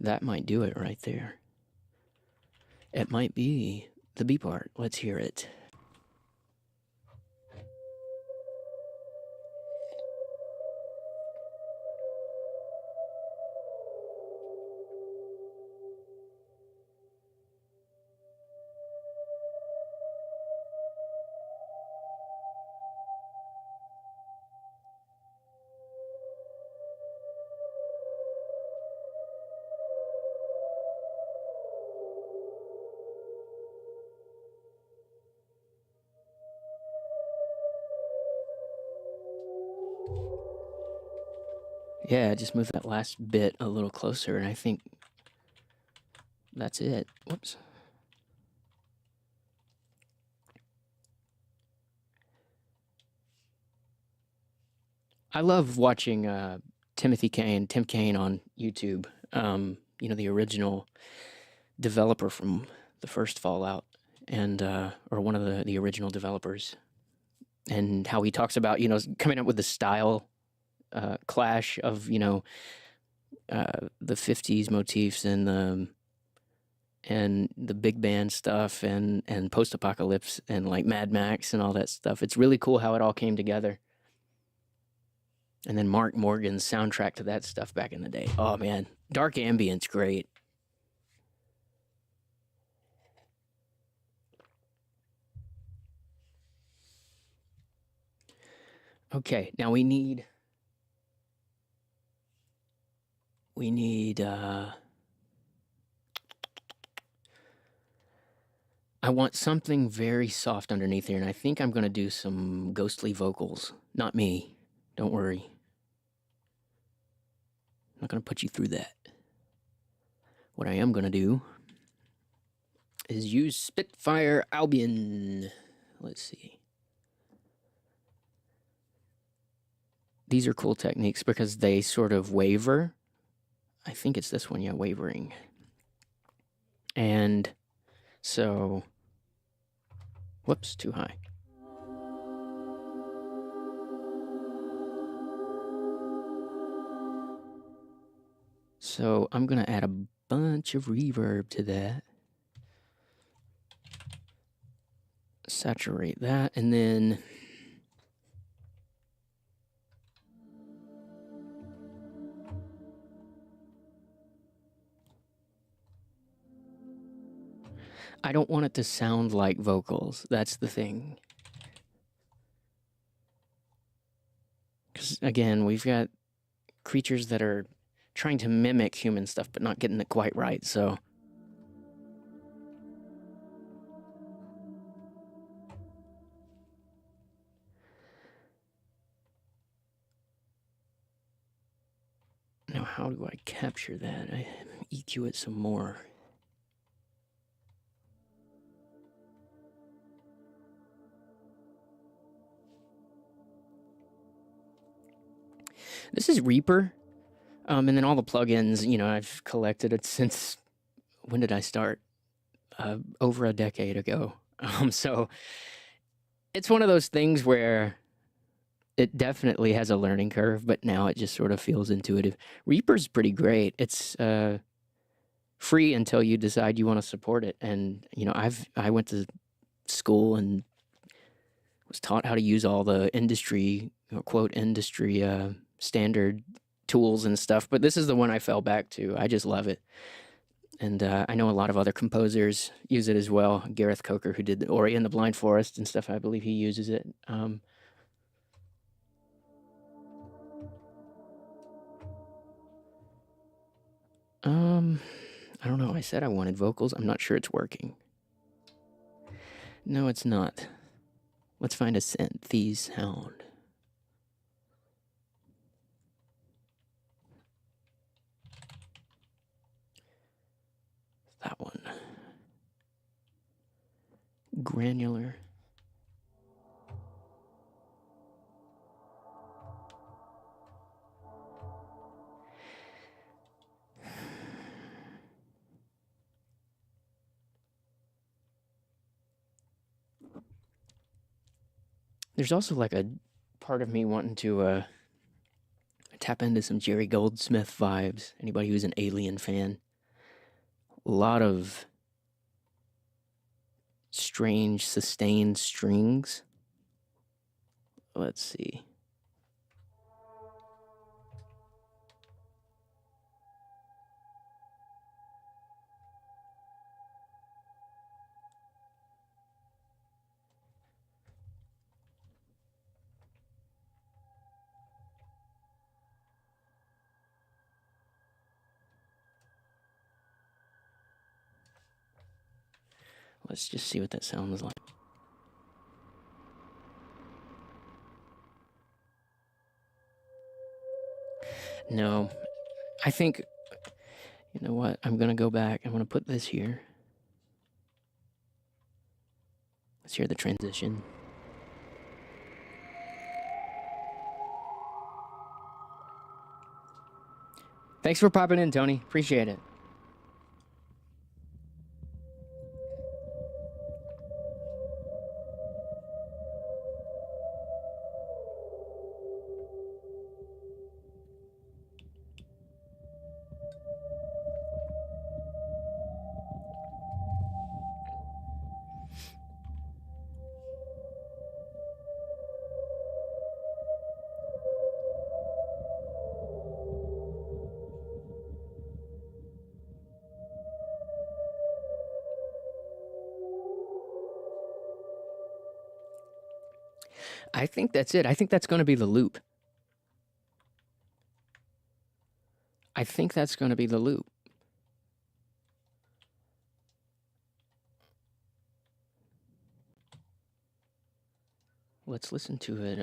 That might do it right there. It might be the B part. Let's hear it. Yeah, just move that last bit a little closer, and I think that's it. Whoops. I love watching Tim Kaine on YouTube. The original developer from the first Fallout, and or one of the original developers, and how he talks about coming up with the style clash of the 50s motifs and the big band stuff and post-apocalypse and like Mad Max and all that stuff. It's really cool how it all came together. And then Mark Morgan's soundtrack to that stuff back in the day. Oh man, dark ambient's great. Okay, now we need I want something very soft underneath here, and I think I'm gonna do some ghostly vocals. Not me. Don't worry. I'm not gonna put you through that. What I am gonna do is use Spitfire Albion. Let's see. These are cool techniques because they sort of waver. I think it's this one, yeah, wavering. And so, whoops, too high. So I'm gonna add a bunch of reverb to that. Saturate that, and then I don't want it to sound like vocals. That's the thing. Because again, we've got creatures that are trying to mimic human stuff, but not getting it quite right, so. Now, how do I capture that? I EQ it some more. This is Reaper, and then all the plugins, you know, I've collected it since, when did I start? Over a decade ago. So it's one of those things where it definitely has a learning curve, but now it just sort of feels intuitive. Reaper's pretty great. It's free until you decide you want to support it. And you know, I went to school and was taught how to use all the industry, quote, industry standard tools and stuff. But this is the one I fell back to. I just love it. And I know a lot of other composers use it as well. Gareth Coker, who did Ori and the Blind Forest and stuff, I believe he uses it. I don't know. I said I wanted vocals. I'm not sure it's working. No, it's not. Let's find a synthy sound. That one. Granular. There's also like a part of me wanting to tap into some Jerry Goldsmith vibes. Anybody who's an Alien fan. A lot of strange sustained strings. Let's see. Let's just see what that sounds like. No, I think, you know what? I'm going to go back. I'm going to put this here. Let's hear the transition. Thanks for popping in, Tony. Appreciate it. I think that's it. I think that's going to be the loop. I think that's going to be the loop. Let's listen to it.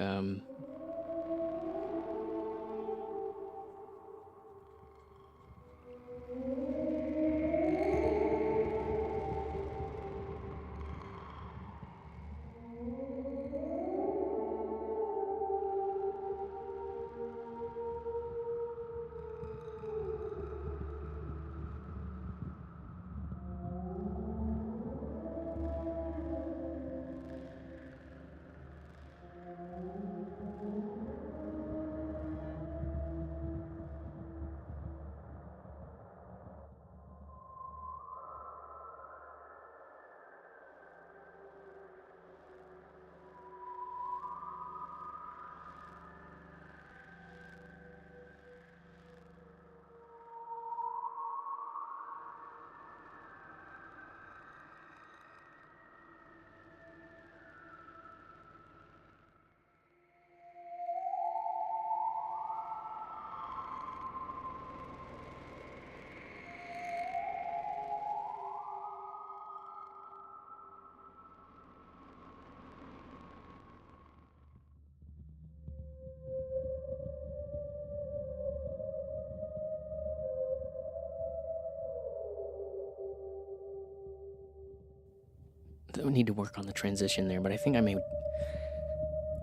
We need to work on the transition there, but I think I may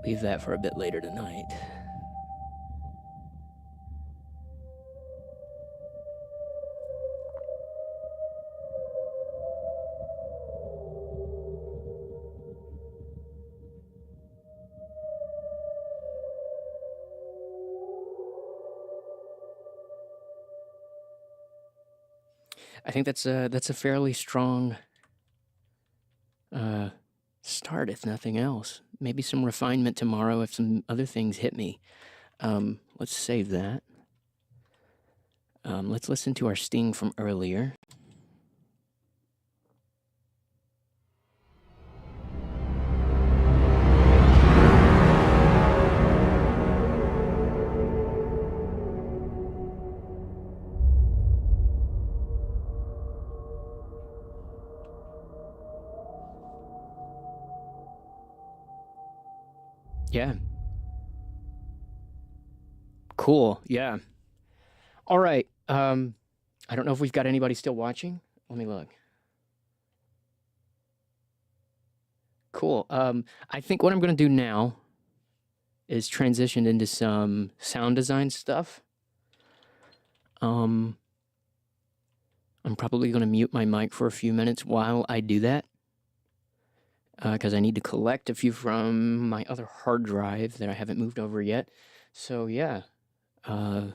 leave that for a bit later tonight. I think that's a fairly strong start, if nothing else. Maybe some refinement tomorrow if some other things hit me. Let's save that. Let's listen to our sting from earlier. Yeah. Cool. Yeah. All right. I don't know if we've got anybody still watching. Let me look. Cool. I think what I'm going to do now is transition into some sound design stuff. I'm probably going to mute my mic for a few minutes while I do that, because I need to collect a few from my other hard drive that I haven't moved over yet. So yeah, I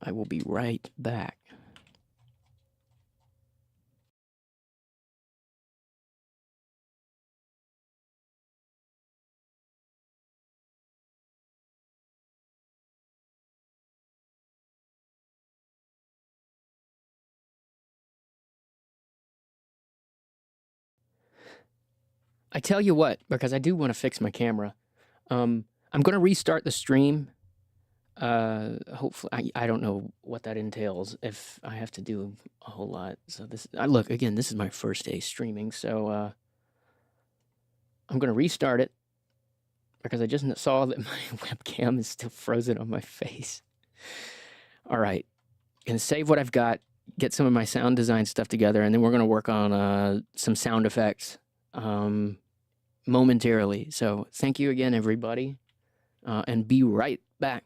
will be right back. I tell you what, because I do want to fix my camera. I'm going to restart the stream. Hopefully, I don't know what that entails, if I have to do a whole lot. So look, again, this is my first day streaming, so I'm going to restart it because I just saw that my webcam is still frozen on my face. All right, gonna save what I've got, get some of my sound design stuff together, and then we're going to work on some sound effects momentarily. So thank you again, everybody, and be right back.